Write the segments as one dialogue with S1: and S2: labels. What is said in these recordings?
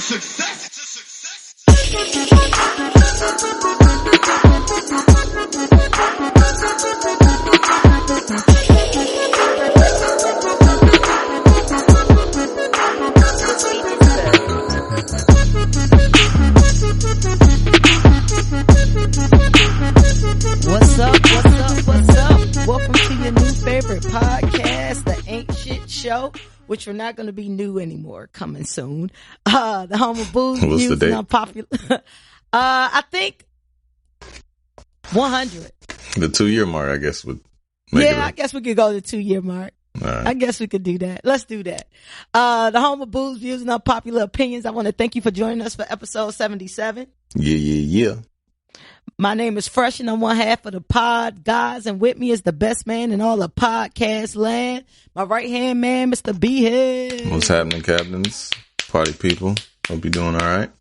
S1: success. It's a success.
S2: What's up? What's up? What's up? Welcome to your new favorite podcast, The Ain't Shit Show, which we're not going to be new anymore, coming soon. The home of booze,
S3: What's the date?
S2: Unpopular. I think 100.
S3: The 2-year mark, I guess, would make it.
S2: I guess we could go to the 2-year mark.
S3: Right.
S2: I guess we could do that. Let's do that. The home of booze, views, and unpopular opinions. I want to thank you for joining us for episode 77.
S3: Yeah.
S2: My name is Fresh, and I'm one half of the pod guys, and with me is the best man in all of podcast land, my right-hand man, Mr. B-Head.
S3: What's happening, captains? Party people. Hope you're doing all right.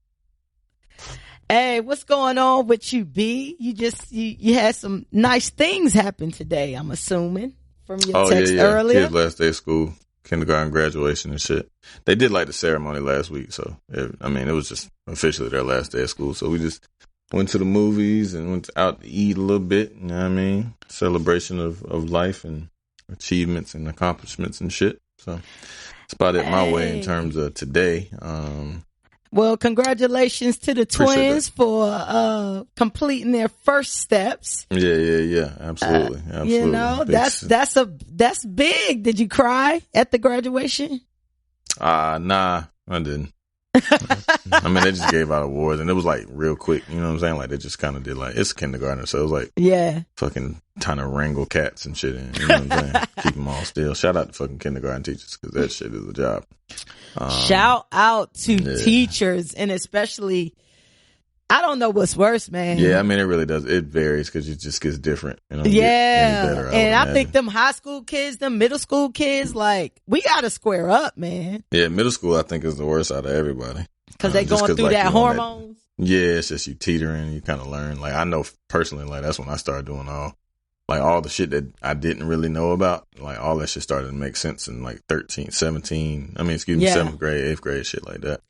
S2: Hey, what's going on with you, B? You had some nice things happen today, I'm assuming, from your text earlier.
S3: Kids' last day of school, kindergarten graduation and shit. They did like the ceremony last week, so, it was just officially their last day of school, so we just went to the movies and went out to eat a little bit, you know what I mean? Celebration of life and achievements and accomplishments and shit. So that's about it my way in terms of today.
S2: Well, congratulations to the twins for completing their first steps.
S3: Yeah. Absolutely.
S2: You know, that's big. Did you cry at the graduation?
S3: Nah, I didn't. They just gave out awards and it was like real quick, you know what I'm saying? Like they just kind of did like, it's kindergarten, so it was like fucking trying to wrangle cats and shit in, you know what I'm saying? Keep them all still. Shout out to fucking kindergarten teachers because that shit is a job.
S2: Shout out to teachers, and especially, I don't know what's worse, man.
S3: Yeah, it really does. It varies because it just gets different. You know,
S2: I think them high school kids, them middle school kids, like, we got to square up, man.
S3: Yeah, middle school, I think, is the worst out of everybody.
S2: Because they going through that hormones.
S3: It's just you teetering, you kind of learn. Like, I know personally, like, that's when I started doing all the shit that I didn't really know about. Like, all that shit started to make sense in, like, 7th grade, 8th grade, shit like that.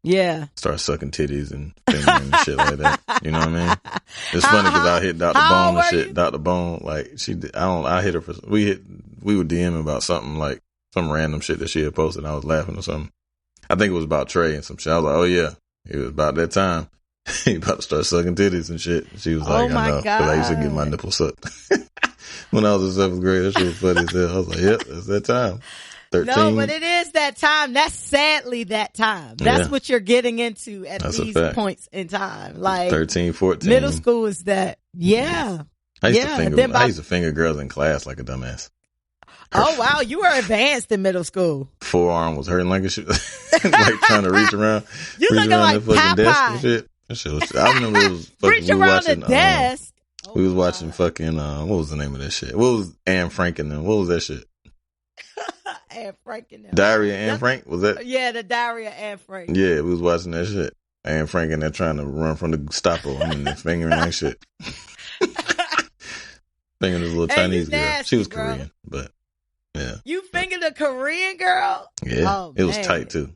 S2: Yeah.
S3: Start sucking titties and fingering and shit like that. You know what I mean? It's funny because I hit Dr. Bone and shit. Dr. Bone, like, I hit her for, we were DMing about something, like, some random shit that she had posted and I was laughing or something. I think it was about Trey and some shit. I was like, oh yeah, it was about that time. He about to start sucking titties and shit. She was like, I know, because I used to get my nipples sucked. When I was in 7th grade, that shit was funny as hell. I was like, yep, it's that time. 13.
S2: No, but it is that time. That's sadly that time. That's what you're getting into at these points in time. Like
S3: 13, 14.
S2: Middle school is that. Yeah.
S3: I used to finger girls in class like a dumbass.
S2: Oh, wow. You were advanced in middle school.
S3: Forearm was hurting like a shit. Like trying to reach around.
S2: You looking like
S3: fucking desk and shit. That shit was, I remember it was fucking,
S2: reach around the desk.
S3: We was watching fucking, what was the name of that shit? What was Anne Frank and them? What was that shit?
S2: Anne Frank and them.
S3: Diary of Anne Frank? Was that?
S2: Yeah, the Diary of Anne Frank.
S3: Yeah, we was watching that shit. Anne Frank and they're trying to run from the Gestapo. They're fingering like shit. Fingering this little Chinese girl. She was Korean, but yeah.
S2: You fingered a Korean girl?
S3: Yeah, it was tight too.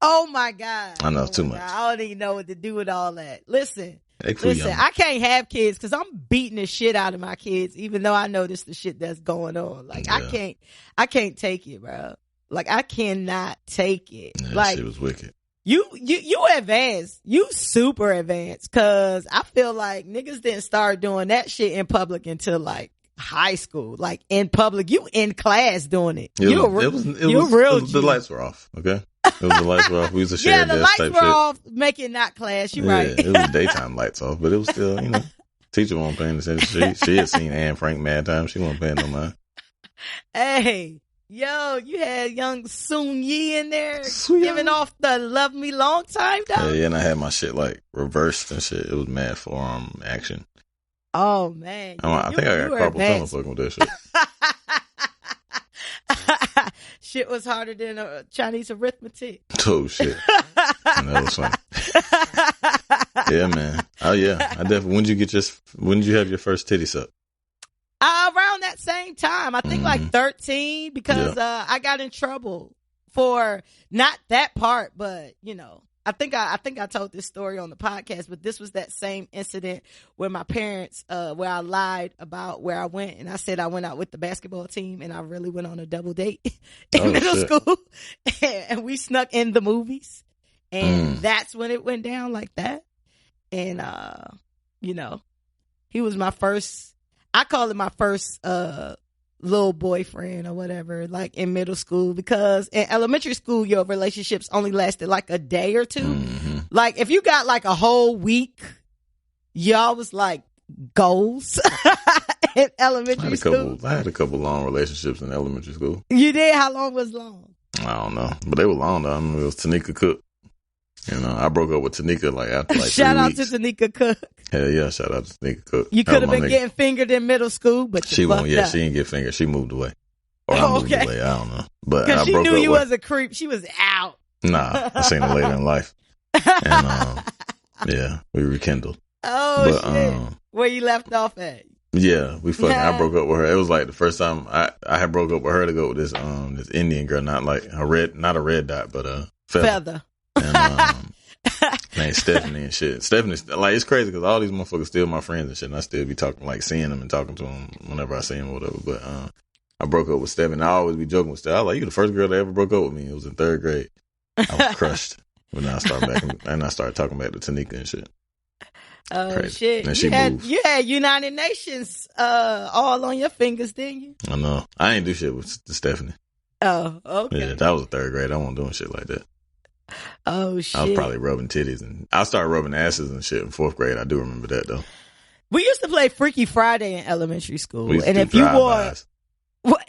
S2: Oh my God.
S3: I know, it's too much.
S2: I don't even know what to do with all that. Listen,
S3: young.
S2: I can't have kids because I'm beating the shit out of my kids, even though I know this the shit that's going on. Like, I can't take it, bro. Like, I cannot take it.
S3: Yeah,
S2: like,
S3: shit was wicked.
S2: You advanced. You super advanced, because I feel like niggas didn't start doing that shit in public until like high school. Like, in public, you in class doing it.
S3: The lights were off, okay? It was the lights were off. We used to share
S2: the lights were off, making not class. You right.
S3: It was daytime lights off, but it was still, you know, teacher wasn't paying attention. She had seen Anne Frank mad time. She wasn't paying no mind.
S2: Hey, yo, you had young Soon Yi in there giving off the love me long time, though.
S3: Yeah, and I had my shit like reversed and shit. It was mad forearm action.
S2: Oh man,
S3: I think I got carpal tunnel fucking with that shit.
S2: Shit was harder than Chinese arithmetic.
S3: Oh shit, and that was funny. Yeah, man. Oh yeah, I definitely. When did you have your first titty suck?
S2: Around that same time, I think like 13, because I got in trouble for not that part, but you know, I think I told this story on the podcast, but this was that same incident where my parents, where I lied about where I went, and I said I went out with the basketball team, and I really went on a double date in middle school, and we snuck in the movies, and that's when it went down like that. And you know, he was my first. I call it my first little boyfriend or whatever, like in middle school, because in elementary school your relationships only lasted like a day or two. Like if you got like a whole week, y'all was like goals in elementary school.
S3: I had a couple long relationships in elementary school.
S2: You did? How long was long?
S3: I don't know, but they were long though. I mean, it was Tanika Cook. You know, I broke up with Tanika like after like 3 weeks.
S2: Shout out to Tanika Cook.
S3: Hell yeah, shout out to Tanika Cook.
S2: You could have been getting fingered in middle school, but
S3: she won't. Yeah, she didn't get fingered. She moved away. Or I moved away. I don't know. But
S2: because she knew you was a creep. She was out.
S3: Nah, I seen her later in life. And yeah, we rekindled.
S2: Oh, shit. Where you left off at?
S3: Yeah, we fucking. I broke up with her. It was like the first time I had broke up with her to go with this Indian girl, not like not a red dot, but a feather. And named Stephanie and shit. Stephanie's like, it's crazy because all these motherfuckers still my friends and shit, and I still be talking, like seeing them and talking to them whenever I see them or whatever. But I broke up with Stephanie. I always be joking with Stephanie. I was like, you the first girl that ever broke up with me. It was in 3rd grade. I was crushed. But then I started talking back to Tanika and shit.
S2: Oh,
S3: crazy.
S2: Shit.
S3: And she moved.
S2: You had United Nations all on your fingers, didn't you?
S3: I know. I ain't do shit with Stephanie.
S2: Oh, okay.
S3: Yeah, that was 3rd grade. I wasn't doing shit like that.
S2: Oh, shit.
S3: I was probably rubbing titties, and I started rubbing asses and shit in 4th grade. I do remember that, though.
S2: We used to play Freaky Friday in elementary school. And if you wore...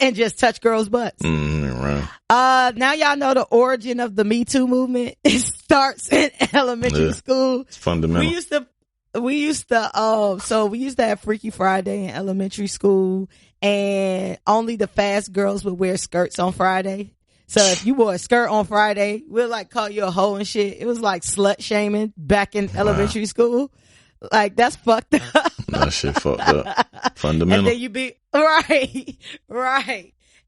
S2: And just touch girls' butts.
S3: Right.
S2: Now y'all know the origin of the Me Too movement. It starts in elementary school.
S3: It's fundamental.
S2: We used to have Freaky Friday in elementary school, and only the fast girls would wear skirts on Friday. So if you wore a skirt on Friday, we'll like call you a hoe and shit. It was like slut shaming back in elementary school. Like, that's fucked up.
S3: That shit fucked up. Fundamental.
S2: And then you be right.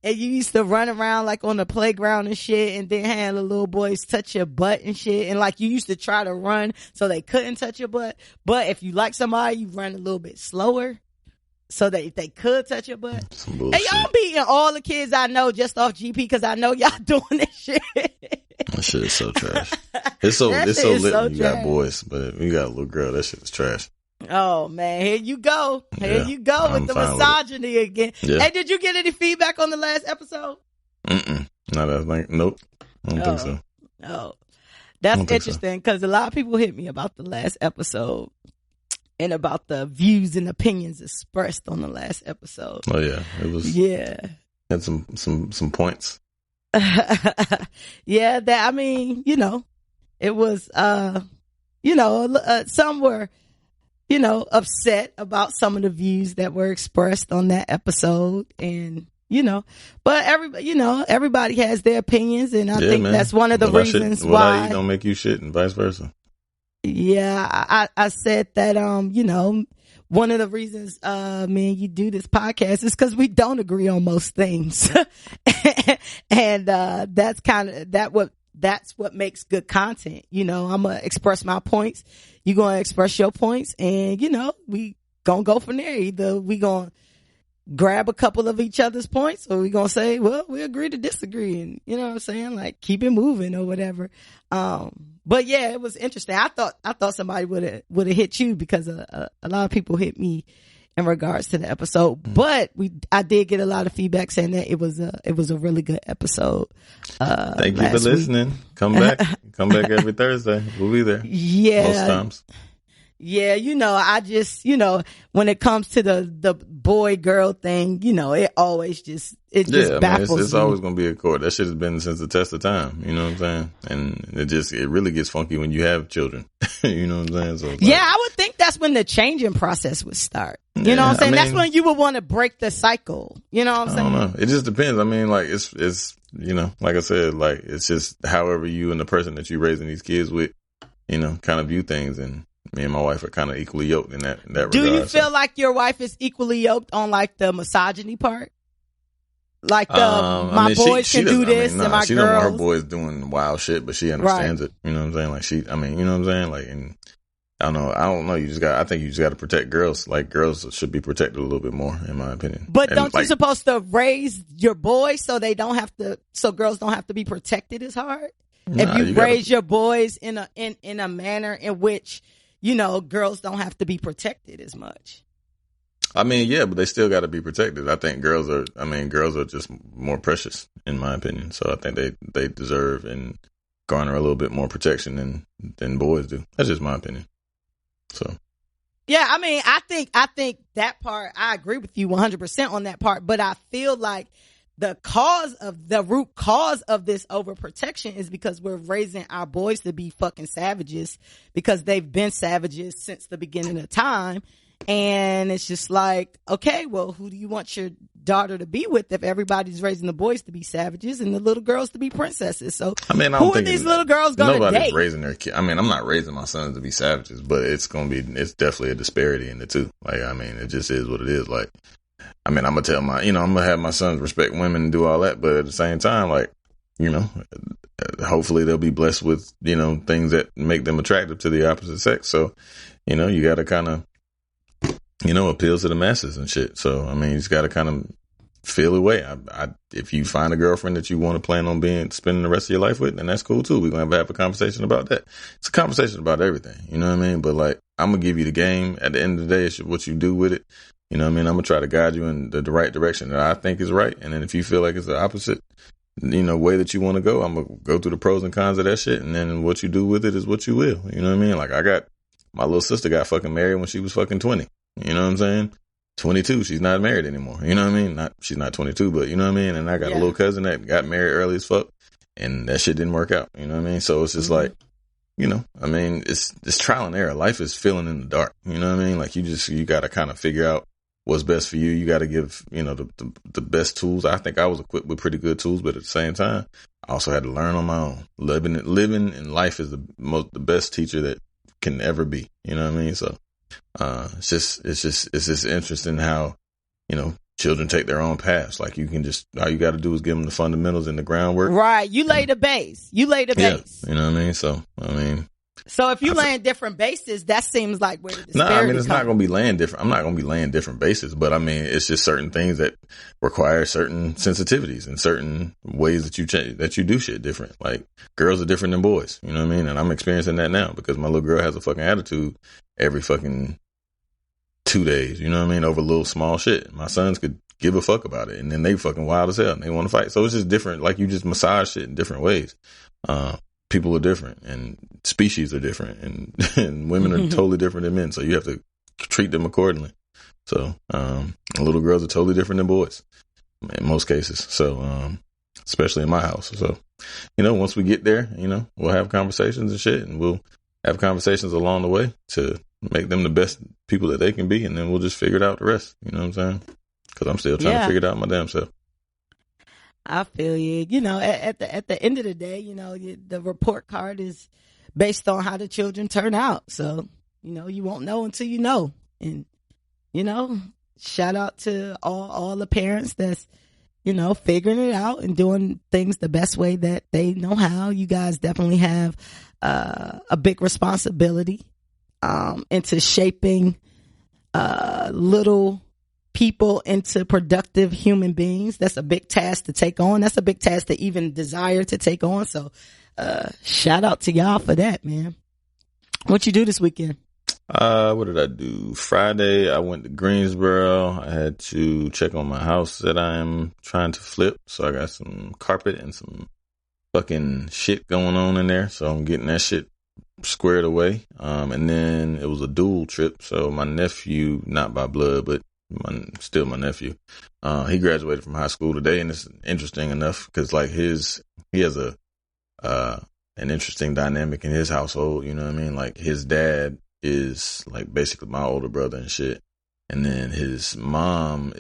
S2: And you used to run around like on the playground and shit, and then have the little boys touch your butt and shit. And like you used to try to run so they couldn't touch your butt. But if you like somebody, you run a little bit slower so that they could touch your butt. And y'all beating all the kids I know just off GP because I know y'all doing this shit.
S3: That shit is so trash. It's so lit when you got boys, but if you got a little girl, that shit is trash.
S2: Oh man, here you go with the misogyny again. Yeah. Hey, did you get any feedback on the last episode?
S3: Not I think. Nope. I don't think so.
S2: Oh, that's interesting because a lot of people hit me about the last episode and about the views and opinions expressed on the last episode.
S3: Oh yeah, it was.
S2: Yeah,
S3: had some points.
S2: Yeah, that I mean, it was some were upset about some of the views that were expressed on that episode, and but everybody has their opinions, and I think that's one of the reasons why
S3: I eat don't make you shit, and vice versa.
S2: Yeah, I said that one of the reasons me and you do this podcast is because we don't agree on most things. And that's what makes good content. I'm gonna express my points, you gonna express your points, and we gonna go from there. Either we gonna grab a couple of each other's points, or we gonna say, well, we agree to disagree, and you know what I'm saying, like keep it moving or whatever. But yeah, it was interesting. I thought somebody would have hit you because a lot of people hit me in regards to the episode. But I did get a lot of feedback saying that it was a really good episode.
S3: Thank you for listening. Week. Come back every Thursday. We'll be there.
S2: Yeah.
S3: Most times.
S2: Yeah, I just, when it comes to the boy girl thing, it always just baffles me.
S3: It's always going to be a court. That shit has been since the test of time. You know what I'm saying? And it really gets funky when you have children. You know what I'm saying? So
S2: I would think that's when the changing process would start. You know what I'm saying? That's when you would want to break the cycle. You know what I'm saying?
S3: I don't know. It just depends. I mean, like, it's like I said, like, it's just however you and the person that you're raising these kids with, kind of view things, and me and my wife are kind of equally yoked in that regard.
S2: Do you feel like your wife is equally yoked on like the misogyny part? Like my boys can do this, and my
S3: she
S2: girls.
S3: don't want her boys doing wild shit, but she understands it. You know what I'm saying? Like you know what I'm saying? Like, and I don't know. I think you just got to protect girls. Like, girls should be protected a little bit more, in my opinion.
S2: But don't you supposed to raise your boys so girls don't have to be protected as hard? If you raise your boys in a manner in which, girls don't have to be protected as much.
S3: I mean, yeah, but they still got to be protected. I think girls are just more precious, in my opinion. So I think they deserve and garner a little bit more protection than boys do. That's just my opinion. So.
S2: Yeah, I mean, I think that part, I agree with you 100% on that part, but I feel like the root cause of this overprotection is because we're raising our boys to be fucking savages, because they've been savages since the beginning of time. And it's just like, okay, well, who do you want your daughter to be with if everybody's raising the boys to be savages and the little girls to be princesses? So,
S3: I mean,
S2: who are these little girls going to date?
S3: Nobody's raising their kids. I mean, I'm not raising my sons to be savages, but it's definitely a disparity in the two. Like, I mean, it just is what it is. Like, I mean, I'm going to tell I'm going to have my sons respect women and do all that. But at the same time, like, hopefully they'll be blessed with, things that make them attractive to the opposite sex. So, you got to kind of, appeals to the masses and shit. So, I mean, you just got to kind of feel away. If you find a girlfriend that you want to plan on spending the rest of your life with, then that's cool too. We're going to have a conversation about that. It's a conversation about everything. You know what I mean? But like, I'm going to give you the game. At the end of the day, it's what you do with it. You know what I mean? I'm going to try to guide you in the right direction that I think is right. And then if you feel like it's the opposite, way that you want to go, I'm going to go through the pros and cons of that shit. And then what you do with it is what you will. You know what I mean? Like, my little sister got fucking married when she was fucking 20. You know what I'm saying? 22, she's not married anymore. You know what I mean? She's not 22, but you know what I mean? And I got a little cousin that got married early as fuck, and that shit didn't work out. You know what I mean? So it's just like, I mean, it's trial and error. Life is filling in the dark. You know what I mean? Like, you got to kind of figure out what's best for you. You got to give, the best tools. I think I was equipped with pretty good tools, but at the same time, I also had to learn on my own. Living in life is the best teacher that can ever be. You know what I mean? So. It's just interesting how, children take their own paths. Like, all you got to do is give them the fundamentals and the groundwork. Right.
S2: You lay the base. You lay the base.
S3: You know what I mean? So,
S2: So if you laying different bases, that seems like where the disparity
S3: I mean, it's not going to be laying different. I'm not going to be laying different bases, but I mean, it's just certain things that require certain sensitivities and certain ways that you do shit different. Like, girls are different than boys. You know what I mean? And I'm experiencing that now because my little girl has a fucking attitude every fucking 2 days. You know what I mean? Over little small shit. My sons could give a fuck about it, and then they fucking wild as hell and they want to fight. So it's just different. Like, you just massage shit in different ways. People are different and species are different and women are totally different than men. So you have to treat them accordingly. So, little girls are totally different than boys in most cases. So, especially in my house. So, once we get there, we'll have conversations and shit, and we'll have conversations along the way to make them the best people that they can be. And then we'll just figure it out the rest. You know what I'm saying? Cause I'm still trying to figure it out my damn self.
S2: I feel you. At the end of the day, the report card is based on how the children turn out. So, you won't know until you know. And, shout out to all the parents that's, figuring it out and doing things the best way that they know how. You guys definitely have a big responsibility into shaping little people into productive human beings. That's a big task to take on. That's a big task to even desire to take on. So, shout out to y'all for that, man. What you do this weekend?
S3: What did I do? Friday, I went to Greensboro. I had to check on my house that I am trying to flip. So I got some carpet and some fucking shit going on in there. So I'm getting that shit squared away. And then it was a dual trip. So my nephew, not by blood, but still my nephew, he graduated from high school today, and it's interesting enough because like he has an interesting dynamic in his household. You know what I mean? Like, his dad is like basically my older brother and shit, and then his mom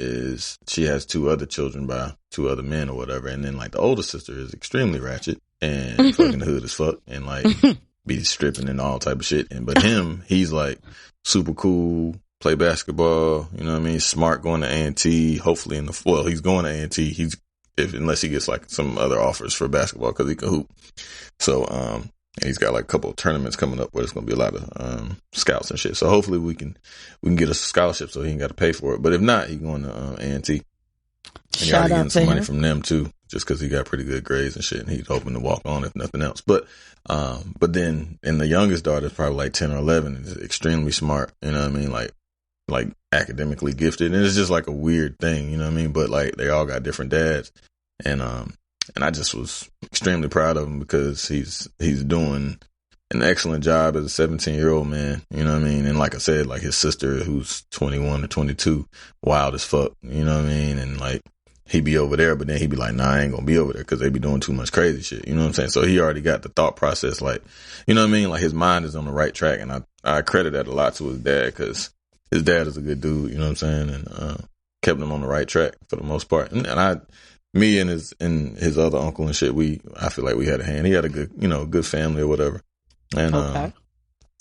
S3: she has two other children by two other men or whatever, and then like the older sister is extremely ratchet and fucking hood as fuck and like be stripping and all type of shit. But he's like super cool. Play basketball, you know what I mean? Smart, going to A&T, hopefully he's going to A&T. He's unless he gets like some other offers for basketball because he can hoop. So, and he's got like a couple of tournaments coming up where there's going to be a lot of scouts and shit. So hopefully we can get a scholarship so he ain't got to pay for it. But if not, he going to A&T. And he already getting some money from them too, just because he got pretty good grades and shit, and he's hoping to walk on if nothing else. But then, and the youngest daughter is probably like 10 or 11, is extremely smart. You know what I mean? Like academically gifted, and it's just like a weird thing. You know what I mean? But like they all got different dads, and I just was extremely proud of him because he's doing an excellent job as a 17-year-old man. You know what I mean? And like I said, like his sister who's 21 or 22, wild as fuck. You know what I mean? And like. He'd be over there, but then he'd be like, nah, I ain't gonna be over there because they be doing too much crazy shit. You know what I'm saying? So he already got the thought process, like, you know what I mean? Like his mind is on the right track. And I credit that a lot to his dad because his dad is a good dude, you know what I'm saying? And kept him on the right track for the most part. And me and his other uncle and shit, I feel like we had a hand. He had a good family or whatever. And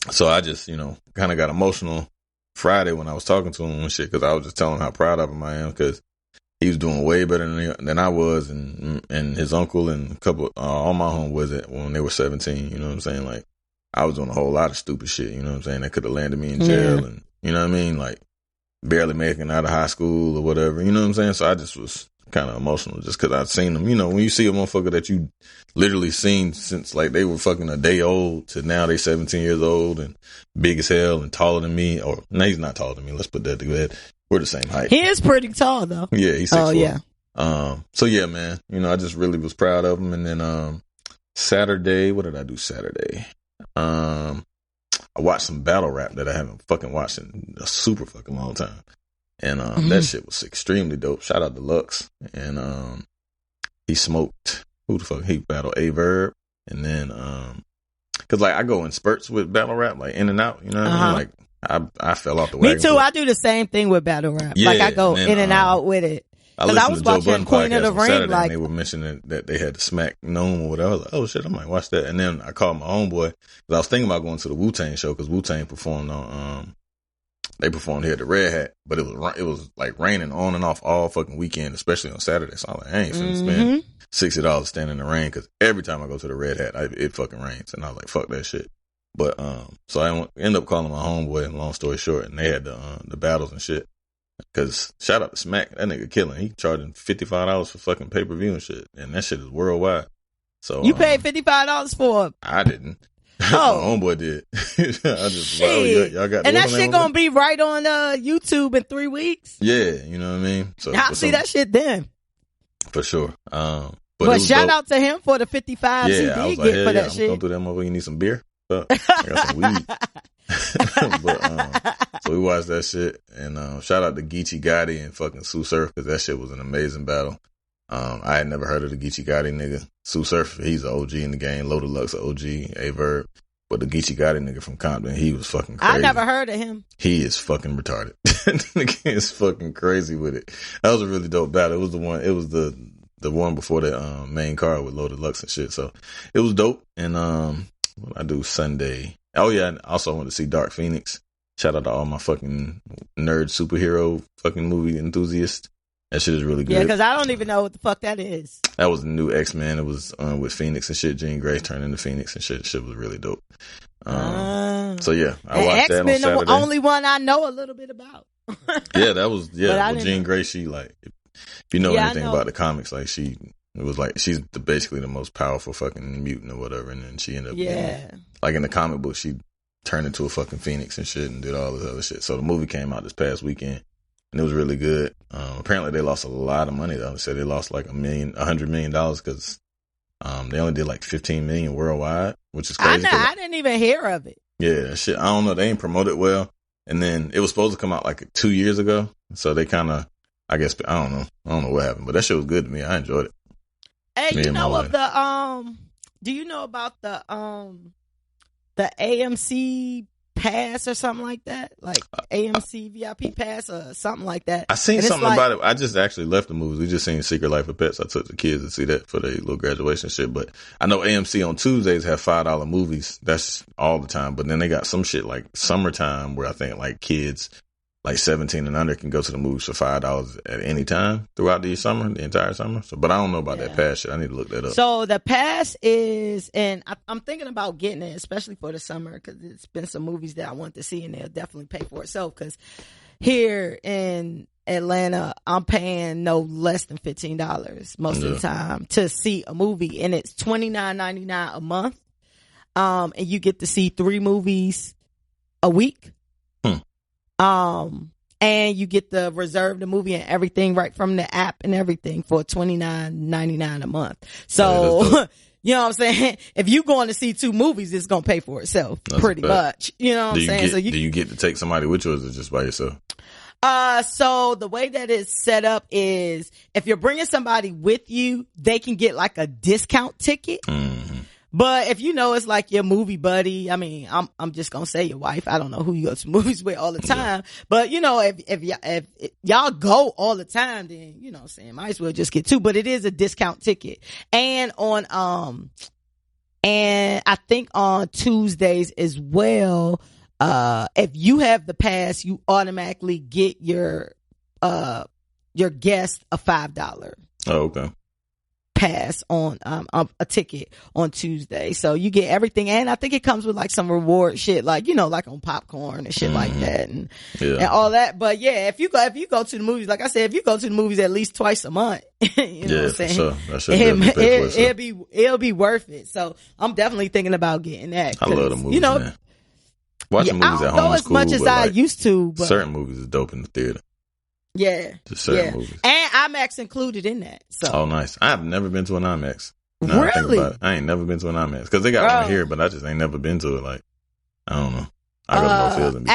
S3: so I just, kind of got emotional Friday when I was talking to him and shit because I was just telling him how proud of him I am because he was doing way better than I was, and his uncle and a couple, all my homeboys when they were 17, you know what I'm saying? Like, I was doing a whole lot of stupid shit, you know what I'm saying? That could have landed me in jail and, you know what I mean? Like, barely making it out of high school or whatever, you know what I'm saying? So I just was kind of emotional just because I'd seen them. You know, when you see a motherfucker that you literally seen since like they were fucking a day old to now they 17 years old and big as hell and taller than me, or no, he's not taller than me. Let's put that to bed. We're the same height.
S2: He is pretty tall though.
S3: Yeah, he's 6'4".
S2: Oh yeah.
S3: So yeah, man, I just really was proud of him. And then, Saturday, what did I do Saturday? I watched some battle rap that I haven't fucking watched in a super fucking long time. And, that shit was extremely dope. Shout out to Lux. And, he smoked, who the fuck? He battled A-Verb. And then, cause like I go in spurts with battle rap, like in and out, you know what I mean? Like, I fell off the wagon.
S2: Me too. I do the same thing with battle rap.
S3: Yeah,
S2: like I go in and out with it.
S3: Because I
S2: was watching Queen of the Ring.
S3: Saturday, like, and they were mentioning that they had the Smack Gnome or whatever. I was like, oh shit, I might watch that. And then I called my homeboy because I was thinking about going to the Wu-Tang show because Wu-Tang performed on, they performed here at the Red Hat, but it was like raining on and off all fucking weekend, especially on Saturday. So I'm like, I ain't finna spend $60 standing in the rain because every time I go to the Red Hat, it fucking rains. And I was like, fuck that shit. But, so I end up calling my homeboy, and long story short, and they had the battles and shit. Cause shout out to Smack, that nigga killing. He charging $55 for fucking pay-per-view and shit. And that shit is worldwide. So
S2: you paid $55 for it?
S3: I didn't.
S2: Oh.
S3: My homeboy did. I just, y'all got
S2: and that shit gonna be right on YouTube in 3 weeks?
S3: Yeah, you know what I mean? So
S2: I'll see that shit then.
S3: For sure.
S2: But shout out to him for the 55 he did
S3: I was
S2: get
S3: like,
S2: for that
S3: I'm
S2: shit.
S3: going through that motherfucker. You need some beer? I got some weed. But so we watched that shit, and shout out to Geechee Gotti and fucking Sue Surf because that shit was an amazing battle. I had never heard of the Geechee Gotti nigga. Sue Surf, he's an OG in the game. Low Deluxe, OG, A-Verb. But the Geechee Gotti nigga from Compton, he was fucking crazy.
S2: I never heard of him.
S3: He is fucking retarded. Nigga is fucking crazy with it. That was a really dope battle. It was the one. It was the one before the main card with Low Deluxe and shit. So it was dope. And what I do Sunday. Oh yeah, I also went to see Dark Phoenix. Shout out to all my fucking nerd superhero fucking movie enthusiasts. That shit is really good.
S2: Yeah, because I don't even know what the fuck that is.
S3: That was the new X-Men. It was with Phoenix and shit. Jean Grey turned into Phoenix and shit. Shit was really dope. So yeah, I watched that on Saturday. X-Men the only one I know a little bit about. Yeah, that was Well, Jean Grey, she like, if you know anything about the comics, like she's basically the most powerful fucking mutant or whatever, and then she ended up being, like in the comic book, she turned into a fucking Phoenix and shit and did all this other shit. So the movie came out this past weekend. And it was really good. Apparently they lost a lot of money though. They said they lost like $100 million because they only did like 15 million worldwide, which is crazy.
S2: I didn't even hear of it.
S3: Yeah, shit. I don't know. They ain't promoted well. And then it was supposed to come out like 2 years ago. So they kind of, I guess, I don't know. I don't know what happened, but that shit was good to me. I enjoyed it.
S2: Hey, you know of do you know about the AMC pass or something like that, like AMC VIP pass or something like that?
S3: I seen something about it. I just actually left the movies. We just seen Secret Life of Pets. I took the kids to see that for their little graduation shit. But I know AMC on Tuesdays have $5 movies. That's all the time. But then they got some shit like summertime where I think like kids like 17 and under can go to the movies for $5 at any time throughout the entire summer. So, but I don't know about that pass shit. I need to look that up.
S2: So the pass is, and I'm thinking about getting it, especially for the summer, because it's been some movies that I want to see, and they'll definitely pay for itself. Because here in Atlanta, I'm paying no less than $15 most of the time to see a movie, and it's $29.99 a month. And you get to see 3 movies a week. And you get to reserve the movie and everything right from the app and everything for $29.99 a month. So, you know what I'm saying? If you going to see 2 movies, it's going to pay for itself pretty much. You know what I'm saying?
S3: Do you get to take somebody with you, or is it just by yourself?
S2: So the way that it's set up is if you're bringing somebody with you, they can get like a discount ticket. Mm-hmm. But if you know it's like your movie buddy, I mean, I'm just gonna say your wife. I don't know who you go to movies with all the time. Yeah. But you know, if y'all go all the time, then you know what I'm saying, might as well just get 2. But it is a discount ticket. And and I think on Tuesdays as well, if you have the pass, you automatically get your guest a $5.
S3: Oh, okay.
S2: Pass on a ticket on Tuesday, so you get everything, and I think it comes with like some reward shit, like you know, like on popcorn and shit like that, and all that. But yeah, if you go to the movies, like I said, if you go to the movies at least twice a month, you know what I'm saying? Sure. It'll be worth it. So I'm definitely thinking about getting that.
S3: I love the movies, you know, man. Watching movies at home
S2: I don't go as much as I used to, but
S3: certain movies is dope in the theater.
S2: Yeah.
S3: Just certain movies.
S2: And IMAX included in that. So.
S3: Oh, nice. I've never been to an IMAX.
S2: Really?
S3: I think about it. I ain't never been to an IMAX. Because they got one here, but I just ain't never been to it. Like, I don't know. I go to Northfield and be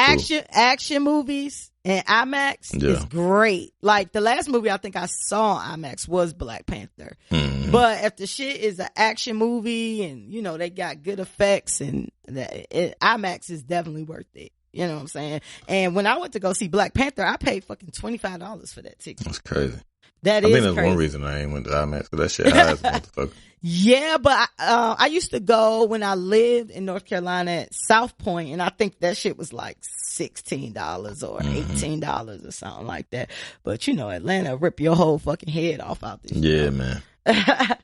S2: action movies and IMAX is great. Like, the last movie I think I saw on IMAX was Black Panther. Mm-hmm. But if the shit is an action movie and, you know, they got good effects, and IMAX is definitely worth it. You know what I'm saying? And when I went to go see Black Panther, I paid fucking $25 for that ticket.
S3: That's crazy.
S2: I
S3: think that's one reason I ain't went to IMAX, because that shit high as a motherfucker.
S2: Yeah, but I used to go when I lived in North Carolina at South Point, and I think that shit was like $16 or $18 or something like that. But you know, Atlanta rip your whole fucking head off out this.
S3: Yeah, man.
S2: I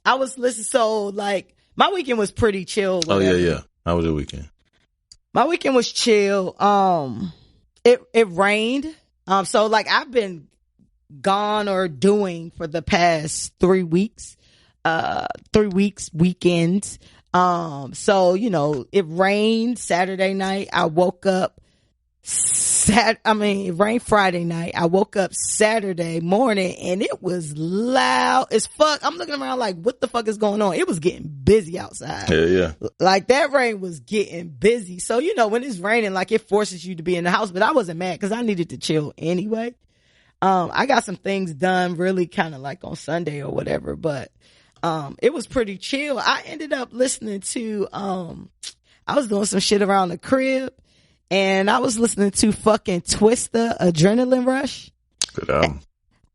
S2: was listening, so like my weekend was pretty chill.
S3: Oh yeah. How was your weekend?
S2: My weekend was chill. It rained. So like I've been gone or doing for the past 3 weeks. 3 weeks, weekends. So, you know, it rained Saturday night. I woke up it rained Friday night. I woke up Saturday morning and it was loud as fuck. I'm looking around like, what the fuck is going on? It was getting busy outside.
S3: Yeah.
S2: Like that rain was getting busy. So, you know, when it's raining, like it forces you to be in the house, but I wasn't mad because I needed to chill anyway. I got some things done really kind of like on Sunday or whatever, but, it was pretty chill. I ended up listening to, I was doing some shit around the crib. And I was listening to fucking Twista, Adrenaline Rush.
S3: Good album.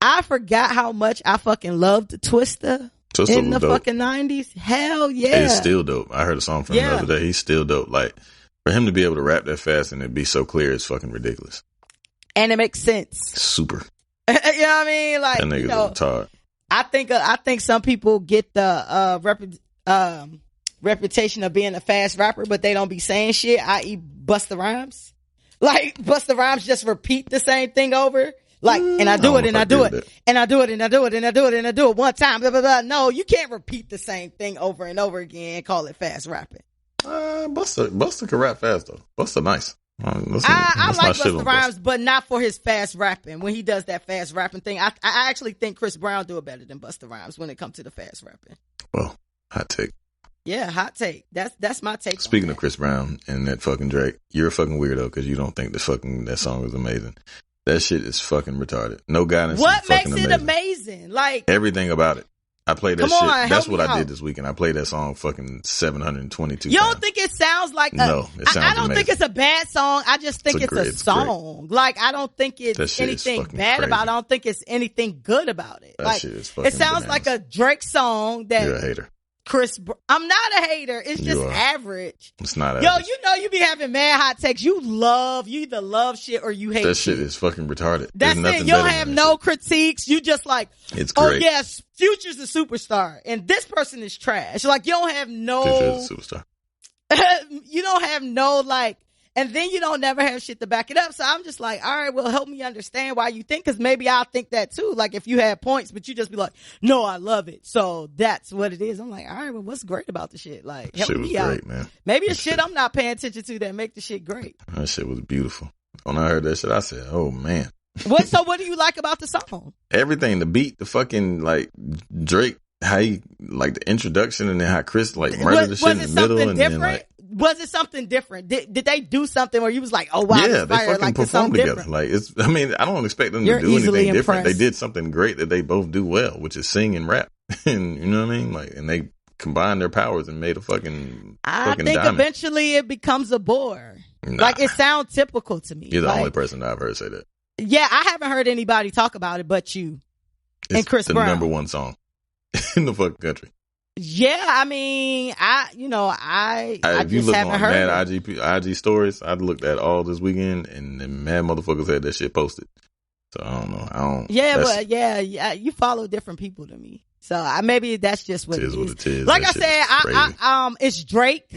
S2: I forgot how much I fucking loved Twista in the fucking 90s. Hell yeah.
S3: He's still dope. I heard a song from him the other day. He's still dope. Like, for him to be able to rap that fast and it be so clear is fucking ridiculous.
S2: And it makes sense.
S3: Super.
S2: You know what I mean? Like,
S3: that nigga's retarded.
S2: I think some people get the reputation of being a fast rapper, but they don't be saying shit, i.e. Busta Rhymes. Like, Busta Rhymes just repeat the same thing over. Like, and I do it, and I do it, and I do it, and I do it, and I do it, and I do it one time, blah, blah, blah. No, you can't repeat the same thing over and over again and call it fast rapping.
S3: Busta can rap fast, though. Busta nice.
S2: I like Busta Rhymes, but not for his fast rapping. When he does that fast rapping thing, I actually think Chris Brown do it better than Busta Rhymes when it comes to the fast rapping.
S3: Well, hot take.
S2: Yeah, hot take. That's my take.
S3: Speaking of Chris Brown and that fucking Drake, you're a fucking weirdo because you don't think that song was amazing. That shit is fucking retarded. No guidance.
S2: What makes it amazing? Like
S3: everything about it. I played that shit. That's what I did this weekend. I played that song fucking 722 times.
S2: You don't think it sounds like
S3: no? It sounds
S2: I don't
S3: amazing.
S2: think it's a bad song. I just think it's a song. Great. Like I don't think it's anything bad crazy. About it. I don't think it's anything good about it.
S3: That
S2: like
S3: shit is fucking
S2: it sounds
S3: bananas.
S2: like a Drake song that
S3: you're a hater.
S2: I'm not a hater. It's just average.
S3: It's not
S2: Yo,
S3: average.
S2: you know you be having mad hot takes. You either love shit or you hate
S3: that shit. Is fucking retarded.
S2: That's it. You don't have no critiques. You just like,
S3: it's great.
S2: Oh yes, Future's a superstar and this person is trash. Like you don't have no
S3: Future's a superstar.
S2: you don't have no like, and then you don't never have shit to back it up. So I'm just like, all right, well, help me understand why you think, because maybe I'll think that too. Like if you had points, but you just be like, no, I love it. So that's what it is. I'm like, all right, well, what's great about the shit? Like, help me out.
S3: Great, man.
S2: Maybe it's shit I'm not paying attention to that make the shit great.
S3: That shit was beautiful. When I heard that shit, I said, oh man.
S2: So what do you like about the song?
S3: Everything, the beat, the fucking like Drake, how he like the introduction, and then how Chris like murdered the shit in the middle, and then like.
S2: Was it something different? Did they do something where you was like, oh wow,
S3: yeah, they fucking
S2: like
S3: performed together.
S2: Different.
S3: Like it's, I mean, I don't expect them
S2: You're
S3: to do anything different.
S2: impressed.
S3: They did something great that they both do well, which is sing and rap. And you know what I mean? Like, and they combined their powers and made a fucking.
S2: I think
S3: diamond.
S2: eventually it becomes a bore.
S3: Nah.
S2: Like it sounds typical to me.
S3: You're the only person that I've heard say that.
S2: Yeah, I haven't heard anybody talk about it but you and Chris Brown.
S3: It's the #1 song in the fucking country.
S2: Yeah, I mean, I
S3: if you
S2: just
S3: look
S2: haven't
S3: on
S2: heard
S3: mad IG stories, I looked at all this weekend, and the mad motherfuckers had that shit posted. So I don't know.
S2: Yeah, but yeah, you follow different people to me, so maybe that's just what it is. What it is. Like I said, it's Drake.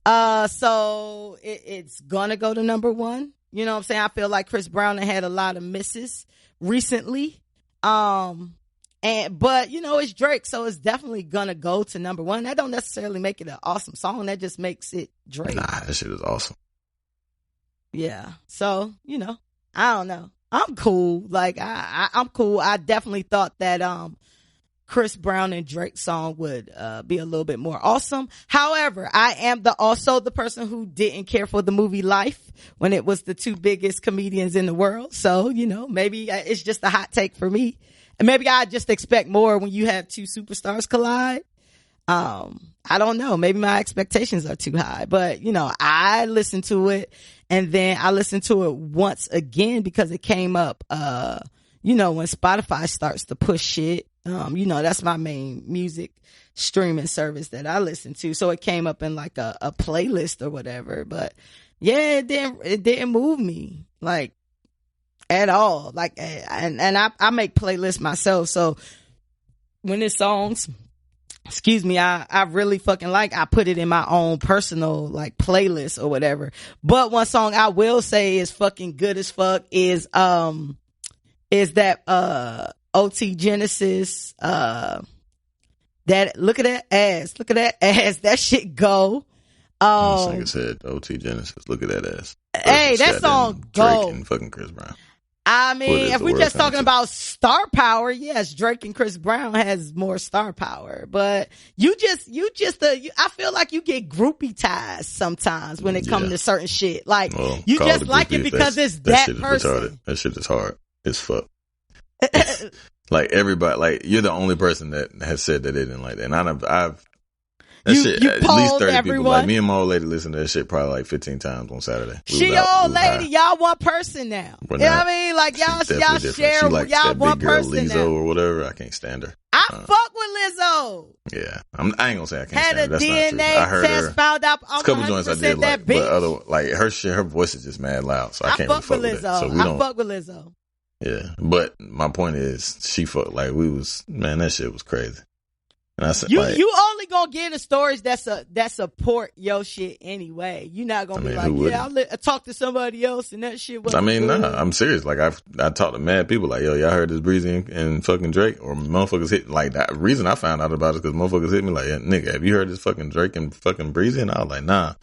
S2: So it's gonna go to #1. You know what I'm saying? I feel like Chris Brown had a lot of misses recently. But you know, it's Drake, so it's definitely gonna go to #1. That don't necessarily make it an awesome song. That just makes it Drake.
S3: Nah, that shit is awesome.
S2: Yeah. So, you know, I don't know. I'm cool. Like I'm cool. I definitely thought that Chris Brown and Drake song would be a little bit more awesome. However, I am also the person who didn't care for the movie Life when it was the two biggest comedians in the world. So, you know, maybe it's just a hot take for me. And maybe I just expect more when you have two superstars collide. I don't know. Maybe my expectations are too high, but you know, I listened to it and then I listened to it once again because it came up, you know, when Spotify starts to push shit. You know, that's my main music streaming service that I listen to. So it came up in like a playlist or whatever, but yeah, it didn't move me. Like, at all. Like, and I make playlists myself. So when there's songs, I really fucking like, I put it in my own personal like playlist or whatever. But one song I will say is fucking good as fuck is that, OT Genesis, that, look at that ass, that shit go.
S3: This nigga said OT Genesis, look at that ass.
S2: Hey, that song go.
S3: Drake and fucking Chris Brown.
S2: I mean, if we're just talking about star power, yes, Drake and Chris Brown has more star power, but I feel like you get groupie ties sometimes when it comes to certain shit. Like, you just like it because it's that person.
S3: Retarded. That shit is hard as fuck. Like everybody, like you're the only person that has said that they didn't like that. And I've that shit, at least 30
S2: everyone.
S3: people. Like me and my old lady listen to that shit probably like 15 times on Saturday.
S2: She your old lady, y'all one person now. You know what I mean? Like y'all share,
S3: she like
S2: y'all
S3: that
S2: one
S3: big girl
S2: person
S3: Lizzo
S2: now.
S3: or whatever. I can't stand her.
S2: I fuck with Lizzo.
S3: Yeah, I ain't gonna say I can't
S2: Had
S3: stand her. That's
S2: DNA
S3: not true. I heard
S2: test
S3: her.
S2: found out
S3: A couple joints I did like,
S2: bitch.
S3: but other like her shit, her voice is just mad loud, so I can't really fuck with it. So
S2: I fuck with Lizzo.
S3: Yeah, but my point is, she fucked like that shit was crazy. And I said,
S2: you only gonna get the stories that support your shit anyway. You're not gonna be like, I'll talk to somebody else and that shit.
S3: Nah, I'm serious. Like I talked to mad people like, yo, y'all heard this Breezy and fucking Drake, or motherfuckers hit like that. Reason I found out about it is because motherfuckers hit me like, yeah, nigga, have you heard this fucking Drake and fucking Breezy? And I was like, nah.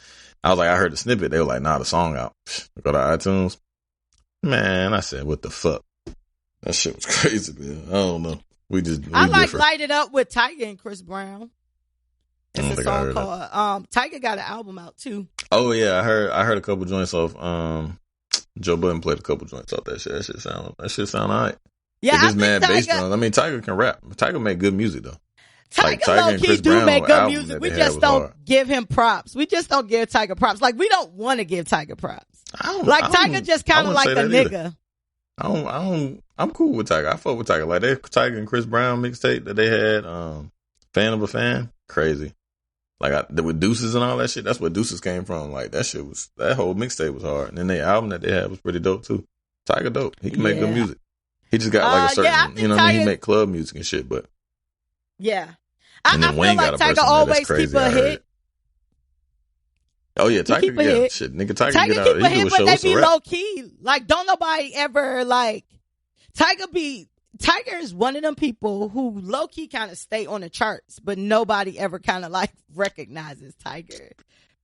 S3: I was like, I heard the snippet. They were like, nah, the song out. Go to iTunes. Man, I said, what the fuck? That shit was crazy, man. I don't know. I
S2: like Light It Up with Tyga and Chris Brown. It's a song called Tyga got an album out too.
S3: Oh yeah, I heard a couple joints off Joe Budden played a couple joints off that shit. That shit sound alright.
S2: Yeah,
S3: it's just mad bass drums. I mean, Tyga can rap. Tyga make good music though.
S2: Tyga low-key do make good music. We just don't give him props. We just don't give Tyga props. Like, we don't want to give Tyga props. Tyga just kind of like a nigga.
S3: I'm cool with Tyga. I fuck with Tyga. Like that Tyga and Chris Brown mixtape that they had, Fan of a fan, crazy. Like with Deuces and all that shit, that's where Deuces came from. Like that whole mixtape was hard. And then the album that they had was pretty dope too. Tiger dope. He can make good music. He just got like a certain, you know what I mean? He make club music and shit, but.
S2: Yeah.
S3: And then Wayne got a Tiger always keep a hit. Oh yeah, Tiger, yeah, shit. Nigga, Tiger get out,
S2: keep a hit, but they be low key. Like, don't nobody ever, like, Tiger is one of them people who low key kind of stay on the charts, but nobody ever kind of like recognizes Tiger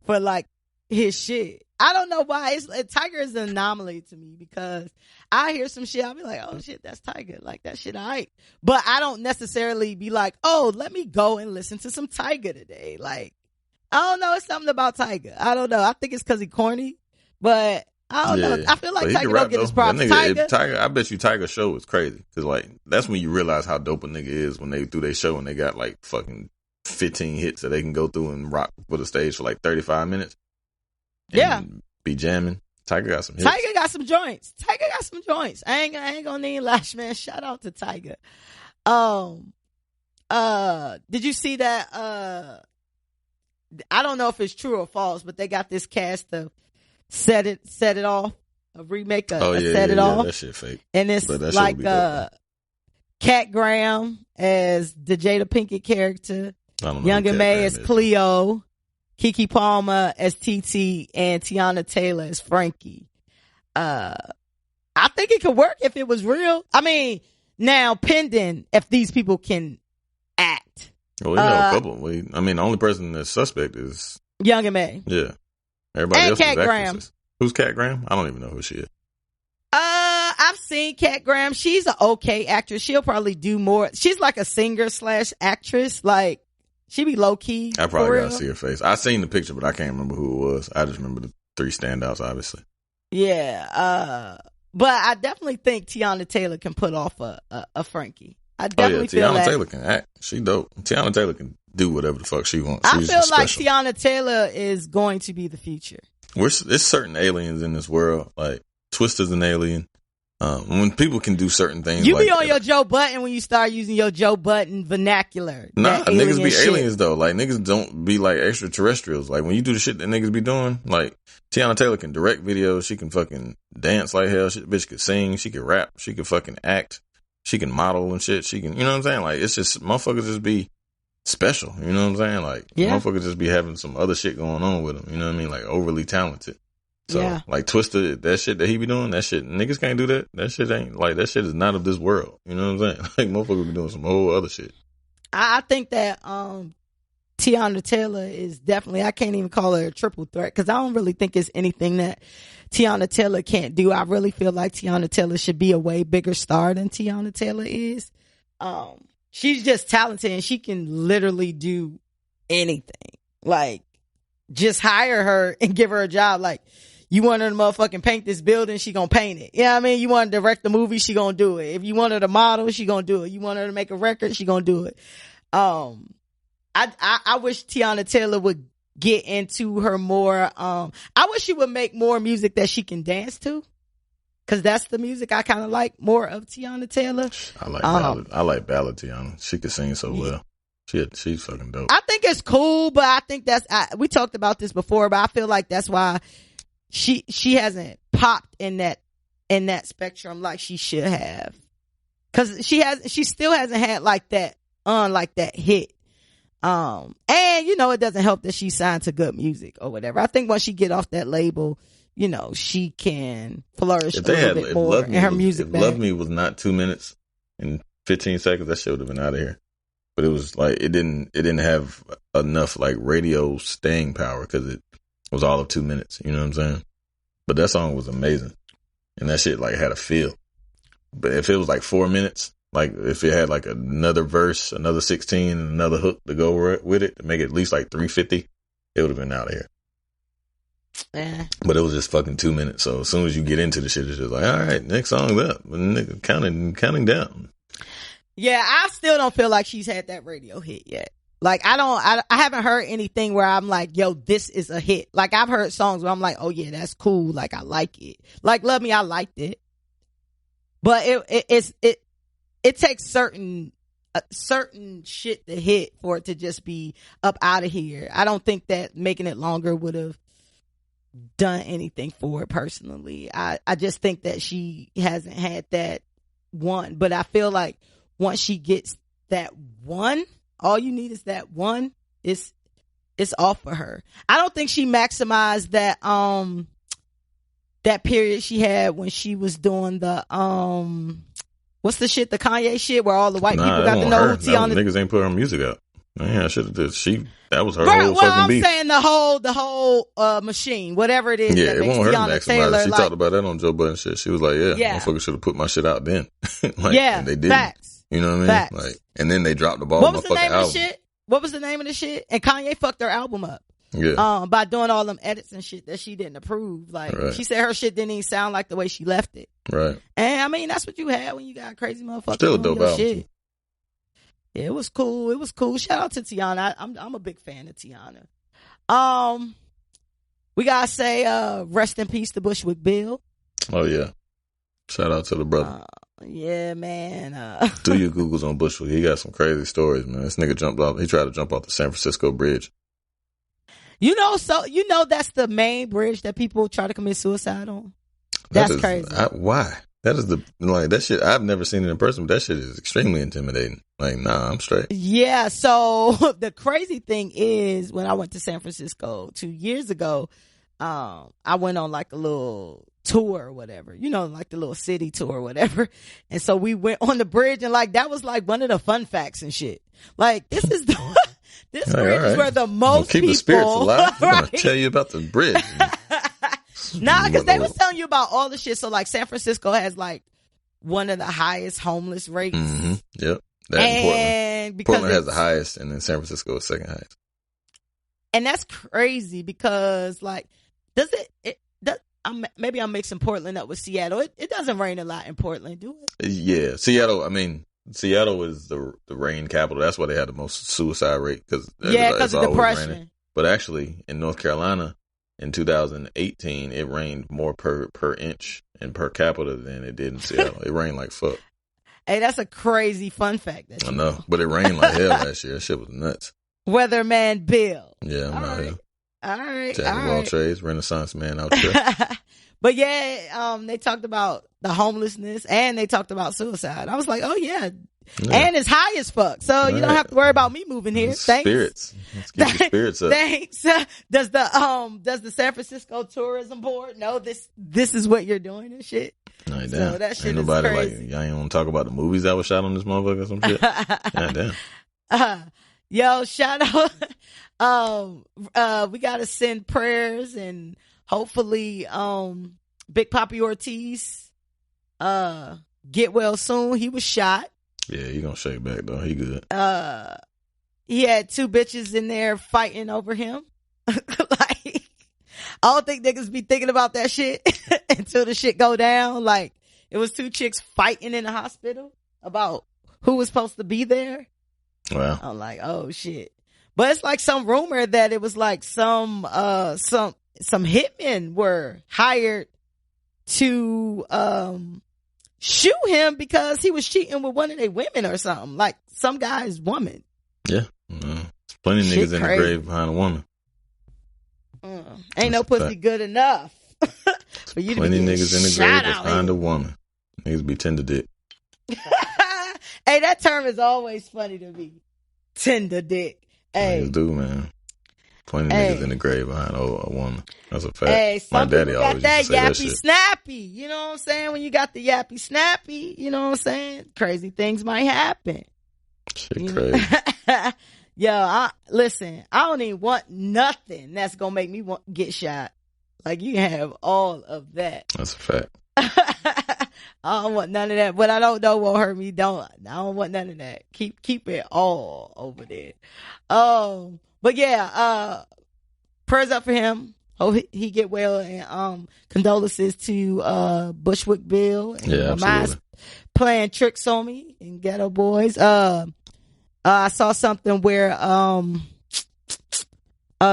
S2: for like his shit. I don't know why. Tiger is an anomaly to me because I hear some shit, I'll be like, oh shit, that's Tiger. Like, that shit alright. But I don't necessarily be like, oh, let me go and listen to some Tiger today. Like, I don't know. It's something about Tiger. I don't know. I think it's because he's corny, but I don't know. I feel like Tiger don't get his props.
S3: Tiger, I bet you Tiger's show is crazy. Cause like, that's when you realize how dope a nigga is when they do their show and they got like fucking 15 hits that they can go through and rock for the stage for like 35 minutes.
S2: Yeah.
S3: Be jamming. Tiger got some hits.
S2: Tiger got some joints. I ain't gonna need Lash, man. Shout out to Tiger. Did you see that, I don't know if it's true or false, but they got this cast of Set It Off, a remake of Set It Off.
S3: That shit fake.
S2: And it's like Cat Graham as the Jada Pinkett character, Young and May as Cleo, Keke Palmer as TT, and Tiana Taylor as Frankie. I think it could work if it was real. I mean, now pending if these people can act.
S3: Well, we know a couple. I mean, the only person that's suspect is
S2: Young and May.
S3: Yeah. Everybody
S2: and
S3: else
S2: Cat
S3: is
S2: Graham.
S3: actresses. Who's Cat Graham? I don't even know who she is.
S2: I've seen Cat Graham. She's an okay actress. She'll probably do more. She's like a singer / actress. Like, she be low key.
S3: I probably gotta see her face. I seen the picture, but I can't remember who it was. I just remember the 3 standouts, obviously.
S2: Yeah. But I definitely think Tiana Taylor can put off a Frankie. I definitely feel
S3: Tiana
S2: that.
S3: Taylor can act. She dope. Tiana Taylor can do whatever the fuck she wants.
S2: I feel like Tiana Taylor is going to be the future.
S3: There's certain aliens in this world. Like, Twister's an alien. When people can do certain things,
S2: you be on your Joe Budden when you start using your Joe Budden vernacular.
S3: Nah, niggas be aliens though. Like, niggas don't be like extraterrestrials. Like, when you do the shit that niggas be doing, like, Tiana Taylor can direct videos. She can fucking dance like hell. Bitch could sing. She could rap. She could fucking act. She can model and shit. She can, you know what I'm saying? Like, it's just, motherfuckers just be special. You know what I'm saying? Like, motherfuckers just be having some other shit going on with them. You know what I mean? Like, overly talented. So, like, Twister, that shit that he be doing, that shit, niggas can't do that. That shit ain't, like, that shit is not of this world. You know what I'm saying? Like, motherfuckers be doing some whole other shit.
S2: I think that, Tiana Taylor is definitely, I can't even call her a triple threat because I don't really think it's anything that Tiana Taylor can't do. I really feel like Tiana Taylor should be a way bigger star than Tiana Taylor is. She's just talented and she can literally do anything. Like, just hire her and give her a job. Like, you want her to motherfucking paint this building, she gonna paint it. You know what I mean? You want her to direct the movie, she gonna do it. If you want her to model, she gonna do it. You want her to make a record, she gonna do it. I wish Tiana Taylor would get into her more, I wish she would make more music that she can dance to. Cause that's the music I kind of like more of Tiana Taylor.
S3: I like ballad. I like ballad Tiana. She can sing so well. She's fucking dope.
S2: I think it's cool, but I think we talked about this before, but I feel like that's why she hasn't popped in that spectrum like she should have. Cause she still hasn't had like that hit. And you know, it doesn't help that she signed to Good Music or whatever. I think once she get off that label, you know, she can flourish a little bit more in her music.
S3: If Love Me was not 2 minutes and 15 seconds, that shit would have been out of here. But it was like, it didn't have enough like radio staying power because it was all of 2 minutes. You know what I'm saying? But that song was amazing. And that shit like had a feel. But if it was like 4 minutes, like if it had like another verse, another 16 and another hook to go with it to make it at least like 350, it would have been out of here.
S2: Yeah.
S3: But it was just fucking 2 minutes. So as soon as you get into the shit, it's just like, all right, next song's up. And nigga counting down.
S2: Yeah, I still don't feel like she's had that radio hit yet. Like, I haven't heard anything where I'm like, yo, this is a hit. Like, I've heard songs where I'm like, oh yeah, that's cool. Like, I like it. Like, Love Me, I liked it. But it takes certain certain shit to hit for it to just be up out of here. I don't think that making it longer would have done anything for it personally. I just think that she hasn't had that one, but I feel like once she gets that one, all you need is that one. It's off for her. I don't think she maximized that period she had when she was doing the what's the shit, the Kanye shit where all the white people got to know who Tiana.
S3: Niggas ain't put her music out. Man, I should have did. That was her
S2: right,
S3: whole
S2: well,
S3: fucking beef.
S2: I'm saying the whole machine, whatever it is.
S3: Yeah,
S2: that
S3: it
S2: makes
S3: won't hurt
S2: Tiana
S3: to maximize
S2: Taylor,
S3: it. She
S2: like,
S3: talked about that on Joe Budden shit. She was like, yeah. Motherfuckers should have put my shit out then. And they didn't.
S2: Facts.
S3: You know what I mean?
S2: Facts.
S3: Like, and then they dropped the ball
S2: What
S3: on my
S2: was the
S3: fucking
S2: name
S3: album.
S2: of the shit? What was the name of the shit? And Kanye fucked her album up.
S3: Yeah.
S2: By doing all them edits and shit that she didn't approve. Like, she said her shit didn't even sound like the way she left it.
S3: Right.
S2: And I mean, that's what you had when you got a crazy motherfucker.
S3: Still a dope album.
S2: Shit. Yeah, it was cool. It was cool. Shout out to Tiana. I'm a big fan of Tiana. We gotta say, rest in peace to Bushwick Bill.
S3: Oh yeah. Shout out to the brother.
S2: Yeah, man.
S3: Do your Googles on Bushwick. He got some crazy stories, man. This nigga jumped off. He tried to jump off the San Francisco bridge.
S2: That's the main bridge that people try to commit suicide on. That's crazy.
S3: Why? That is that shit. I've never seen it in person, but that shit is extremely intimidating. Like, nah, I'm straight.
S2: Yeah. So the crazy thing is, when I went to San Francisco 2 years ago, I went on like a little tour or whatever, like the little city tour or whatever. And so we went on the bridge, and like, that was like one of the fun facts and shit. Like, this is this bridge is where the most
S3: keep
S2: people,
S3: the spirits alive. I'm
S2: right?
S3: gonna tell you about the bridge.
S2: Nah, because they was telling you about all the shit. So like, San Francisco has like one of the highest homeless rates.
S3: Mm-hmm. Yep. That
S2: and
S3: in Portland has the highest, and then San Francisco is second highest.
S2: And that's crazy because, like, maybe I'm mixing Portland up with Seattle. It doesn't rain a lot in Portland, do it?
S3: Yeah, Seattle. I mean, Seattle is the rain capital. That's why they had the most suicide rate, because
S2: of depression.
S3: Raining. But actually, in North Carolina, in 2018, it rained more per inch and per capita than it did in Seattle. It rained like fuck.
S2: Hey, that's a crazy fun fact.
S3: I know, but it rained like hell last year. That shit was nuts.
S2: Weatherman Bill.
S3: Yeah, I'm out here.
S2: All right.
S3: Jack of all trades, Renaissance man out there.
S2: But yeah, they talked about the homelessness and they talked about suicide. I was like, oh yeah. And it's high as fuck. So you don't have to worry about me moving here. Thanks.
S3: Spirits. Let's keep the spirits up.
S2: Thanks. Does the San Francisco Tourism Board know this is what you're doing and shit?
S3: No, damn.
S2: So that shit
S3: ain't nobody
S2: is crazy.
S3: like, y'all ain't want to talk about the movies that was shot on this motherfucker or some shit? God damn.
S2: Yo, shout out. We gotta send prayers and hopefully Big Papi Ortiz get well soon. He was shot.
S3: Yeah, he gonna shake back though. He good.
S2: He had two bitches in there fighting over him. Like, I don't think niggas be thinking about that shit until the shit go down. Like, it was two chicks fighting in the hospital about who was supposed to be there.
S3: Wow.
S2: I'm like, oh shit. But it's like some rumor that it was like some hitmen were hired to shoot him because he was cheating with one of their women or something. Like some guy's woman.
S3: Yeah. There's plenty of niggas in the grave behind a woman.
S2: Ain't no pussy good enough for you to be getting
S3: niggas in the grave behind a woman. Niggas be tender dick.
S2: Hey, that term is always funny to me. Tender dick. Hey.
S3: Niggas do, man. Plenty niggas in the grave behind a woman. That's a fact.
S2: Hey,
S3: my daddy
S2: got
S3: always
S2: that
S3: used to say
S2: yappy
S3: that shit.
S2: snappy. You know what I'm saying? When you got the yappy snappy, you know what I'm saying? Crazy things might happen.
S3: Shit crazy.
S2: Yo, listen, I don't even want nothing that's gonna make me get shot. Like, you can have all of that.
S3: That's a fact.
S2: I don't want none of that. But I don't know won't hurt me. I don't want none of that. Keep it all over there. But yeah, prayers up for him. Hope he get well, and condolences to Bushwick Bill and
S3: yeah,
S2: Miles playing tricks on me and Ghetto Boys. I saw something where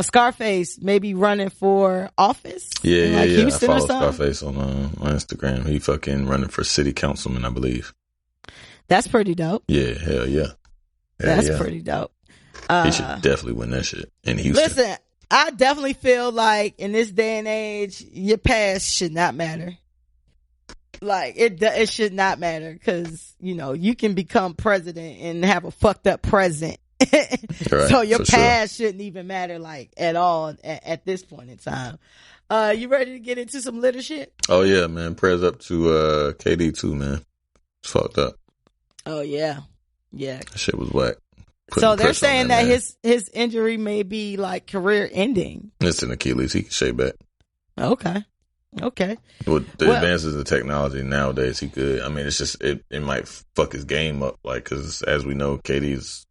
S2: Scarface may be running for office.
S3: Yeah.
S2: Houston
S3: I
S2: or
S3: follow
S2: something.
S3: Scarface on Instagram. He fucking running for city councilman, I believe.
S2: That's pretty dope.
S3: Yeah, hell yeah.
S2: That's pretty dope.
S3: He should definitely win that shit in Houston.
S2: Listen, I definitely feel like in this day and age, your past should not matter. Like it should not matter because you can become president and have a fucked up present. Right, so your past shouldn't even matter like at all at this point in time. You ready to get into some litter shit?
S3: Oh yeah, man. Prayers up to KD too, man. It's fucked up.
S2: Oh yeah. That
S3: shit was whack.
S2: So they're saying that his injury may be like career ending.
S3: It's an Achilles. He can shake back.
S2: Okay.
S3: With the advances of technology nowadays, he could. I mean, it's just it might fuck his game up, like because as we know, KD is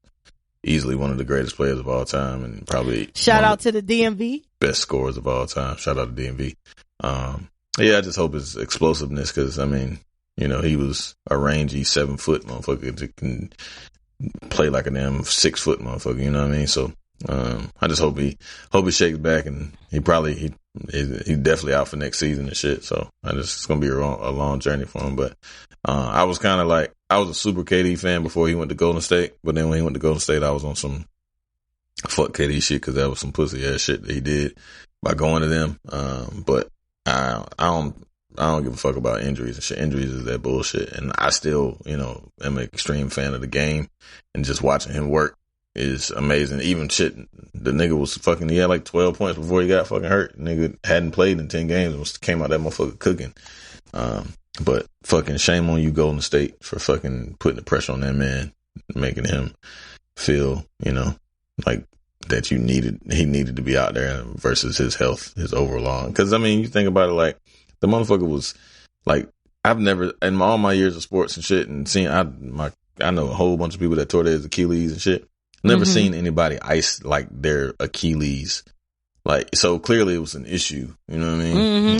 S3: easily one of the greatest players of all time, and probably
S2: shout out to the DMV,
S3: best scorers of all time. Shout out to DMV. Yeah, I just hope his explosiveness, because I mean, he was a rangy 7-foot motherfucker that can play like a damn 6-foot motherfucker. You know what I mean? So I just hope he shakes back, and he definitely out for next season and shit. So it's gonna be a long journey for him. But I was kind of like, I was a super KD fan before he went to Golden State, but then when he went to Golden State, I was on some fuck KD shit because that was some pussy ass shit that he did by going to them. But I don't give a fuck about injuries and shit. Injuries is that bullshit, and I still am an extreme fan of the game, and just watching him work is amazing. Even shit, the nigga was fucking, he had like 12 points before he got fucking hurt. Nigga hadn't played in 10 games and came out that motherfucker cooking. But fucking shame on you, Golden State, for fucking putting the pressure on that man, making him feel, like that he needed to be out there versus his health, his overall. Because I mean, you think about it, like the motherfucker was like, I've never in all my years of sports and shit, and seen I know a whole bunch of people that tore their Achilles and shit. Never seen anybody ice like their Achilles, like, so clearly it was an issue. You know what I mean?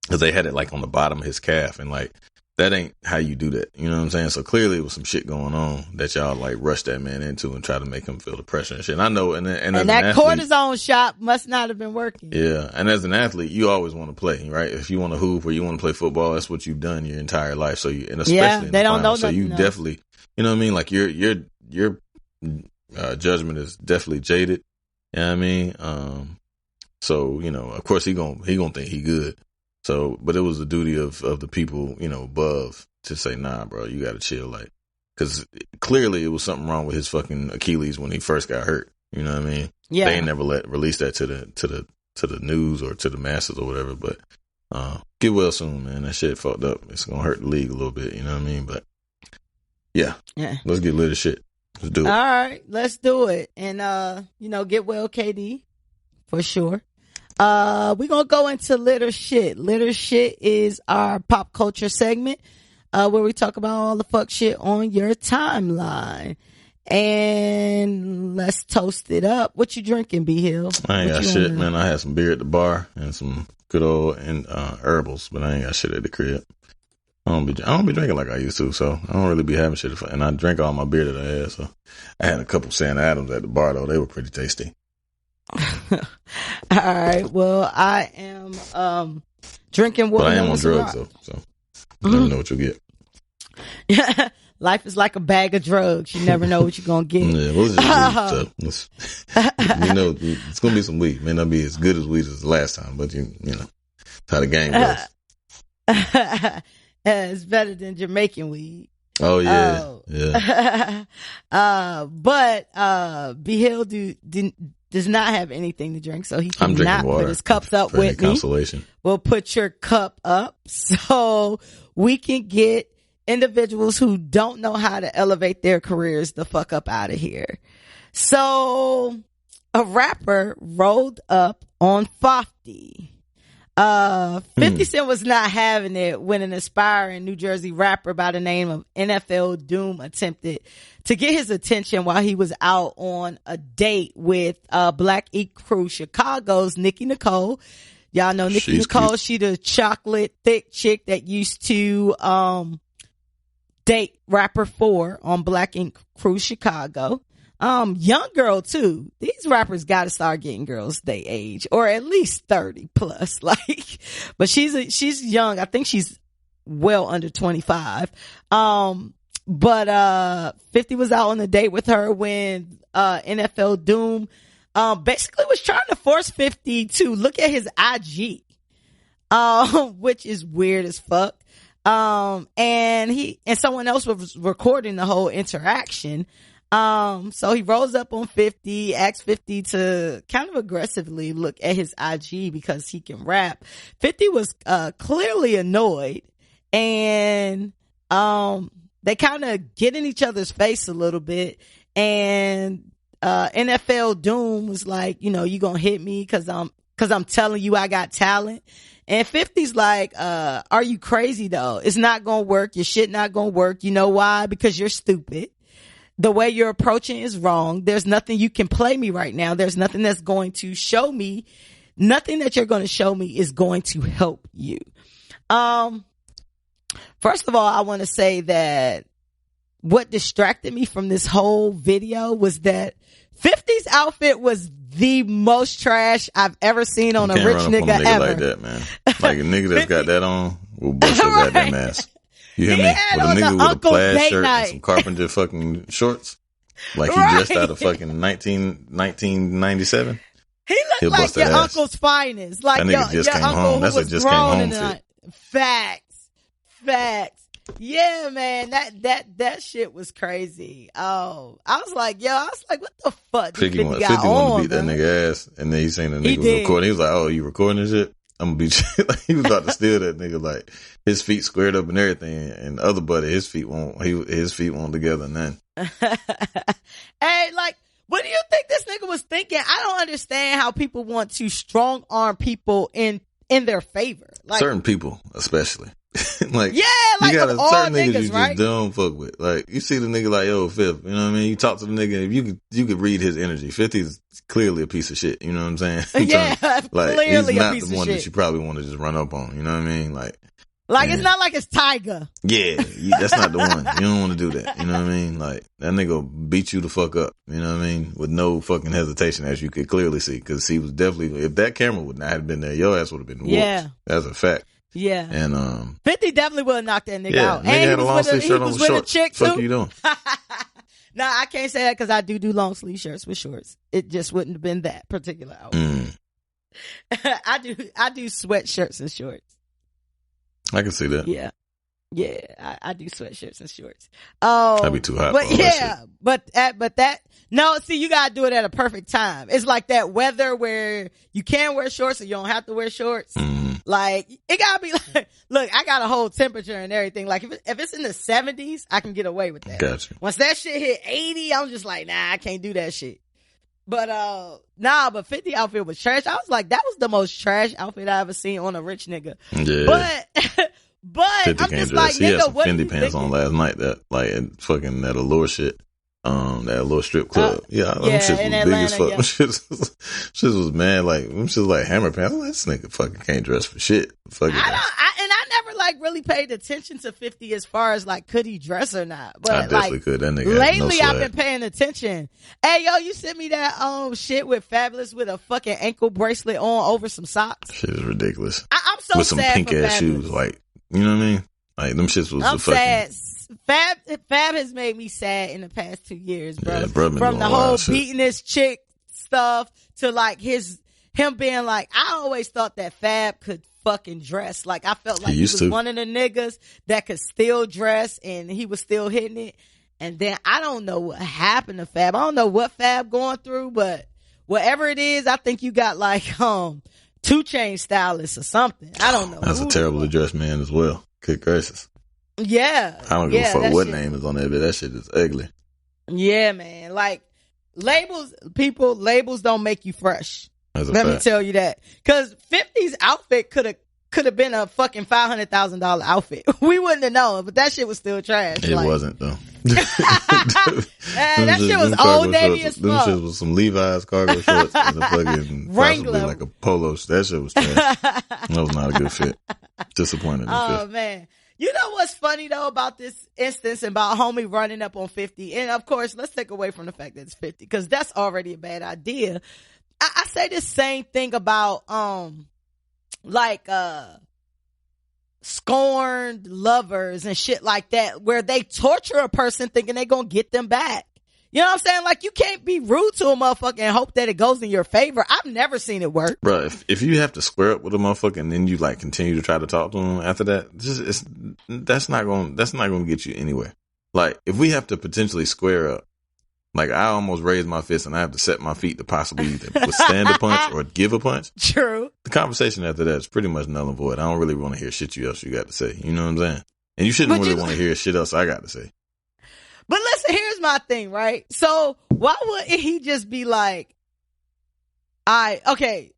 S3: Because they had it like on the bottom of his calf, and like that ain't how you do that. You know what I'm saying? So clearly it was some shit going on that y'all like rushed that man into and try to make him feel the pressure and shit. And I know, and that
S2: cortisone shot must not have been working.
S3: Yeah, and as an athlete, you always want to play, right? If you want to hoop or you want to play football, that's what you've done your entire life. So you, and especially in the finals, so you definitely, you know what I mean? Like your judgment is definitely jaded. You know what I mean? So of course he gonna think he good. So, but it was the duty of the people, above to say, nah, bro, you got to chill. Like, cause clearly it was something wrong with his fucking Achilles when he first got hurt. You know what I mean? Yeah. They ain't never release that to the news or to the masses or whatever, but, get well soon, man. That shit fucked up. It's going to hurt the league a little bit. You know what I mean? But yeah. Let's get lit of shit. Let's do it.
S2: All right. Let's do it. And, get well, KD, for sure. We're gonna go into litter shit. Litter shit is our pop culture segment, where we talk about all the fuck shit on your timeline. And let's toast it up. What you drinking, B Hill?
S3: I ain't got shit, man. I had some beer at the bar and some good old herbals, but I ain't got shit at the crib. I don't be drinking like I used to, so I don't really be having shit. And I drank all my beer that I had, so I had a couple Sam Adams at the bar though. They were pretty tasty.
S2: All right. Well, I am drinking water.
S3: But I am on drugs though, so you never know what you'll get.
S2: Yeah, life is like a bag of drugs. You never know what you're gonna get.
S3: Yeah, well, it's just weed, so it's gonna be some weed. May not be as good as weed as the last time, but you know that's how the game goes.
S2: It's better than Jamaican weed.
S3: Oh yeah, yeah.
S2: But B Hill does not have anything to drink, so he cannot put his cups up with me. We'll put your cup up so we can get individuals who don't know how to elevate their careers the fuck up out of here. So a rapper rolled up on Fofty. 50 Cent was not having it when an aspiring New Jersey rapper by the name of NFL Doom attempted to get his attention while he was out on a date with Black Ink Crew Chicago's Nicki Nicole. Y'all know Nicki Nicole. Cute. She the chocolate thick chick that used to date rapper 4 on Black Ink Crew Chicago. Young girl too. These rappers gotta start getting girls they age, or at least 30 plus. Like, but she's young. I think she's well under 25. But 50 was out on a date with her when NFL Doom basically was trying to force 50 to look at his IG, which is weird as fuck. And someone else was recording the whole interaction. So he rolls up on 50, asks 50 to kind of aggressively look at his IG because he can rap. 50 was clearly annoyed, and they kind of get in each other's face a little bit, and NFL Doom was like, you know, you gonna hit me because I'm telling you I got talent. And 50's like, are you crazy though? It's not gonna work. Your shit not gonna work. You know why? Because you're stupid. The way you're approaching is wrong. There's nothing you can play me right now. There's nothing that's going to show me. Nothing that you're going to show me is going to help you. First of all, I want to say that what distracted me from this whole video was that 50's outfit was the most trash I've ever seen on a rich nigga ever.
S3: Like that, man. Like a nigga that's got that on will bust your goddamn ass. You hear me? With a nigga with a plaid shirt and some carpenter fucking shorts. Like he dressed out of fucking 1997.
S2: He looked like your uncle's finest. Like
S3: that nigga just came home. That's what just came home fit.
S2: Facts. Yeah, man. That shit was crazy. Oh, I was like, what the fuck?
S3: 50 wanted to beat that nigga ass. And then he seen the nigga was recording. He was like, oh, you recording this shit? I'm gonna beat you. Like, he was about to steal that nigga. Like, his feet squared up and everything. And the other buddy, his feet won't together and then.
S2: Hey, like, what do you think this nigga was thinking? I don't understand how people want to strong arm people in their favor. Like,
S3: certain people, especially. Like,
S2: yeah, like
S3: you got certain niggas you
S2: right?
S3: just don't fuck with. Like, you see the nigga like, yo, Fifth, you know what I mean? You talk to the nigga, if you could read his energy. 50 is clearly a piece of shit, you know what I'm saying?
S2: Yeah,
S3: like,
S2: clearly
S3: he's not
S2: a piece
S3: the one
S2: of shit
S3: that you probably want to just run up on, you know what I mean? Like,
S2: it's not like it's Tiger.
S3: Yeah, that's not the one. You don't want to do that, you know what I mean? Like, that nigga will beat you the fuck up, you know what I mean? With no fucking hesitation, as you could clearly see, because he was definitely, if that camera would not have been there, your ass would have been whooped. Yeah. That's a fact.
S2: Yeah.
S3: And
S2: 50 definitely would have knocked that nigga out.
S3: Nigga
S2: and
S3: had a long sleeve shirt on with shorts.
S2: Chick
S3: fuck
S2: too.
S3: you doing?
S2: No, I can't say that because I do long sleeve shirts with shorts. It just wouldn't have been that particular outfit. I do sweatshirts and shorts.
S3: I can see that.
S2: Yeah. Yeah, I do sweatshirts and shorts. Oh,
S3: I'd be too hot.
S2: But yeah, but that no. See, you gotta do it at a perfect time. It's like that weather where you can wear shorts and you don't have to wear shorts. Like, it gotta be like, look, I got a whole temperature and everything. Like, if it's in the 70s, I can get away with that.
S3: Gotcha.
S2: Once that shit hit 80, I'm just like, nah, I can't do that shit. But but 50 outfit was trash. I was like, that was the most trash outfit I ever seen on a rich nigga.
S3: Yeah.
S2: But I'm just like,
S3: he had
S2: nigga,
S3: some
S2: what
S3: Fendi pants on last night that like fucking that allure shit. That little strip club. Them shits was big as fuck. Them shits was mad, like them shits like hammer pants. I'm like, this nigga fucking can't dress for shit.
S2: I never like really paid attention to 50 as far as like could he dress or not. But
S3: I definitely
S2: like,
S3: could. That nigga
S2: lately
S3: no
S2: I've been paying attention. Hey yo, you sent me that shit with Fabulous with a fucking ankle bracelet on over some socks.
S3: Shit is ridiculous.
S2: I'm so
S3: with some
S2: sad
S3: pink
S2: for
S3: ass
S2: Fabulous.
S3: shoes, like, you know what I mean? Like, them shits was
S2: I'm
S3: the fucking.
S2: Sad. Fab has made me sad in the past 2 years, bro.
S3: Yeah, bro,
S2: from the whole beating this chick stuff to like him being like, I always thought that Fab could fucking dress. Like, I felt like he was one of the niggas that could still dress and he was still hitting it. And then I don't know what happened to Fab. I don't know what Fab going through, but whatever it is, I think you got like 2 Chainz stylist or something. I don't know.
S3: That's a terrible dress man as well. Good gracious.
S2: Yeah.
S3: I don't give a fuck what name is on there, but that shit is ugly.
S2: Yeah, man. Like, labels don't make you fresh.
S3: Let
S2: me tell you that. Cause 50's outfit could have been a fucking $500,000 outfit. We wouldn't have known, but that shit was still trash.
S3: It wasn't though.
S2: That shit was old Navy as fuck.
S3: Them shit was some Levi's cargo shorts and a fucking possibly like a polo. That shit was trash. That was not a good fit. Disappointed.
S2: Oh man. You know what's funny though about this instance and about homie running up on 50? And of course, let's take away from the fact that it's 50 because that's already a bad idea. I say the same thing about scorned lovers and shit like that, where they torture a person thinking they gonna get them back. You know what I'm saying? Like, you can't be rude to a motherfucker and hope that it goes in your favor. I've never seen it work.
S3: Bro, if you have to square up with a motherfucker and then you like continue to try to talk to him after that, that's not gonna get you anywhere. Like, if we have to potentially square up, like, I almost raised my fist and I have to set my feet to possibly either withstand a punch or give a punch.
S2: True.
S3: The conversation after that is pretty much null and void. I don't really want to hear shit else you got to say. You know what I'm saying? And you shouldn't really want to hear shit else I got to say.
S2: But listen, here's my thing, right? So why wouldn't he just be like, okay,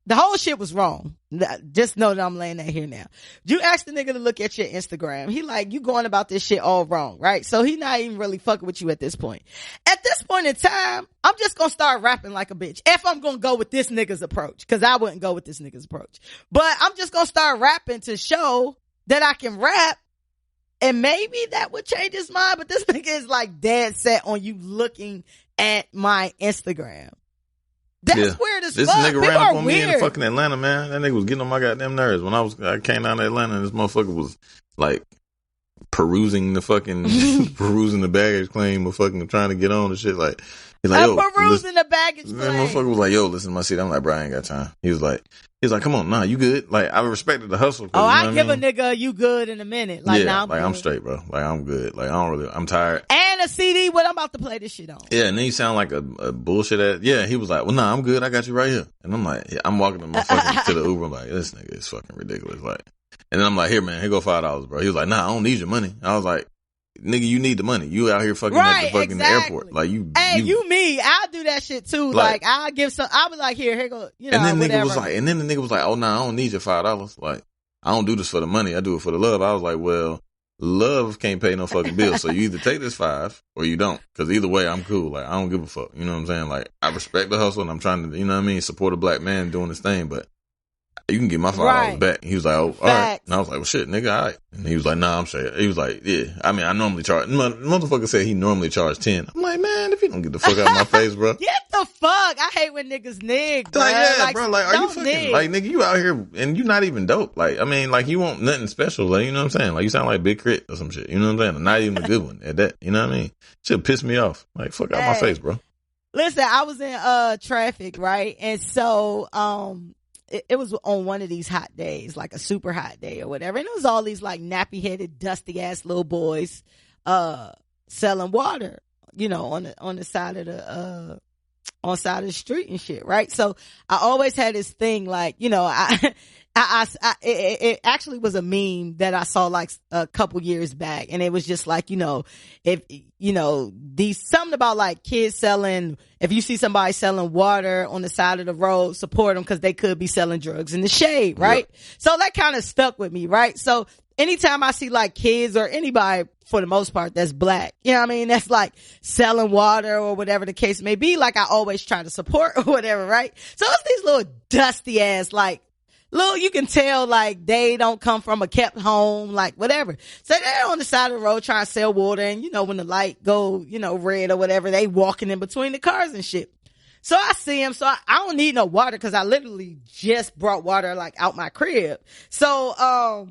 S2: the whole shit was wrong. Just know that I'm laying that here now. You asked the nigga to look at your Instagram. He like, you going about this shit all wrong, right? So he not even really fucking with you at this point. At this point in time, I'm just gonna start rapping like a bitch. If I'm gonna go with this nigga's approach, cause I wouldn't go with this nigga's approach. But I'm just gonna start rapping to show that I can rap. And maybe that would change his mind, but this nigga is like dead set on you looking at my Instagram. That's weird as fuck. This nigga ran up on me in fucking Atlanta,
S3: man. That nigga was getting on my goddamn nerves. When I came down to Atlanta, and this motherfucker was like perusing the baggage claim of fucking trying to get on and shit. Like, he's like, yo,
S2: perusing the baggage claim.
S3: That motherfucker was like, yo, listen to my seat. I'm like, bro, I ain't got time. He was like, come on, nah, you good? Like, I respected the hustle.
S2: Oh, I give a nigga you good in a minute. Like,
S3: yeah,
S2: nah,
S3: I'm straight, bro. Like, I'm good. Like, I'm tired.
S2: And a CD, what I'm about to play this shit on.
S3: Yeah, and then you sound like a bullshit ass. Yeah, he was like, well, nah, I'm good. I got you right here. And I'm like, yeah, I'm walking to the Uber. I'm like, this nigga is fucking ridiculous. Like, and then I'm like, here, man, here go $5, bro. He was like, nah, I don't need your money. I was like, nigga, you need the money. You out here fucking at the fucking airport. Like, you
S2: me. I'll do that shit too. Like, I'll give some, I'll be like, here go, you know,
S3: and then
S2: whatever.
S3: the nigga was like, oh, nah, I don't need your $5. Like, I don't do this for the money. I do it for the love. I was like, well, love can't pay no fucking bills. So you either take this $5 or you don't. Cause either way, I'm cool. Like, I don't give a fuck. You know what I'm saying? Like, I respect the hustle and I'm trying to, you know what I mean? Support a black man doing his thing, but you can get my $5 back. He was like, oh, all right. And I was like, well, shit, nigga, all right. And he was like, nah, I'm straight. He was like, yeah. I mean, I normally charge. Motherfucker said he normally charged 10. I'm like, man, if you don't get the fuck out of my face, bro.
S2: Get the fuck. I hate when niggas nig, bro.
S3: Like, yeah, bro. Like, are you fucking, like, nigga, you out here and you not even dope. Like, I mean, like, you want nothing special. Like, you know what I'm saying? Like, you sound like Big Crit or some shit. You know what I'm saying? Not even a good one at that. You know what I mean? Shit piss me off. Like, fuck out my face, bro.
S2: Listen, I was in traffic, right? And so, it was on one of these hot days, like a super hot day or whatever. And it was all these like nappy headed, dusty ass little boys, selling water, you know, on the side of the street and shit. Right. So I always had this thing like, you know, it actually was a meme that I saw like a couple years back. And it was just like, you know, if, you know, something about like kids selling, if you see somebody selling water on the side of the road, support them because they could be selling drugs in the shade. Right. Yep. So that kind of stuck with me. Right. So anytime I see like kids or anybody for the most part that's black, you know what I mean? That's like selling water or whatever the case may be. Like I always try to support or whatever. Right. So it's these little dusty ass, like, little, you can tell like they don't come from a kept home, like whatever. So they're on the side of the road trying to sell water, and you know, when the light go, you know, red or whatever, they walking in between the cars and shit. So I see him. So I don't need no water because I literally just brought water like out my crib. So,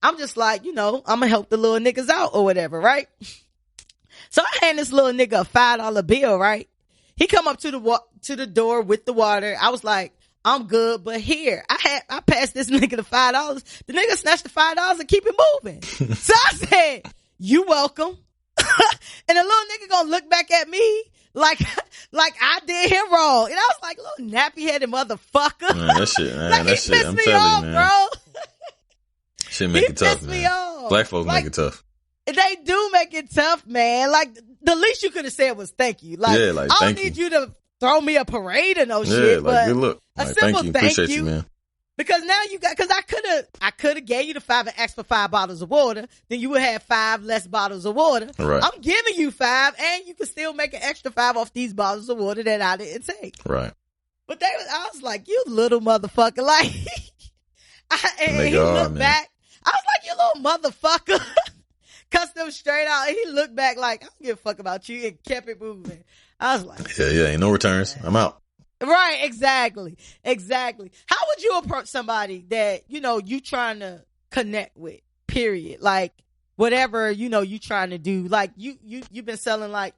S2: I'm just like, you know, I'm gonna help the little niggas out or whatever, right? So I hand this little nigga a $5 bill, right? He come up to the door with the water. I was like, I'm good, but here, I passed this nigga the $5. The nigga snatched the $5 and keep it moving. So I said, you welcome. And the little nigga gonna look back at me like I did him wrong. And I was like, little nappy headed motherfucker.
S3: Man, that shit, man,
S2: like,
S3: that shit, I'm telling you, man.
S2: Bro.
S3: Shit make it tough, man. Black folks like, make it tough.
S2: They do make it tough, man. Like, the least you could have said was thank you. Like,
S3: yeah, like,
S2: I don't need you to throw me a parade or no shit.
S3: Like,
S2: but
S3: good look.
S2: A
S3: like,
S2: simple
S3: Appreciate you, man.
S2: Because now you got, cause I could have gave you the $5 and asked for 5 bottles of water. Then you would have 5 less bottles of water.
S3: Right.
S2: I'm giving you 5 and you can still make an extra 5 off these bottles of water that I didn't take.
S3: Right.
S2: But I was like, you little motherfucker. Like, and he looked back. I was like, you little motherfucker. Cussed him straight out. And he looked back like, I don't give a fuck about you, and kept it moving. I was like,
S3: yeah, ain't no returns. I'm out.
S2: Right, exactly. How would you approach somebody that, you know, you trying to, connect with, period. Like, whatever, you know, you trying to do. Like, you've been selling, like,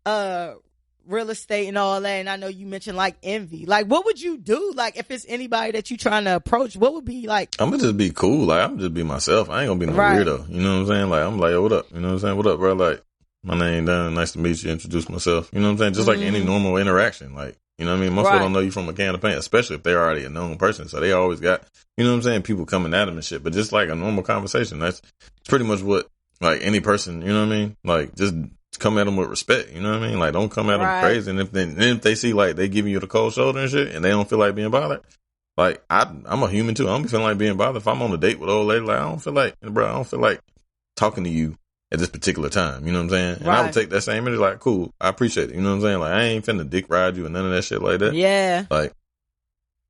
S2: real estate and all that, and I know you mentioned, like, envy. Like, what would you do? Like, if it's anybody that you trying to approach, what would be, like...
S3: I'm gonna just be cool. Like, I'm just be myself. I ain't gonna be no weirdo. You know what I'm saying? Like, I'm like, yo, what up? You know what I'm saying? What up, bro? Like, my name done. Nice to meet you. Introduce myself. You know what I'm saying? Just like any normal interaction. Like, you know what I mean? Most people don't know you from a can of paint, especially if they're already a known person. So they always got, you know what I'm saying, people coming at them and shit. But just like a normal conversation, that's pretty much what, like, any person, you know what I mean? Like, just come at them with respect, you know what I mean? Like, don't come at them crazy. And if they see, like, they giving you the cold shoulder and shit, and they don't feel like being bothered, like, I'm a human too. I don't be feeling like being bothered. If I'm on a date with an old lady, like, I don't feel like talking to you at this particular time, you know what I'm saying? And I would take that same energy, like, cool, I appreciate it, you know what I'm saying? Like, I ain't finna dick ride you and none of that shit like that.
S2: Yeah.
S3: Like,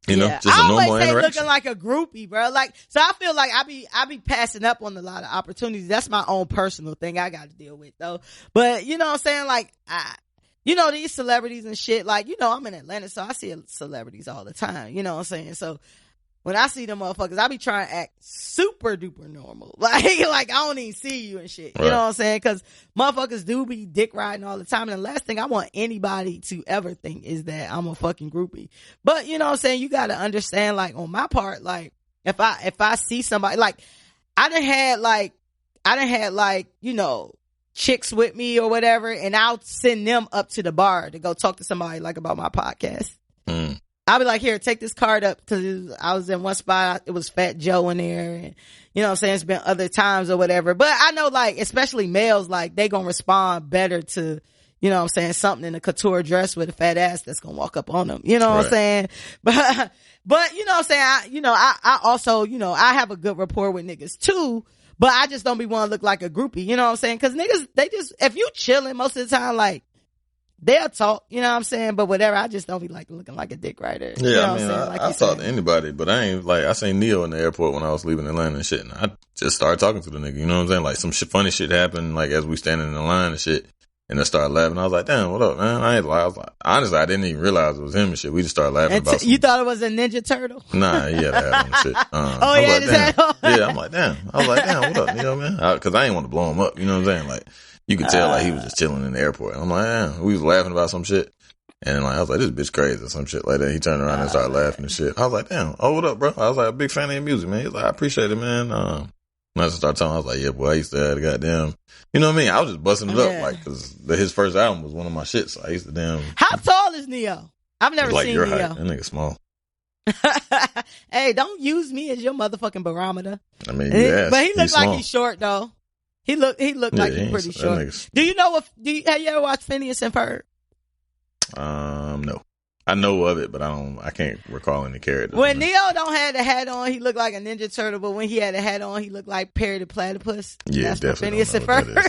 S3: you know, just a normal interaction. I always say looking like a groupie, bro. Like, so I feel like I be passing up on a lot of opportunities. That's my own personal thing I got to deal with, though. But, you know what I'm saying? Like, you know, these celebrities and shit, like, you know, I'm in Atlanta, so I see celebrities all the time, you know what I'm saying? So, when I see them motherfuckers, I be trying to act super duper normal. Like I don't even see you and shit. You know what I'm saying? Cause motherfuckers do be dick riding all the time. And the last thing I want anybody to ever think is that I'm a fucking groupie. But you know what I'm saying? You gotta understand, like, on my part, like, if I see somebody, like, I done had like, you know, chicks with me or whatever, and I'll send them up to the bar to go talk to somebody, like, about my podcast. I'll be like, here, take this card up, because I was in one spot, it was Fat Joe in there, and, you know what I'm saying, it's been other times or whatever. But I know, like, especially males, like, they gonna respond better to, you know what I'm saying, something in a couture dress with a fat ass that's gonna walk up on them. You know what I'm saying? But, you know what I'm saying, I also, you know, I have a good rapport with niggas too, but I just don't be wanting to look like a groupie, you know what I'm saying? Cause niggas, they just, if you chilling most of the time, like, they'll talk, you know what I'm saying? But whatever, I just don't be like looking like a dick rider. Yeah,
S2: you know
S3: I mean,
S2: like
S3: I talk to anybody, but I ain't like, I seen Neo in the airport when I was leaving Atlanta and shit, and I just started talking to the nigga, you know what I'm saying? Like, some shit, funny shit happened, like, as we standing in the line and shit, and I started laughing. I was like, damn, what up, man? I was like, honestly, I didn't even realize it was him and shit. We just started laughing about
S2: you thought it was a Ninja Turtle?
S3: Nah, he had a hat on and shit.
S2: Oh, he had his hat on?
S3: Yeah, I'm like, damn. I was like, damn, what up, Neo, man? Cause I ain't want to blow him up, you know what I'm saying? Like, you could tell, like, he was just chilling in the airport. I'm like, damn. We was laughing about some shit. And, like, I was like, this bitch crazy or some shit like that. He turned around and started laughing and shit. I was like, damn. Oh, what up, bro? I was like, a big fan of your music, man. He was like, I appreciate it, man. And I just started telling him, I was like, yeah, boy, I used to have a goddamn, you know what I mean? I was just busting it up, like, cause his first album was one of my shits. So I used to damn.
S2: How tall is Neo? I've never seen Neo.
S3: Height. That nigga small.
S2: Hey, don't use me as your motherfucking barometer.
S3: I mean, yeah.
S2: But he looks like he's short, though. He looked like he's pretty short. Do you know have you ever watched Phineas and Ferb?
S3: No. I know of it, but I can't recall any characters.
S2: When Neo don't have the hat on, he looked like a Ninja Turtle, but when he had the hat on, he looked like Perry the Platypus.
S3: Yeah,
S2: that's
S3: definitely.
S2: Phineas and Ferb.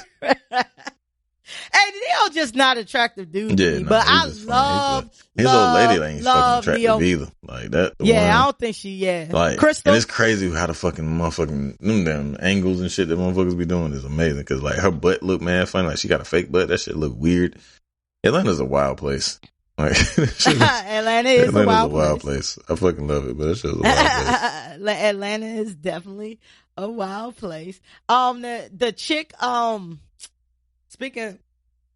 S2: Hey, Neo just not attractive dude to me, but I love
S3: his old lady ain't fucking attractive
S2: Neo
S3: either. Like that.
S2: I don't think she.
S3: Like,
S2: Crystal.
S3: and it's crazy how the fucking motherfucking them damn angles and shit that motherfuckers be doing is amazing. Cause like her butt look mad funny. Like she got a fake butt. That shit look weird. Atlanta's a wild place. Like
S2: Atlanta is a wild place.
S3: I fucking love it, but that shit's a wild place.
S2: Atlanta is definitely a wild place. The chick, speaking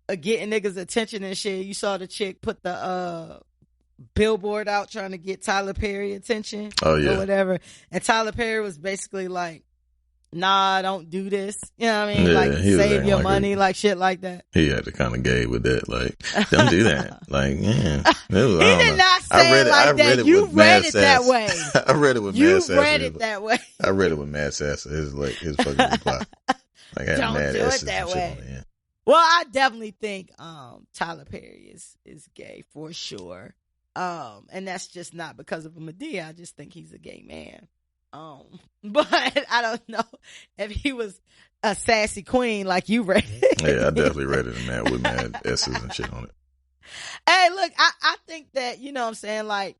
S2: of getting niggas' attention and shit, you saw the chick put the billboard out trying to get Tyler Perry attention.
S3: Oh yeah,
S2: or whatever. And Tyler Perry was basically like, nah, don't do this. You know what I mean?
S3: Yeah,
S2: like, save your money, like shit like that.
S3: He had to kind of gay with that. Like, don't do that. Like, yeah.
S2: He did not say it like that. You read it that way.
S3: I read it with mad sass.
S2: You read it that way.
S3: I read it with mad sass. His fucking reply. Like, I had
S2: don't
S3: mad
S2: do it that way. Well, I definitely think Tyler Perry is gay for sure. And that's just not because of a Madea. I just think he's a gay man. But I don't know if he was a sassy queen like you read it.
S3: Yeah, I definitely read it in that with mad S's and shit on it.
S2: Hey, look, I think that, you know what I'm saying, like,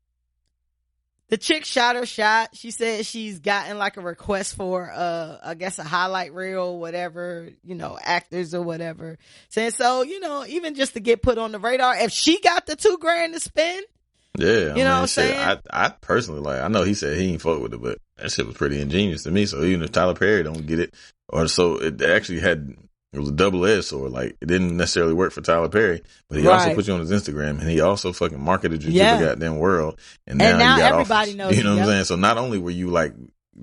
S2: the chick shot her shot. She said she's gotten like a request for I guess a highlight reel, whatever, you know, actors or whatever. Saying so, you know, even just to get put on the radar, if she got the $2,000 to spend,
S3: Yeah,
S2: You know what I'm
S3: shit,
S2: saying?
S3: I personally like. I know he said he ain't fuck with it, but that shit was pretty ingenious to me. So even if Tyler Perry don't get it, or so it actually had. It was a double-edged sword. Like, it didn't necessarily work for Tyler Perry, but he also put you on his Instagram, and he also fucking marketed you to the goddamn world. And now you got
S2: everybody
S3: offers.
S2: knows.
S3: You know what I'm saying? So not only were you like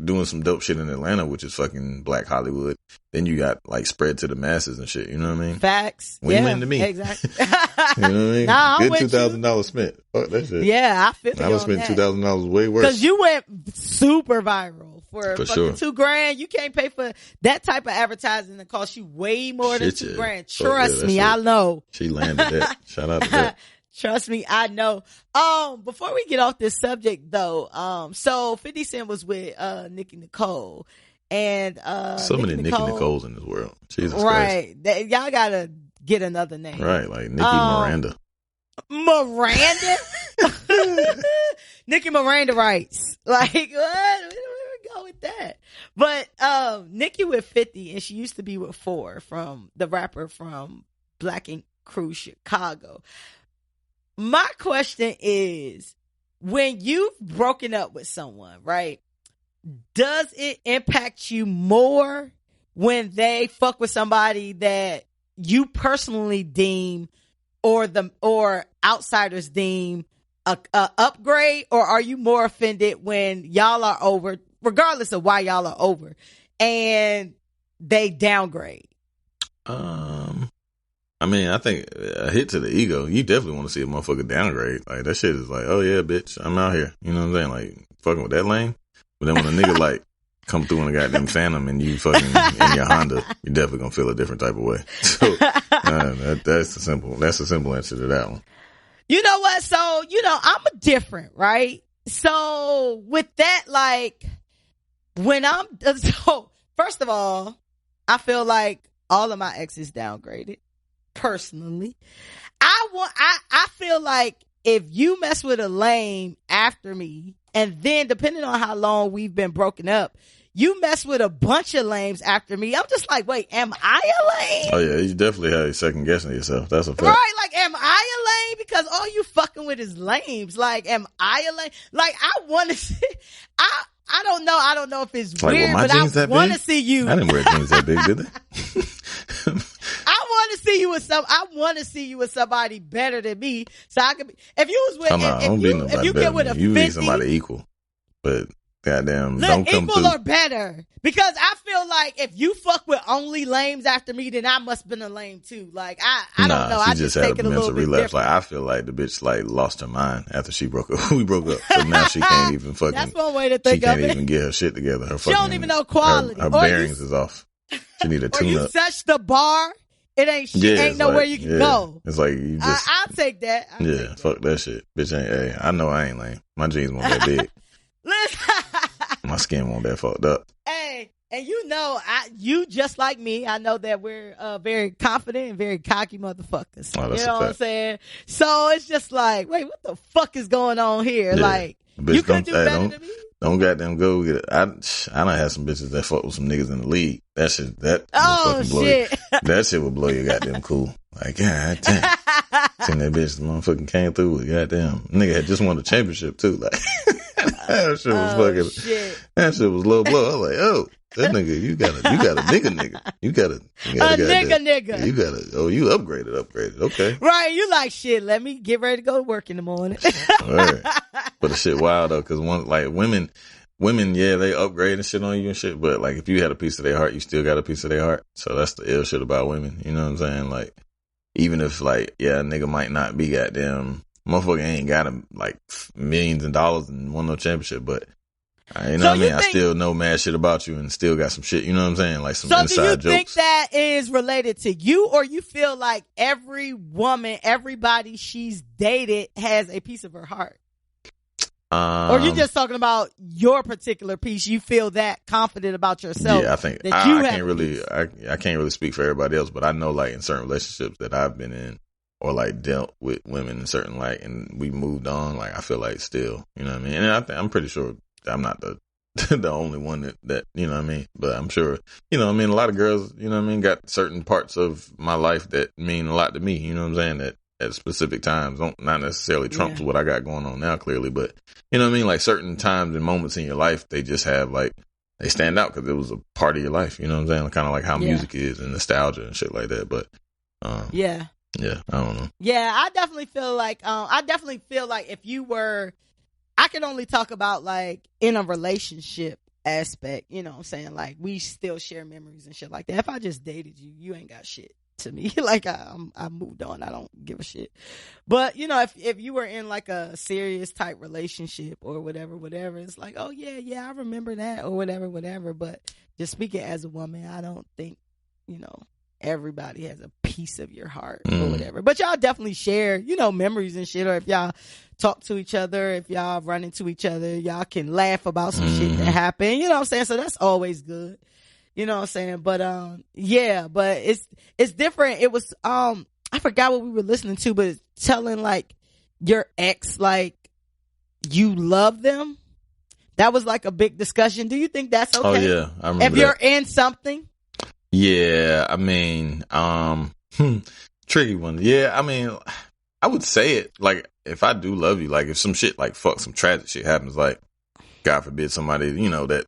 S3: doing some dope shit in Atlanta, which is fucking Black Hollywood, then you got like spread to the masses and shit. You know what I mean?
S2: Facts.
S3: Win-win to me.
S2: Exactly.
S3: You know what I mean?
S2: Nah,
S3: good $2,000 spent. Fuck that shit.
S2: Yeah, I feel
S3: I would spend $2,000 way worse.
S2: Because you went super viral for fucking
S3: sure.
S2: $2,000. You can't pay for that type of advertising that costs you way more than $2,000. Trust me, I know.
S3: She landed that. Shout out to that.
S2: Trust me, I know. Before we get off this subject though, so 50 Cent was with Nicki Nicole. And
S3: so many Nicki Nicoles in this world. Jesus Christ.
S2: Y'all gotta get another name.
S3: Right, like Nicki Miranda.
S2: Miranda? Nicki Miranda writes. Like, what? Where do we go with that? But Nicki with 50, and she used to be with 4 from the rapper from Black Ink Crew Chicago. My question is, when you've broken up with someone, right? Does it impact you more when they fuck with somebody that you personally deem or outsiders deem a upgrade, or are you more offended when y'all are over, regardless of why y'all are over, and they downgrade?
S3: I mean, I think a hit to the ego. You definitely want to see a motherfucker downgrade. Like, that shit is like, oh yeah, bitch, I'm out here. You know what I'm saying? Like, fucking with that lane. But then when a nigga like come through in a goddamn Phantom and you fucking in your Honda, you definitely gonna feel a different type of way. So that's the simple answer to that one.
S2: You know what? So, I'm different, right? So with that, like, so first of all, I feel like all of my exes downgraded. Personally, I feel like if you mess with a lame after me, and then depending on how long we've been broken up, you mess with a bunch of lames after me, I'm just like, wait, am I a lame?
S3: Oh yeah, you definitely have second guessing yourself. That's a fact.
S2: Right, like, am I a lame? Because all you fucking with is lames. Like, am I a lame? Like, I want to see, I don't know. I don't know if it's like, weird, but I want to see you.
S3: I didn't wear jeans that big, did they?
S2: I want to see you with somebody better than me, so I could be. If you was with, if you get with a 50,
S3: you need somebody equal, but goddamn, don't come
S2: equal or better. Because I feel like if you fuck with only lames after me, then I must been a lame too. Like, I don't know.
S3: She
S2: I
S3: just
S2: take
S3: had
S2: it
S3: a
S2: a little
S3: mental
S2: bit
S3: relapse.
S2: different.
S3: Like, I feel like the bitch like lost her mind after she broke up. We broke up, so now she can't even fucking.
S2: That's one way to think of it.
S3: She can't even get her shit together. Her
S2: she don't even know quality.
S3: Her bearings is off. She need a tune up.
S2: Or you touch the bar. It ain't nowhere you can go.
S3: It's like you just.
S2: I'll take that.
S3: Fuck that shit. Bitch ain't, hey, I know I ain't lame. My jeans won't that big. My skin won't that fucked up.
S2: Hey, and you just like me, I know that we're very confident and very cocky motherfuckers.
S3: Oh,
S2: you know what I'm saying? So it's just like, wait, what the fuck is going on here? Yeah. Like, bitch, you could do better than me?
S3: Don't goddamn go get it. I done had some bitches that fuck with some niggas in the league. That shit, that shit would blow your goddamn cool. Like, god damn. Seen that bitch, the motherfucking came through with goddamn. Nigga had just won the championship too. Like, that shit was fucking,
S2: shit.
S3: That shit was low blow. I was like, oh, that nigga, you got a nigga. You got a
S2: nigga.
S3: You upgraded. Okay.
S2: Right. You like, shit, let me get ready to go to work in the morning.
S3: Right. But the shit wild though, cause women, yeah, they upgrade and shit on you and shit, but like if you had a piece of their heart, you still got a piece of their heart. So that's the ill shit about women. You know what I'm saying? Like, even if like, yeah, a nigga might not be goddamn, motherfucker ain't got him like millions of dollars and won no championship, but you know what I mean? I still know mad shit about you and still got some shit, you know what I'm saying? Like some inside jokes. So do you think
S2: that is related to you, or you feel like every woman, everybody she's dated has a piece of her heart? Or you just talking about your particular piece? You feel that confident about yourself?
S3: Yeah, I think I can't really speak for everybody else, but I know like in certain relationships that I've been in or like dealt with women in certain like, and we moved on. Like I feel like still, you know what I mean? And I'm pretty sure I'm not the only one that you know what I mean, but I'm sure, you know what I mean, a lot of girls, you know what I mean, got certain parts of my life that mean a lot to me, you know what I'm saying, that at specific times don't not necessarily trumps what I got going on now, clearly, but you know what I mean? Like certain times and moments in your life, they just have like, they stand out because it was a part of your life. You know what I'm saying? Kind of like how music is and nostalgia and shit like that. But, yeah, I don't know.
S2: Yeah, I definitely feel like, if you were, I can only talk about like in a relationship aspect, you know what I'm saying? Like we still share memories and shit like that. If I just dated you, you ain't got shit to me. Like I moved on. I don't give a shit. But you know, if you were in like a serious type relationship or whatever, it's like, oh yeah, I remember that or whatever. But just speaking as a woman, I don't think, you know, everybody has a piece of your heart or whatever. But y'all definitely share, you know, memories and shit. Or if y'all talk to each other, if y'all run into each other, y'all can laugh about some shit that happened. You know what I'm saying? So that's always good. You know what I'm saying? But yeah, but it's different. It was I forgot what we were listening to, but telling like your ex like you love them. That was like a big discussion. Do you think that's okay?
S3: Oh yeah, I remember
S2: if you're in something.
S3: Yeah, I mean, tricky one. Yeah, I mean, I would say it like if I do love you, like if some shit like some tragic shit happens, like God forbid somebody, you know, that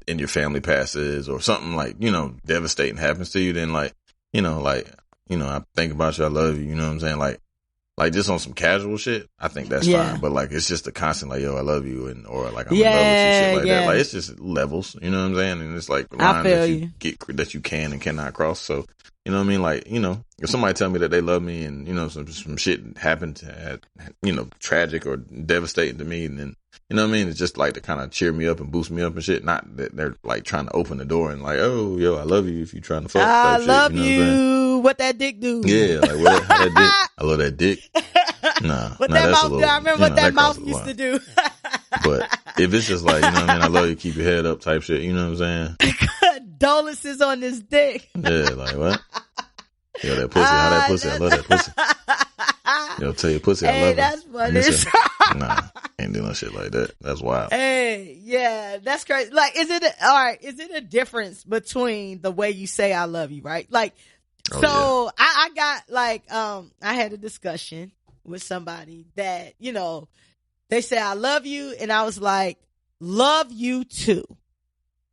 S3: in your family passes or something like, you know, devastating happens to you, then like, you know, I think about you, I love you, you know what I'm saying? Like just on some casual shit, I think that's fine. But like, it's just a constant like, yo, I love you, and or like I'm in love with you, shit like that. Like it's just levels, you know what I'm saying? And it's like the line that you get that you can and cannot cross. So you know what I mean? Like, you know, if somebody tell me that they love me and you know some shit happened to, you know, tragic or devastating to me, and then you know what I mean? It's just like to kind of cheer me up and boost me up and shit. Not that they're like trying to open the door and like, oh, yo, I love you if you trying to fuck.
S2: I love
S3: shit, you. Know
S2: what that dick do?
S3: Yeah, like how that dick. I love that dick. Nah,
S2: what that mouth do? I remember what that mouth used to do.
S3: But if it's just like, you know what I mean? I love you, keep your head up type shit. You know what I'm saying?
S2: Condolences on this dick.
S3: Yeah, like what? Yo, that pussy. How that pussy? I love that pussy. Yo, tell your pussy I love
S2: that's funny.
S3: Nah, ain't doing no shit like that. That's wild.
S2: Hey, yeah, that's crazy. Like, is it a difference between the way you say I love you, right? Like, I got like, I had a discussion with somebody that, you know, they say I love you, and I was like, love you too.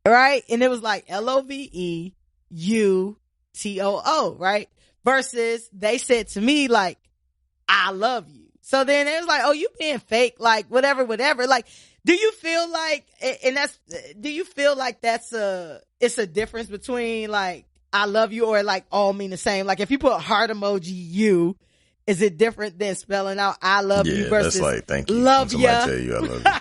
S2: Right? And it was like LOVEUTOO, right? Versus they said to me like, I love you. So then it was like, oh, you being fake, like whatever. Like, do you feel like, it's a difference between like, I love you or like all mean the same? Like if you put heart emoji you, is it different than spelling out I love you versus
S3: that's like thank you.
S2: Love
S3: when somebody tell you I love you.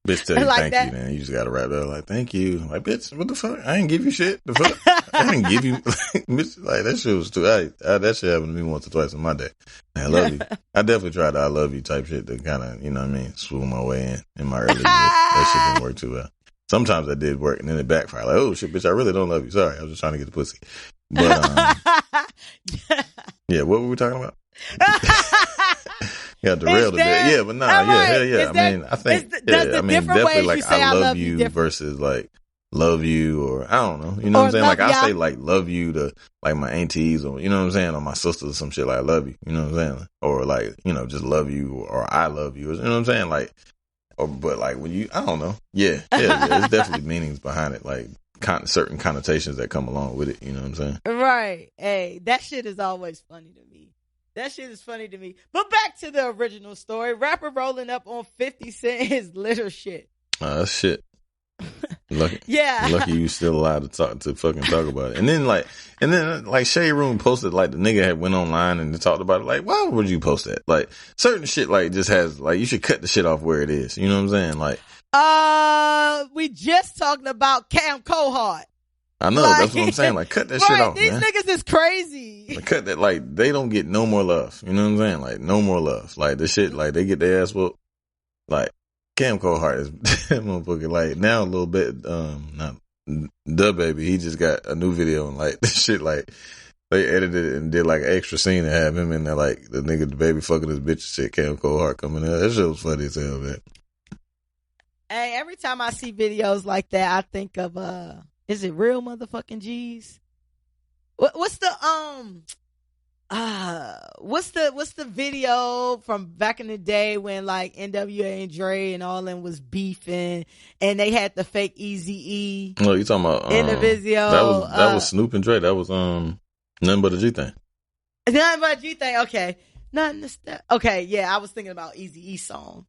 S3: Bitch tell you like thank you, man. You just gotta wrap that up like thank you. Like bitch, what the fuck? I ain't give you shit. The fuck? I didn't give you bitch, like that shit was too that shit happened to me once or twice in my day. I love you. I definitely tried the I love you type shit to kinda, you know what I mean, swoop my way in my early years. That shit didn't work too well. Sometimes that did work and then it backfired. Like, oh shit, bitch, I really don't love you. Sorry, I was just trying to get the pussy. But yeah, what were we talking about? Yeah, derailed a bit. Yeah, but hell yeah. I mean, I think, definitely like I love you versus like love you, or I don't know. You know what I'm saying? Like I say like love you to like my aunties, or you know what I'm saying, or my sisters or some shit like I love you. You know what I'm saying? Or like, you know, just love you, or I love you. You know what I'm saying? Like, but like when you, I don't know. Yeah. There's definitely meanings behind it, like certain connotations that come along with it. You know what I'm saying?
S2: Right. Hey, that shit is always funny to me. That shit is funny to me. But back to the original story. Rapper rolling up on 50 Cent is litter shit.
S3: That's shit. Lucky,
S2: yeah.
S3: Lucky you still allowed to fucking talk about it. And then Shade Room posted like the nigga had went online and talked about it. Like, why would you post that? Like certain shit like just has like, you should cut the shit off where it is. You know what I'm saying? Like,
S2: we just talking about Cam Cohart.
S3: I know, that's what I'm saying. Like, cut that shit off,
S2: these
S3: man.
S2: Niggas is crazy.
S3: Like, cut that. Like, they don't get no more love. You know what I'm saying? Like, no more love. Like, the shit, like, they get their ass whooped. Like, Cam Cohart is that motherfucker. Like, now a little bit, not the baby. He just got a new video and like this shit. Like, they edited it and did like an extra scene to have him in there. Like, the nigga, the baby fucking his bitch shit. Cam Cohart coming in. That shit was funny as hell, man.
S2: Hey, every time I see videos like that, I think of is it Real Motherfucking G's? What's the what's the video from back in the day when like NWA and Dre and all them was beefing and they had the fake Eazy-E?
S3: Oh, you talking about
S2: in the video?
S3: That was Snoop and Dre. That was Nothing But a G Thing.
S2: Nothing But a G Thing. Okay, okay. Yeah, I was thinking about Eazy-E song.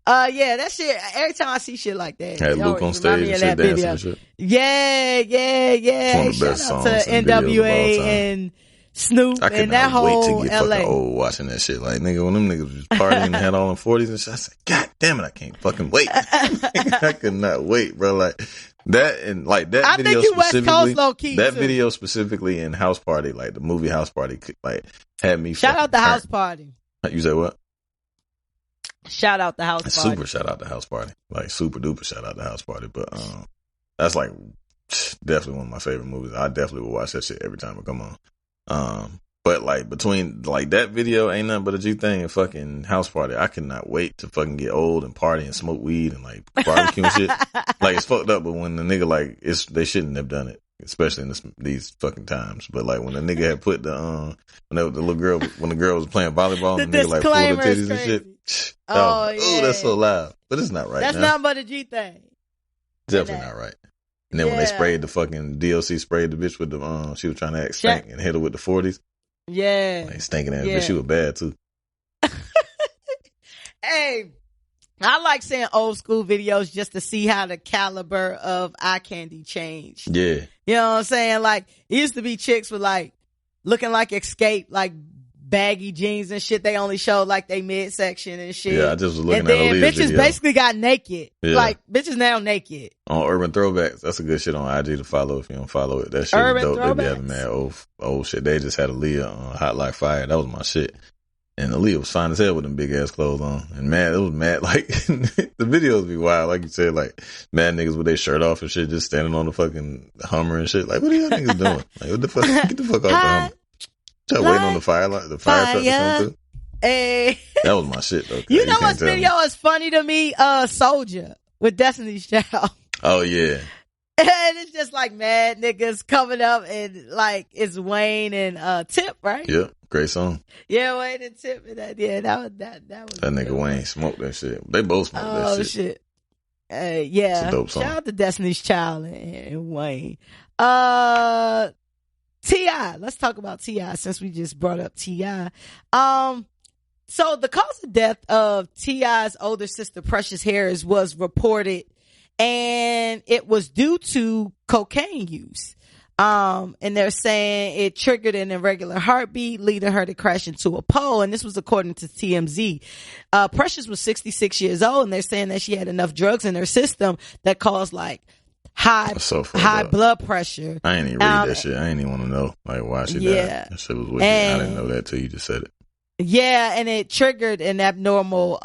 S2: Yeah, that shit. Every time I see shit like that,
S3: had Luke on stage and shit dancing and shit.
S2: Yeah.
S3: It's one of the best songs
S2: to
S3: and
S2: NWA and Snoop and that whole
S3: wait to get
S2: LA.
S3: fucking old watching that shit. Like, nigga, when them niggas was partying and had all them 40s and shit, I said, God damn it, I can't fucking wait. I could not wait, bro. Like, that and like that
S2: I
S3: video
S2: think you West
S3: specifically,
S2: Coast low key
S3: that
S2: too.
S3: video specifically in House Party, like the movie House Party, like had me.
S2: Shout out the House Party.
S3: You said what?
S2: Shout out the House Party.
S3: Super shout out the House Party. Like super duper shout out the House Party. But that's like definitely one of my favorite movies. I definitely will watch that shit every time it come on. But like between like that video, Ain't Nothing But a G Thing, and fucking House Party, I cannot wait to fucking get old and party and smoke weed and like barbecue and shit. Like it's fucked up, but when the nigga like they shouldn't have done it, especially in these fucking times. But like when the nigga had put the when the girl was playing volleyball and the nigga like pulled her titties and shit. That's so loud. But it's not right.
S2: That's
S3: now.
S2: Nothing But a G Thing.
S3: Definitely not right. And then when they sprayed the fucking DLC sprayed the bitch with the she was trying to act stank and hit her with the 40s.
S2: Yeah.
S3: Like stinking ass bitch. She was bad too.
S2: Hey, I like seeing old school videos just to see how the caliber of eye candy changed.
S3: Yeah.
S2: You know what I'm saying? Like, it used to be chicks with like looking like Escape, like baggy jeans and shit. They only showed like they midsection and shit.
S3: Yeah, I just was looking
S2: and
S3: at
S2: then
S3: Aaliyah's
S2: bitches
S3: video.
S2: basically got naked.
S3: Yeah.
S2: Like, bitches now naked.
S3: On Urban Throwbacks, that's a good shit on IG to follow if you don't follow it. That shit
S2: Urban
S3: is dope. They be
S2: Throwbacks?
S3: having mad old shit. They just had Aaliyah on Hot Like Fire. That was my shit. And Aaliyah was fine as hell with them big ass clothes on. And man, it was mad. Like, the videos be wild. Like you said, like, mad niggas with their shirt off and shit, just standing on the fucking Hummer and shit. Like, what are y'all niggas doing? Like, what the fuck? Get the fuck off the Hummer. Just waiting on the fire truck to come through.
S2: Hey.
S3: That was my shit though.
S2: You know what video is funny to me? Soldier with Destiny's Child.
S3: Oh yeah.
S2: And it's just like mad niggas coming up and like it's Wayne and Tip, right?
S3: Yeah, great song.
S2: Yeah, Wayne and Tip and that. Yeah, that was
S3: that nigga Wayne smoked that shit. They both smoked that shit.
S2: Yeah.
S3: It's a dope song.
S2: Shout out to Destiny's Child and Wayne. T.I. Let's talk about T.I. since we just brought up T.I. So the cause of death of T.I.'s older sister, Precious Harris, was reported, and it was due to cocaine use. And they're saying it triggered an irregular heartbeat, leading her to crash into a pole. And this was according to TMZ. Precious was 66 years old, and they're saying that she had enough drugs in her system that caused like high blood pressure.
S3: I ain't even read that shit. I ain't even want to know like why she died. That shit was wicked. I didn't know that till you just said it.
S2: Yeah, and it triggered an abnormal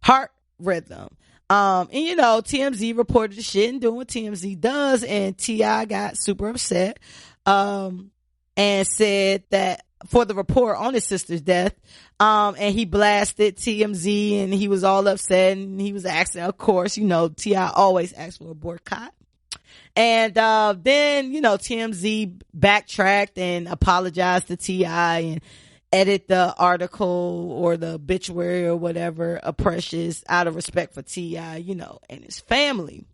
S2: heart rhythm. And you know, TMZ reported the shit and doing what TMZ does, and T.I. got super upset and said that for the report on his sister's death, and he blasted TMZ and he was all upset and he was asking, of course, you know, T.I. always asks for a boycott. And then, you know, TMZ backtracked and apologized to T.I. and edit the article or the obituary or whatever of Precious out of respect for T.I., you know, and his family.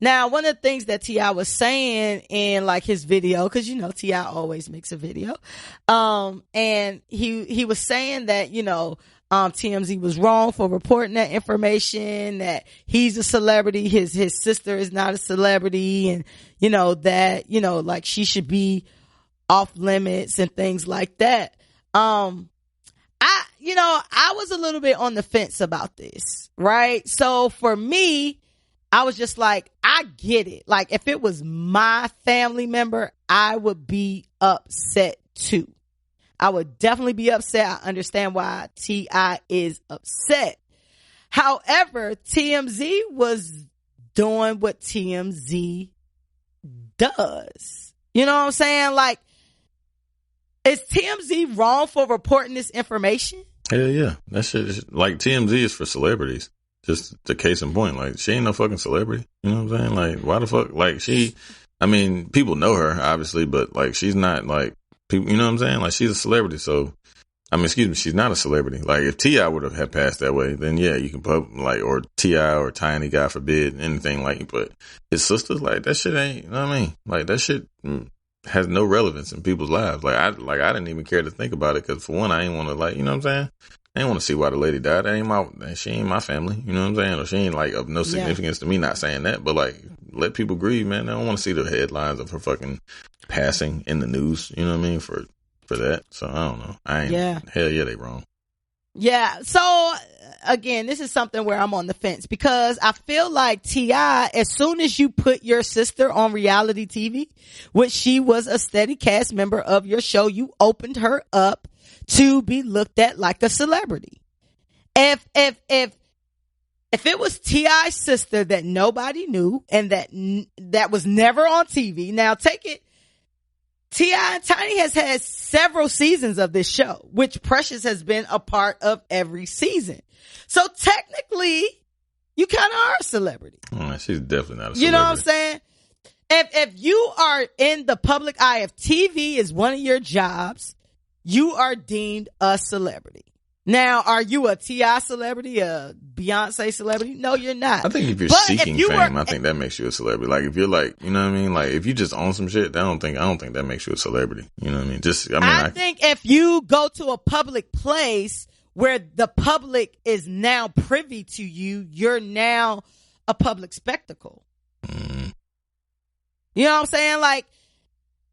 S2: Now, one of the things that T.I. was saying in like his video, cause you know, T.I. always makes a video. And he was saying that, you know, TMZ was wrong for reporting that information, that he's a celebrity. His sister is not a celebrity. And, you know, that, you know, like she should be off limits and things like that. I was a little bit on the fence about this, right? So for me, I was just like, I get it. Like if it was my family member, I would be upset too. I would definitely be upset. I understand why T.I. is upset. However, TMZ was doing what TMZ does. You know what I'm saying? Like, is TMZ wrong for reporting this information?
S3: Hell yeah. That shit is like TMZ is for celebrities. Just the case in point. Like she ain't no fucking celebrity. You know what I'm saying? Like why the fuck? Like she I mean, people know her obviously, but like she's not like people. You know what I'm saying? Like she's a celebrity, so. I mean, excuse me, she's not a celebrity. Like, if T.I. would have had passed that way, then yeah, you can like, or T.I. or Tiny, God forbid, anything like, but his sisters, like, that shit ain't, you know what I mean? Like, that shit has no relevance in people's lives. I didn't even care to think about it, because for one, I ain't want to, like, you know what I'm saying? I ain't want to see why the lady died. She ain't my family, you know what I'm saying? Or she ain't, like, of no significance to me, not saying that, but, like, let people grieve, man. I don't want to see the headlines of her fucking passing in the news, you know what I mean? For that. So I don't know. Hell yeah, they wrong.
S2: Yeah. So again, this is something where I'm on the fence, because I feel like T.I., as soon as you put your sister on reality TV, which she was a steady cast member of your show, you opened her up to be looked at like a celebrity. If it was T.I.'s sister that nobody knew and that was never on TV, now take it, T.I. and Tiny has had several seasons of this show, which Precious has been a part of every season. So technically, you kind of are a celebrity.
S3: She's definitely not a celebrity.
S2: You know what I'm saying? If you are in the public eye, if TV is one of your jobs, you are deemed a celebrity. Now, are you a T.I. celebrity, a Beyonce celebrity? No, you're not.
S3: I think if you're seeking fame, I think that makes you a celebrity. Like, if you're like, you know what I mean? Like, if you just own some shit, I don't think that makes you a celebrity. You know what I mean? I
S2: think if you go to a public place where the public is now privy to you, you're now a public spectacle.
S3: Mm.
S2: You know what I'm saying? Like,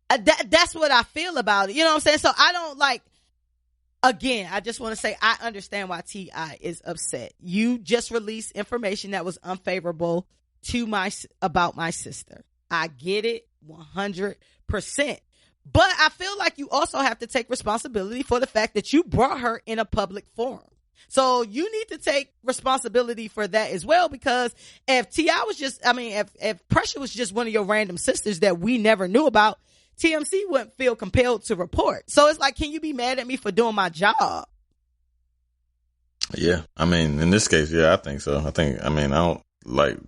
S2: that's what I feel about it. You know what I'm saying? So I don't like. Again, I just want to say I understand why T.I. is upset. You just released information that was unfavorable about my sister. I get it 100%. But I feel like you also have to take responsibility for the fact that you brought her in a public forum. So you need to take responsibility for that as well, because if T.I. was just, if Pressure was just one of your random sisters that we never knew about, TMZ wouldn't feel compelled to report. So it's like, can you be mad at me for doing my job?
S3: Yeah. I mean, in this case, yeah, I think so. I don't like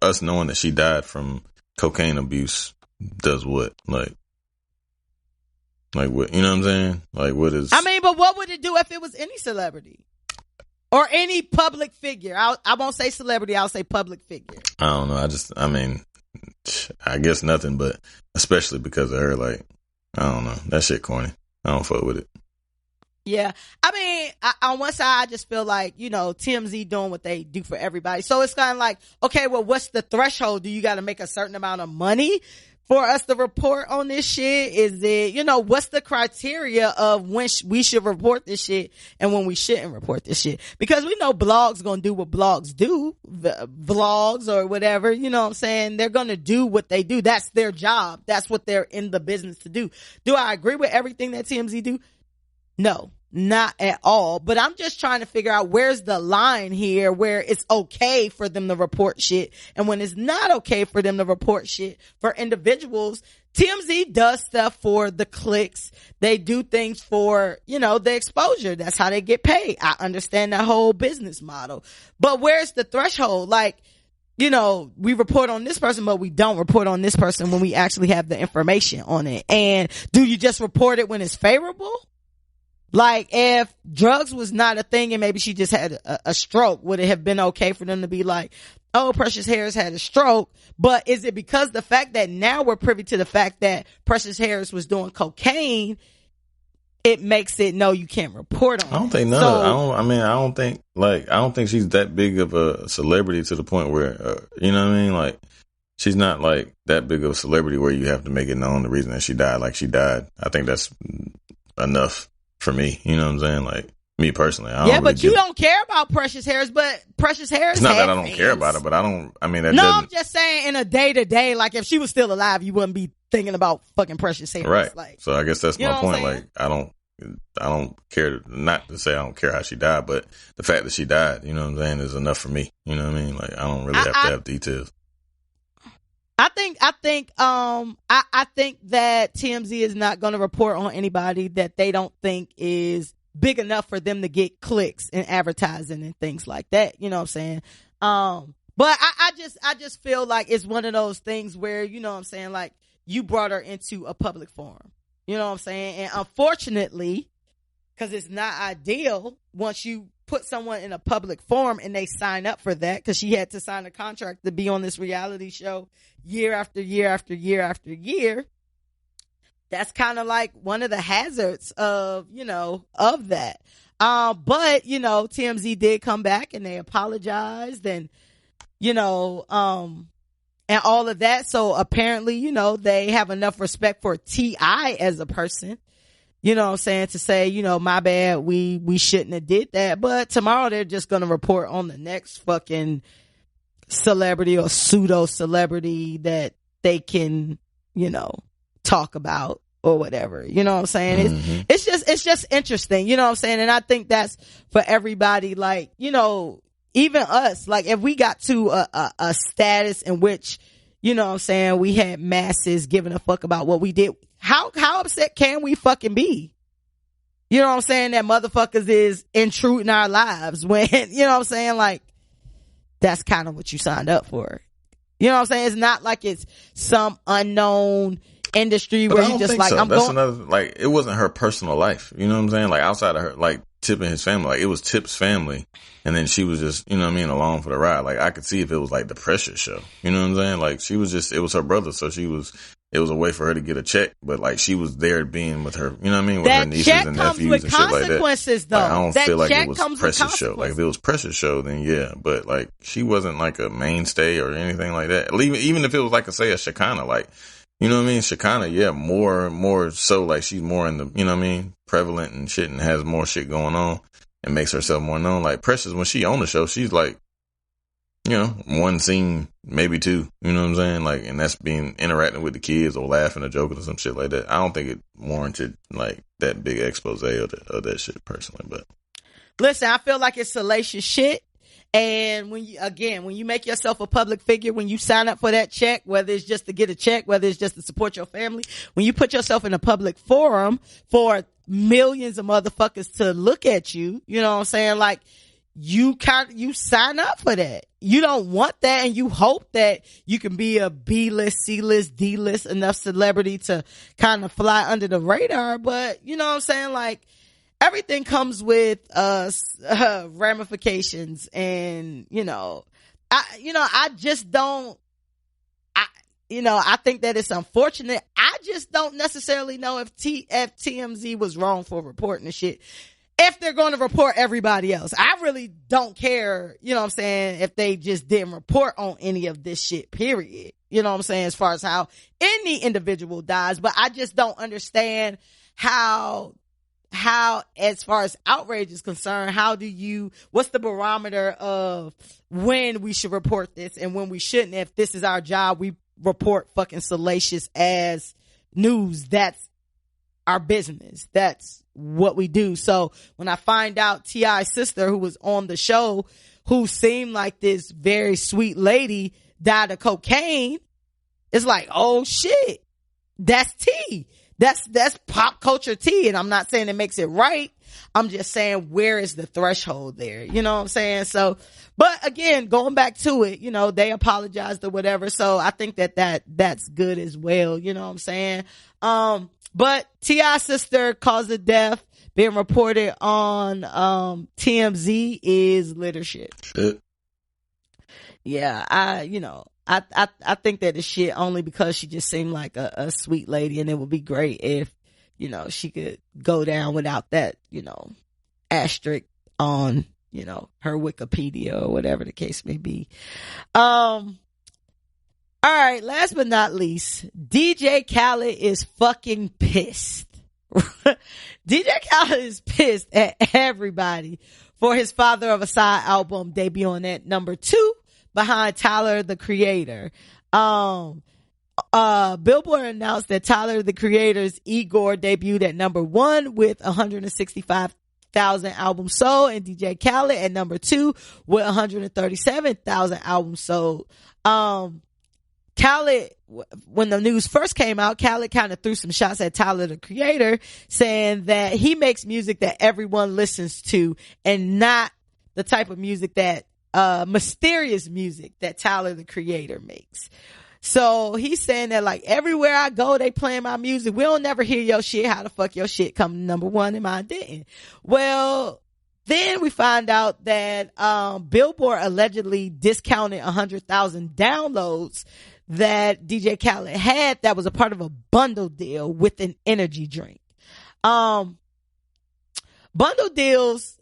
S3: us knowing that she died from cocaine abuse does what? Like what, you know what I'm saying? Like what is...
S2: but what would it do if it was any celebrity? Or any public figure? I won't say celebrity, I'll say public figure.
S3: I don't know. I guess nothing, but especially because of her, like, I don't know. That shit corny. I don't fuck with it.
S2: Yeah. On one side, I just feel like, TMZ doing what they do for everybody. So it's kind of like, okay, well, what's the threshold? Do you got to make a certain amount of money for us to report on this shit? Is it, what's the criteria of when we should report this shit and when we shouldn't report this shit? Because we know blogs gonna do what blogs do, vlogs or whatever, you know what I'm saying? They're gonna do what they do. That's their job. That's what they're in the business to do. Do I agree with everything that TMZ do? No. Not at all. But I'm just trying to figure out where's the line here where it's okay for them to report shit and when it's not okay for them to report shit for individuals. TMZ does stuff for the clicks. They do things for, the exposure. That's how they get paid. I understand that whole business model. But where's the threshold? Like, we report on this person, but we don't report on this person when we actually have the information on it. And do you just report it when it's favorable? Like, if drugs was not a thing and maybe she just had a stroke, would it have been okay for them to be like, oh, Precious Harris had a stroke? But is it because the fact that now we're privy to the fact that Precious Harris was doing cocaine, it makes it, no, you can't report on it?
S3: I don't think I don't think she's that big of a celebrity to the point where, you know what I mean? Like, she's not like that big of a celebrity where you have to make it known the reason that she died like she died. I think that's enough. For me, you know what I'm saying? Like, me personally.
S2: You don't care about Precious Harris, but Precious Harris
S3: It's not that I don't care about it, but
S2: I'm just saying in a day-to-day, like, if she was still alive, you wouldn't be thinking about fucking Precious Harris.
S3: Right.
S2: Like,
S3: so I guess that's my point. Like, I don't care, not to say I don't care how she died, but the fact that she died, you know what I'm saying, is enough for me. You know what I mean? Like, I don't really have to have details.
S2: I think that TMZ is not going to report on anybody that they don't think is big enough for them to get clicks and advertising and things like that. You know what I'm saying? But I just feel like it's one of those things where, you know what I'm saying, like, you brought her into a public forum. You know what I'm saying? And unfortunately, because it's not ideal once you put someone in a public forum and they sign up for that, because she had to sign a contract to be on this reality show year after year after year after year. That's kind of like one of the hazards of, you know, of that. But, you know, TMZ did come back and they apologized and, you know, and all of that. So apparently, you know, they have enough respect for T.I. as a person, you know what I'm saying, to say, you know, my bad, we shouldn't have did that. But tomorrow they're just going to report on the next fucking celebrity or pseudo celebrity that they can, you know, talk about or whatever. You know what I'm saying? It's just interesting. You know what I'm saying? And I think that's for everybody. Like, you know, even us, like, if we got to a status in which, you know what I'm saying, we had masses giving a fuck about what we did, how upset can we fucking be? You know what I'm saying? That motherfuckers is intruding our lives when, you know what I'm saying? Like, that's kind of what you signed up for. You know what I'm saying? It's not like it's some unknown industry where you just like,
S3: so.
S2: I'm
S3: That's
S2: going.
S3: another, like, it wasn't her personal life. You know what I'm saying? Like, outside of her, like, Tip and his family, like, it was Tip's family. And then she was just, you know what I mean, along for the ride. Like, I could see if it was like the Precious show. You know what I'm saying? Like, she was just, it was her brother. So it was a way for her to get a check. But like, she was there being with her, you know what I mean? With her nieces and nephews and shit like that.
S2: Though.
S3: Like, I don't
S2: that
S3: feel like it was
S2: comes
S3: Precious show. Like, if it was Precious show, then yeah. But like, she wasn't like a mainstay or anything like that. Even if it was like, say, a Shekinah, like, you know what I mean? Shekinah, yeah, more so, like, she's more in the, you know what I mean, prevalent and shit and has more shit going on and makes herself more known. Like, Precious, when she on the show, she's like, you know, one scene, maybe two, you know what I'm saying? Like, and that's being interacting with the kids or laughing or joking or some shit like that. I don't think it warranted, like, that big expose of that shit personally, but.
S2: Listen, I feel like it's salacious shit. And when you make yourself a public figure, when you sign up for that check, whether it's just to get a check, whether it's just to support your family, when you put yourself in a public forum for millions of motherfuckers to look at you, you know what I'm saying? Like, you sign up for that. You don't want that, and you hope that you can be a B-list, C-list, D-list enough celebrity to kind of fly under the radar. But, you know what I'm saying? Like, everything comes with ramifications, and I think that it's unfortunate. I just don't necessarily know if TMZ was wrong for reporting the shit. If they're going to report everybody else, I really don't care, you know what I'm saying, if they just didn't report on any of this shit, period. You know what I'm saying, as far as how any individual dies. But I just don't understand how, as far as outrage is concerned, what's the barometer of when we should report this and when we shouldn't? If this is our job, we report fucking salacious ass news. That's our business. That's what we do. So when I find out T.I.'s sister, who was on the show, who seemed like this very sweet lady, died of cocaine, it's like, oh shit, that's tea. That's pop culture tea. And I'm not saying it makes it right. I'm just saying, where is the threshold there? You know what I'm saying? So, but again, going back to it, you know, they apologized or whatever. So I think that's good as well. You know what I'm saying? But T.I.'s sister cause of death being reported on, TMZ is leadership. Yeah. I think that is shit only because she just seemed like a sweet lady, and it would be great if, you know, she could go down without that, you know, asterisk on, you know, her Wikipedia or whatever the case may be. All right, last but not least, DJ Khaled is fucking pissed. DJ Khaled is pissed at everybody for his Father of a Side album debuting at number 2 behind Tyler, the Creator. Billboard announced that Tyler, the Creator's Igor debuted at number 1 with 165,000 albums sold, and DJ Khaled at number 2 with 137,000 albums sold. Khaled, when the news first came out, Khaled kind of threw some shots at Tyler, the Creator, saying that he makes music that everyone listens to and not the type of music that mysterious music that Tyler, the Creator, makes. So he's saying that like everywhere I go, they playing my music. We don't never hear your shit. How the fuck your shit come to number one and mine didn't? Well, then we find out that, Billboard allegedly discounted 100,000 downloads that DJ Khaled had that was a part of a bundle deal with an energy drink. Bundle deals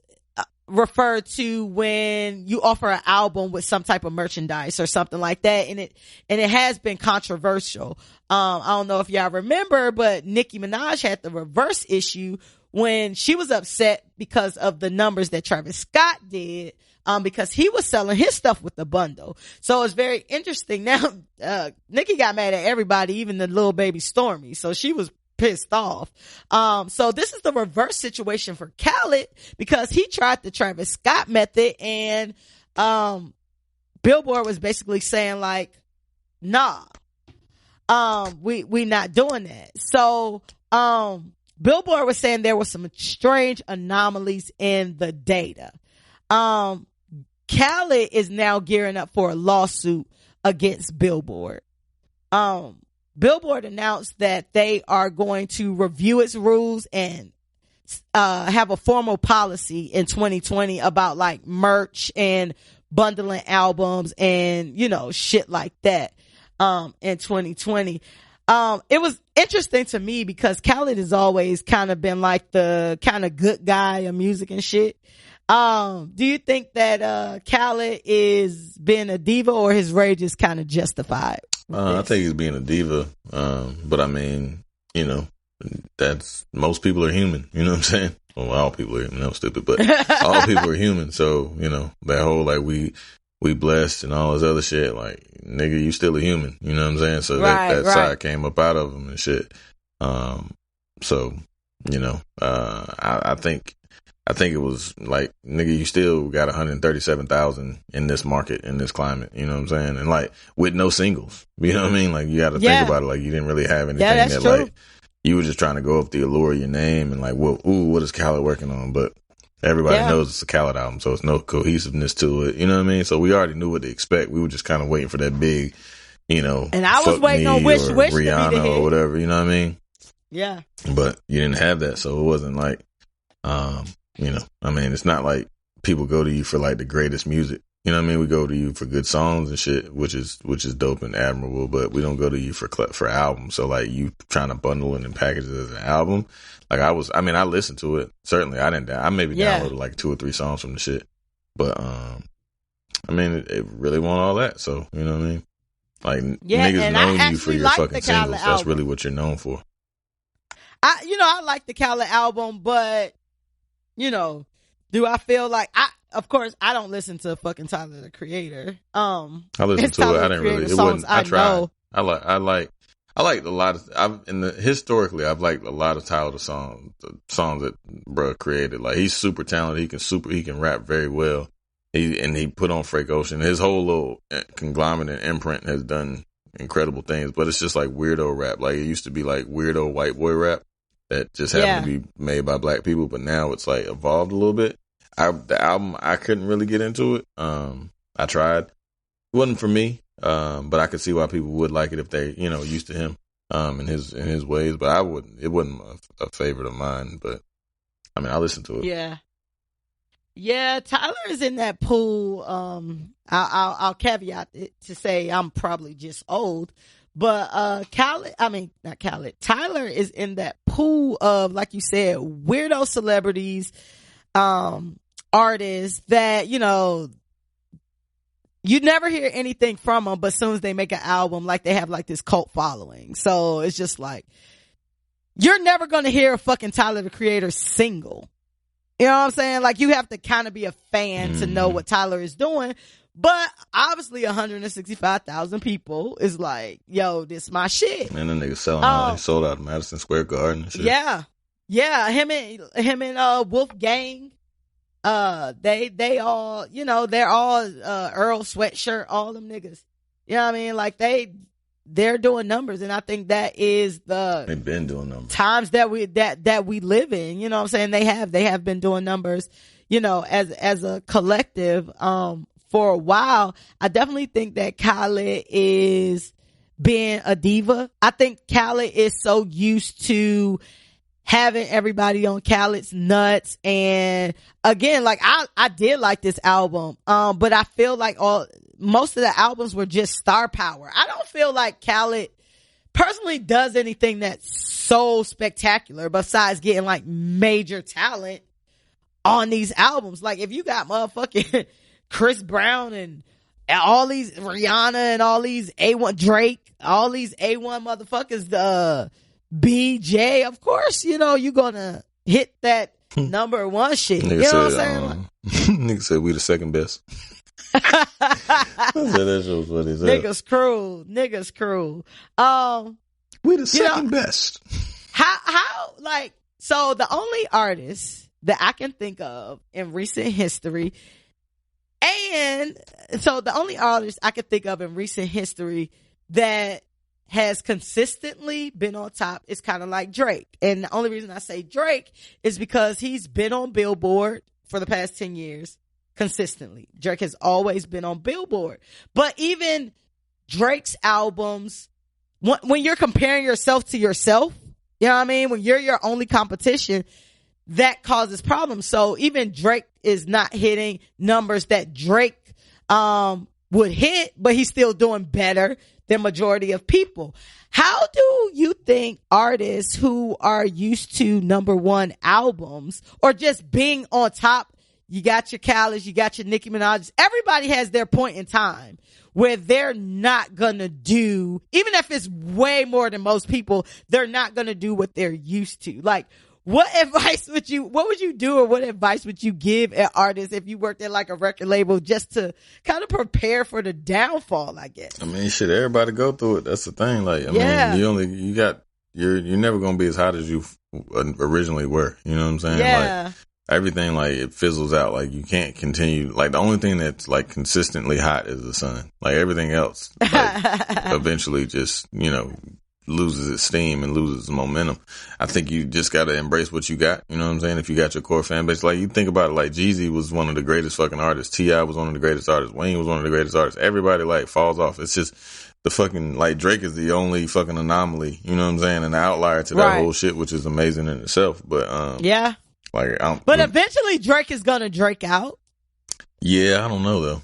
S2: refer to when you offer an album with some type of merchandise or something like that, and it has been controversial. I don't know if y'all remember, but Nicki Minaj had the reverse issue when she was upset because of the numbers that Travis Scott did, because he was selling his stuff with the bundle. So it's very interesting. Now, Nicki got mad at everybody, even the little baby Stormy. So she was pissed off. So this is the reverse situation for Khaled, because he tried the Travis Scott method, and Billboard was basically saying like, nah, we not doing that. So Billboard was saying there were some strange anomalies in the data. Khaled is now gearing up for a lawsuit against Billboard. Billboard announced that they are going to review its rules and have a formal policy in 2020 about like merch and bundling albums and, you know, shit like that, in 2020. It was interesting to me because Khaled has always kind of been like the kind of good guy of music and shit. Do you think that Khaled is being a diva, or his rage is kind of justified?
S3: I think he's being a diva. But I mean, you know, that's, most people are human. You know what I'm saying? Well, all people are human. That was stupid, but all people are human. So, you know, that whole like we blessed and all this other shit, like, nigga, you still a human. You know what I'm saying? So that side came up out of him and shit. So, you know, I think it was like, nigga, you still got 137,000 in this market, in this climate. You know what I'm saying? And like, with no singles. You know what I mean? Like, you got to think about it. Like, you didn't really have anything that true. Like, you were just trying to go up the allure of your name and like, well, what is Khaled working on? But everybody knows it's a Khaled album, so it's no cohesiveness to it. You know what I mean? So we already knew what to expect. We were just kind of waiting for that big, you know,
S2: and I was waiting on Wish
S3: Rihanna or whatever. You know what I mean?
S2: Yeah.
S3: But you didn't have that, so it wasn't like, you know, I mean, it's not like people go to you for like the greatest music. You know what I mean? We go to you for good songs and shit, which is dope and admirable, but we don't go to you for albums. So like, you trying to bundle it and package it as an album. Like I listened to it. Certainly I didn't, I maybe downloaded like 2 or 3 songs from the shit, but, I mean, it really wasn't all that. So, you know what I mean? Like, niggas know you for your fucking singles. That's really what you're known for.
S2: I like the Khaled album, but, you know, do I feel like of course I don't listen to fucking Tyler, the Creator. I
S3: listened to it. I didn't really, it wasn't, I tried. I liked a lot of, historically, I've liked a lot of Tyler, the songs that bruh created. Like, he's super talented. He can rap very well. He put on Frank Ocean. His whole little conglomerate and imprint has done incredible things, but it's just like weirdo rap. Like, it used to be like weirdo white boy rap that just happened to be made by black people, but now it's like evolved a little bit. The album, I couldn't really get into it. I tried. It wasn't for me, but I could see why people would like it if they, you know, used to him in his ways, but I wouldn't. It wasn't a favorite of mine, but I mean, I listened to it.
S2: Yeah, Tyler is in that pool. I'll caveat it to say I'm probably just old, but Tyler is in that pool of, like you said, weirdo celebrities, artists that, you know, you never hear anything from them, but as soon as they make an album, like, they have like this cult following. So it's just like, you're never going to hear a fucking Tyler, the Creator single. You know what I'm saying? Like, you have to kind of be a fan to know what Tyler is doing. But obviously 165,000 people is like, yo, this my shit.
S3: And then niggas selling out. They sold out Madison Square Garden and shit.
S2: Yeah. Yeah. Him and Wolfgang. They all, you know, they're all Earl Sweatshirt, all them niggas. You know what I mean? Like, they're doing numbers, and I think that is
S3: they've been doing numbers.
S2: Times that we live in. You know what I'm saying? They have been doing numbers, you know, as a collective for a while, I definitely think that Khaled is being a diva. I think Khaled is so used to having everybody on Khaled's nuts. And again, like I did like this album. But I feel like most of the albums were just star power. I don't feel like Khaled personally does anything that's so spectacular besides getting like major talent on these albums. Like if you got motherfucking Chris Brown and all these Rihanna and all these A1 Drake, all these A1 motherfuckers, BJ, of course, you know, you're gonna hit that number one shit.
S3: Nigga
S2: you know
S3: said,
S2: what I'm saying?
S3: Nigga said we the second best. I said that shit was funny as hell.
S2: Niggas cruel.
S3: We the second best.
S2: How like, so the only artist that I can think of in recent history, that has consistently been on top is kind of like Drake. And the only reason I say Drake is because he's been on Billboard for the past 10 years consistently. Drake has always been on Billboard. But even Drake's albums, when you're comparing yourself to yourself, you know what I mean? When you're your only competition, that causes problems. So even Drake is not hitting numbers that Drake would hit, but he's still doing better than majority of people. How do you think artists who are used to number one albums or just being on top, you got your Khaled, you got your Nicki Minaj, everybody has their point in time where they're not gonna do, even if it's way more than most people, they're not gonna do what they're used to. Like, what would you do or what advice would you give an artist if you worked at like a record label just to kind of prepare for the downfall, I guess?
S3: I mean, shit, everybody go through it. That's the thing. Like, I mean, you're never going to be as hot as you originally were. You know what I'm saying?
S2: Yeah.
S3: Like, everything, like, it fizzles out. Like, you can't continue. Like, the only thing that's like consistently hot is the sun. Like, everything else, like, eventually just, you know, loses its steam and loses its momentum. I think you just got to embrace what you got. You know what I'm saying? If you got your core fan base, like you think about it, like Jeezy was one of the greatest fucking artists. T.I. was one of the greatest artists. Wayne was one of the greatest artists. Everybody like falls off. It's just the fucking, like Drake is the only fucking anomaly, you know what I'm saying? An outlier to that whole shit, which is amazing in itself. But,
S2: yeah.
S3: Like,
S2: but eventually Drake is going to Drake out.
S3: Yeah, I don't know though.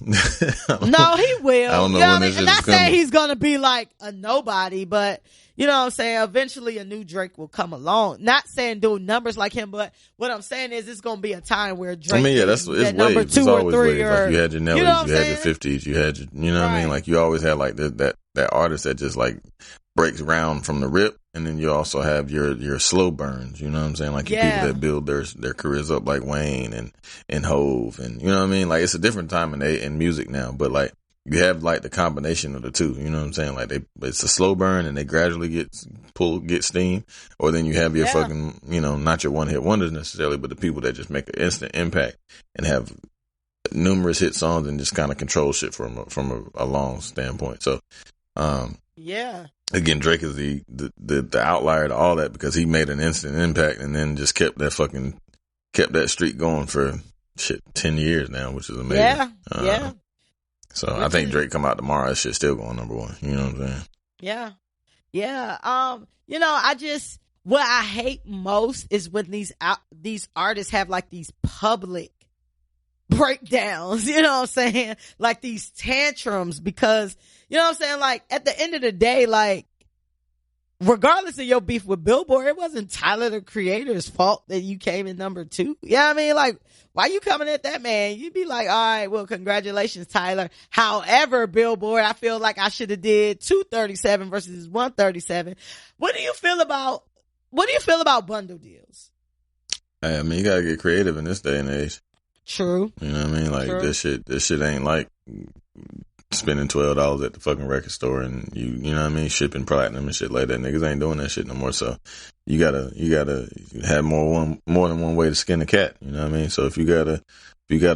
S2: No, he will.
S3: I don't know
S2: you know
S3: when
S2: what I
S3: this
S2: mean?
S3: shit is
S2: Not saying
S3: coming.
S2: he's gonna be like a nobody, but you know what I'm saying? Eventually a new Drake will come along. Not saying do numbers like him, but what I'm saying is it's gonna be a time where Drake,
S3: I mean, yeah, it's
S2: number
S3: waves.
S2: 2
S3: It's
S2: or
S3: always
S2: 3
S3: waves.
S2: or,
S3: Like you had your Nellies,
S2: you know what
S3: you
S2: I'm
S3: had your
S2: saying?
S3: 50s, you had your, you know what I mean? Like you always had like that artist that just like breaks ground from the rip. And then you also have your slow burns, you know what I'm saying? Like your people that build their careers up like Wayne and Hove and, you know what I mean? Like it's a different time in music now, but like you have like the combination of the two, you know what I'm saying? Like it's a slow burn and they gradually get steam, or then you have your fucking, you know, not your one hit wonders necessarily, but the people that just make an instant impact and have numerous hit songs and just kind of control shit from a long standpoint. So,
S2: yeah.
S3: Again, Drake is the outlier to all that because he made an instant impact and then just kept that streak going for 10 years now, which is amazing.
S2: Yeah. Yeah.
S3: So I think Drake come out tomorrow, that shit's still going number one. You know what I'm saying?
S2: Yeah. Yeah. You know, what I hate most is when these artists have like these public breakdowns, you know what I'm saying? Like these tantrums, because, you know what I'm saying? Like at the end of the day, like regardless of your beef with Billboard, it wasn't Tyler the Creator's fault that you came in number 2. You know what I mean? Like, why you coming at that man? You'd be like, all right, well, congratulations, Tyler. However, Billboard, I feel like I should have did 237 versus 137. What do you feel about bundle deals?
S3: I mean, you gotta get creative in this day and age.
S2: True.
S3: You know what I mean? Like this shit ain't like spending $12 at the fucking record store and you know what I mean, shipping platinum and shit like that. Niggas ain't doing that shit no more. So you gotta have more than one way to skin a cat. You know what I mean? So if you gotta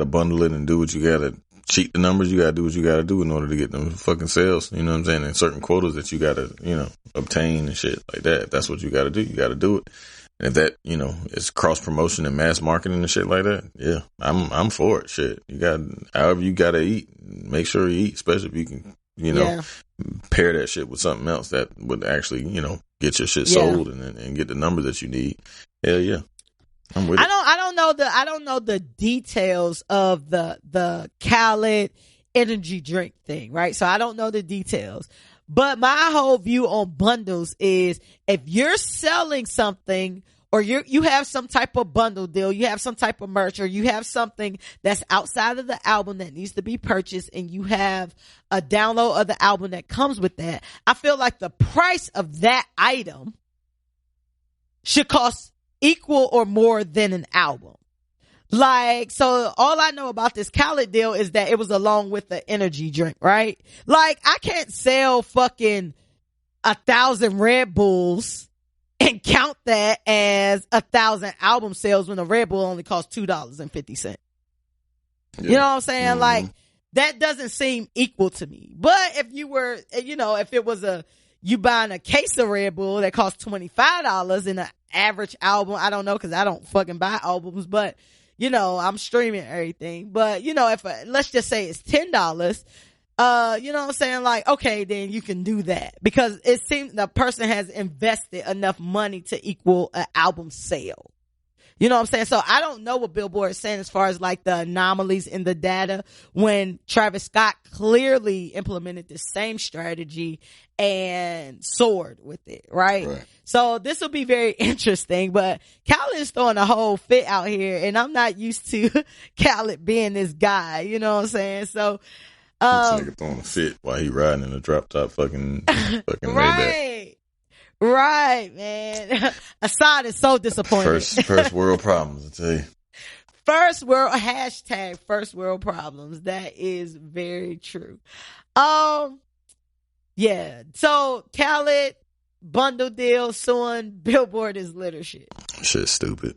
S3: bundle it and do what you gotta, cheat the numbers, you gotta do what you gotta do in order to get them fucking sales. You know what I'm saying? And certain quotas that you gotta, you know, obtain and shit like that. If that's what you gotta do, you gotta do it. And if that, is cross promotion and mass marketing and shit like that, yeah, I'm for it. Shit, you got, however you gotta eat, make sure you eat, especially if you can, pair that shit with something else that would actually, get your shit sold and get the numbers that you need. Hell yeah. I'm with it.
S2: I don't know the details of the Khaled energy drink thing, right? So I don't know the details. But my whole view on bundles is if you're selling something or you have some type of bundle deal, you have some type of merch, or you have something that's outside of the album that needs to be purchased, and you have a download of the album that comes with that, I feel like the price of that item should cost equal or more than an album. Like, so all I know about this Khaled deal is that it was along with the energy drink, right? Like, I can't sell fucking 1,000 Red Bulls and count that as 1,000 album sales when a Red Bull only costs $2.50. Yeah. You know what I'm saying? Mm-hmm. Like, that doesn't seem equal to me. But if you were, if it was you buying a case of Red Bull that costs $25 in an average album, I don't know, because I don't fucking buy albums, but I'm streaming everything. But, if let's just say it's $10, you know what I'm saying? Like, okay, then you can do that, because it seems the person has invested enough money to equal an album sale. You know what I'm saying? So I don't know what Billboard is saying as far as like the anomalies in the data, when Travis Scott clearly implemented the same strategy and soared with it, right? So this will be very interesting, but Khaled is throwing a whole fit out here, and I'm not used to Khaled being this guy, you know what I'm saying? So,
S3: this nigga throwing a fit while he riding in a drop top fucking Maybach.
S2: Right, man. Assad is so disappointed.
S3: First world problems, I tell you.
S2: First world problems. That is very true. Yeah. So Khaled bundle deal suing Billboard is litter shit.
S3: Shit's stupid.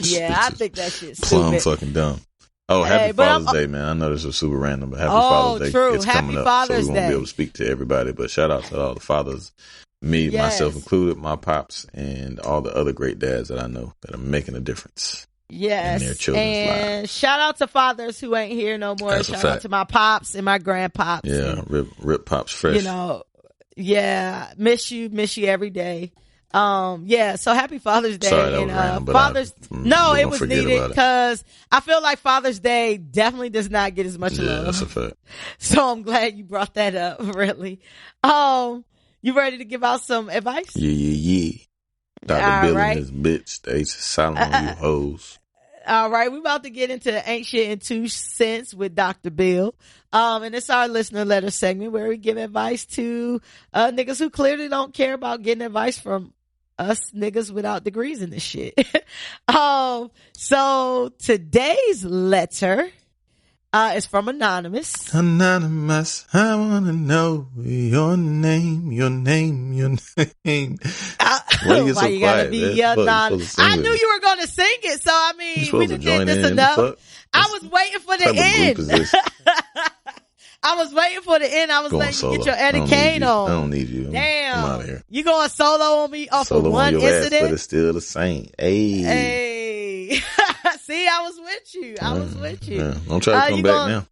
S2: Yeah, I think that shit's
S3: plumb
S2: stupid.
S3: fucking dumb. Oh, happy Father's Day, man. I know this was super random, but happy Father's Day.
S2: True.
S3: It's
S2: happy
S3: coming up,
S2: Father's
S3: so we won't
S2: Day.
S3: be able to speak to everybody, but shout out to all the fathers, me, myself included, my pops, and all the other great dads that I know that are making a difference.
S2: Yes.
S3: In their children's
S2: and
S3: lives.
S2: Shout out to fathers who ain't here no more.
S3: That's
S2: shout out to my pops and my grandpops.
S3: Yeah, rip pops fresh.
S2: Yeah, miss you every day. Yeah, so happy Father's Day.
S3: Sorry, that was random, but
S2: it was needed, because I feel like Father's Day definitely does not get as much love.
S3: Yeah, that's a fact.
S2: So I'm glad you brought that up, really. You ready to give out some advice?
S3: Yeah. Dr. Bill and his bitch, they silent on you hoes.
S2: All right, we're about to get into Ain't Shit in 2 Cents with Dr. Bill. And it's our listener letter segment where we give advice to niggas who clearly don't care about getting advice from us niggas without degrees in this shit. So today's letter is from Anonymous.
S3: Anonymous, I wanna know your name. Why you get so
S2: you
S3: quiet,
S2: gotta be anonymous? I knew
S3: it.
S2: you were gonna sing it, so I mean, we done did this enough. I was waiting for the end. I was waiting for the end. I was letting you get your Eddie Kane on.
S3: I don't need you.
S2: Damn.
S3: I'm out of here.
S2: You going solo on me off of one incident?
S3: But it's still the same.
S2: Hey. See, I was with you.
S3: Yeah. Don't try to come back now.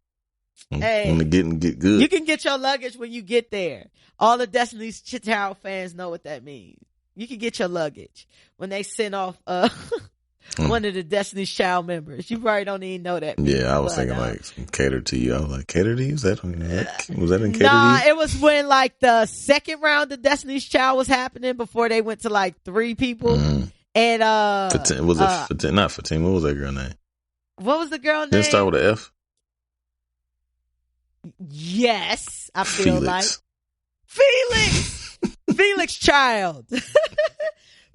S2: Hey.
S3: When get good.
S2: You can get your luggage when you get there. All the Destiny's Child fans know what that means. You can get your luggage when they send off one of the Destiny's Child members. You probably don't even know that.
S3: Yeah, I was thinking like Cater to You. I was like, Cater to You? Was that in Cater to You?
S2: Nah, it was when like the second round of Destiny's Child was happening before they went to like 3 people. Mm-hmm. And
S3: was it not Fatima? What was that girl name?
S2: What was the girl name?
S3: Didn't it start with an F?
S2: Yes, I feel like Felix Child.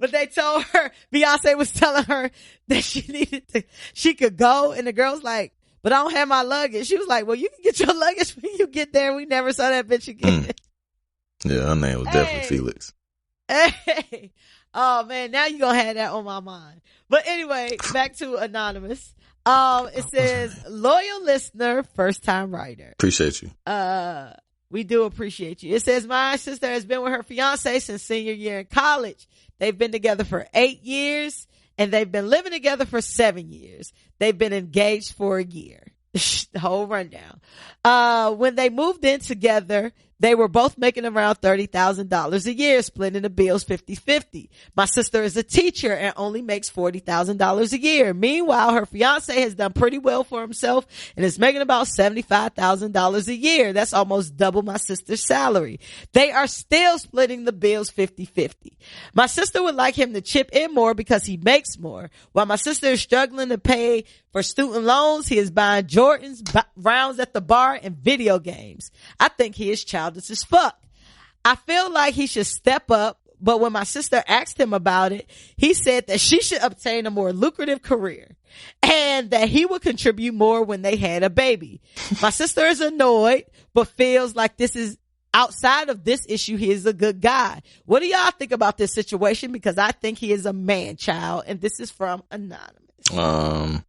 S2: But they told her, Beyonce was telling her that she could go, and the girl's like, but I don't have my luggage. She was like, well, you can get your luggage when you get there. We never saw that bitch again.
S3: Yeah, her name was definitely Felix.
S2: Hey. Oh man, now you're gonna have that on my mind. But anyway, back to Anonymous. It says, loyal listener, first time writer.
S3: Appreciate you.
S2: We do appreciate you. It says, my sister has been with her fiance since senior year in college. They've been together for 8 years and they've been living together for 7 years. They've been engaged for a year. The whole rundown. When they moved in together, they were both making around $30,000 a year, splitting the bills 50-50. My sister is a teacher and only makes $40,000 a year. Meanwhile, her fiance has done pretty well for himself and is making about $75,000 a year. That's almost double my sister's salary. They are still splitting the bills 50-50. My sister would like him to chip in more because he makes more. While my sister is struggling to pay for student loans, he is buying Jordans, rounds at the bar, and video games. I think he is childish as fuck. I feel like he should step up, but when my sister asked him about it, he said that she should obtain a more lucrative career and that he would contribute more when they had a baby. My sister is annoyed, but feels like this is outside of this issue. He is a good guy. What do y'all think about this situation? Because I think he is a man child, and this is from Anonymous.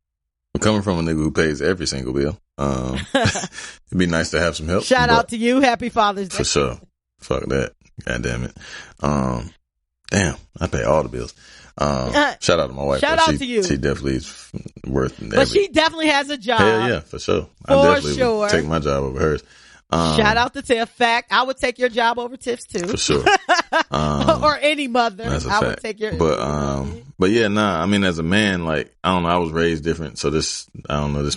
S3: Coming from a nigga who pays every single bill, it'd be nice to have some help.
S2: Shout out to you. Happy Father's Day.
S3: For sure. Fuck that. God damn it. Damn, I pay all the bills. Shout out to my wife.
S2: Shout out to you.
S3: She definitely is worth
S2: But she definitely has a job.
S3: Hell yeah, for sure. I definitely would take my job over hers.
S2: Shout out to Tiff. Fact, I would take your job over Tiff's too.
S3: For sure.
S2: Or any mother.
S3: That's a
S2: I
S3: fact.
S2: would take your.
S3: But yeah, nah, I mean, as a man, like, I don't know, I was raised different. So this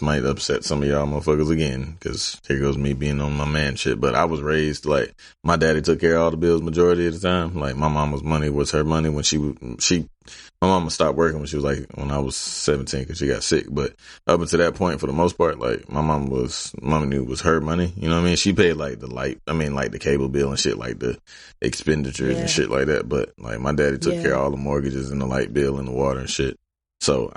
S3: might upset some of y'all motherfuckers again, cause here goes me being on my man shit. But I was raised like, my daddy took care of all the bills majority of the time. Like, my mama's money was her money when my mama stopped working when I was 17 cause she got sick. But up until that point, for the most part, like, mama knew it was her money. You know what I mean? She paid like the cable bill and shit, like the expenditures and shit like that. But like, my daddy took care of all the mortgages and the light bill and the water and shit. So,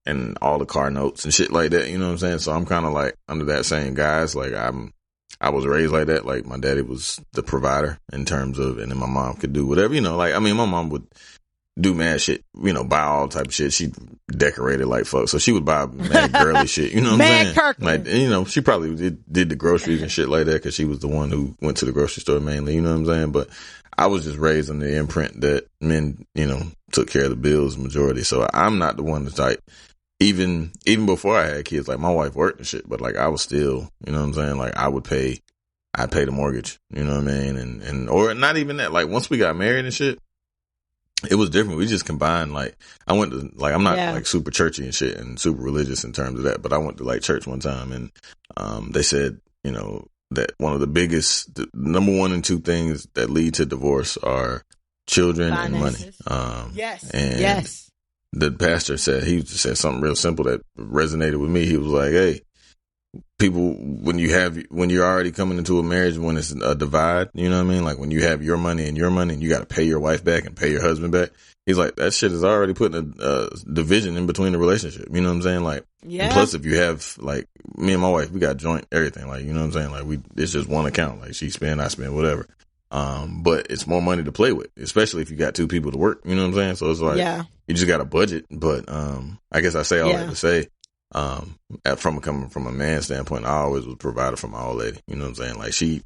S3: and all the car notes and shit like that. You know what I'm saying? So I'm kind of like under that same guise. Like, I was raised like that. Like, my daddy was the provider in terms of, and then my mom could do whatever, you know, like, I mean, my mom would do mad shit, you know, buy all type of shit. She decorated like fuck. So she would buy mad girly shit, you know what I'm saying?
S2: Kirkland.
S3: Like, you know, she probably did the groceries and shit like that because she was the one who went to the grocery store mainly, you know what I'm saying? But I was just raised on the imprint that men, you know, took care of the bills majority. So I'm not the one that's like, even before I had kids, like, my wife worked and shit, but like, I was still, you know what I'm saying? Like, I'd pay the mortgage, you know what I mean? And, or not even that, like, once we got married and shit, it was different. We just combined, like, I went to, like, I'm not like super churchy and shit and super religious in terms of that, but I went to like church one time and, they said, you know, that one of the number 1 and 2 things that lead to divorce are children
S2: Finances.
S3: And money.
S2: Yes.
S3: The pastor said, he just said something real simple that resonated with me. He was like, hey, people, when you're already coming into a marriage, when it's a divide, you know what I mean? Like, when you have your money and you got to pay your wife back and pay your husband back. He's like, that shit is already putting a division in between the relationship. You know what I'm saying? Like, and plus if you have, like, me and my wife, we got joint everything. Like, you know what I'm saying? Like, it's just one account. Like, she spend, I spend, whatever. But it's more money to play with, especially if you got 2 people to work. You know what I'm saying? So it's like, you just got a budget. But, I guess I say all that to say, coming from a man standpoint, I always was provided for my old lady. You know what I'm saying? Like, she,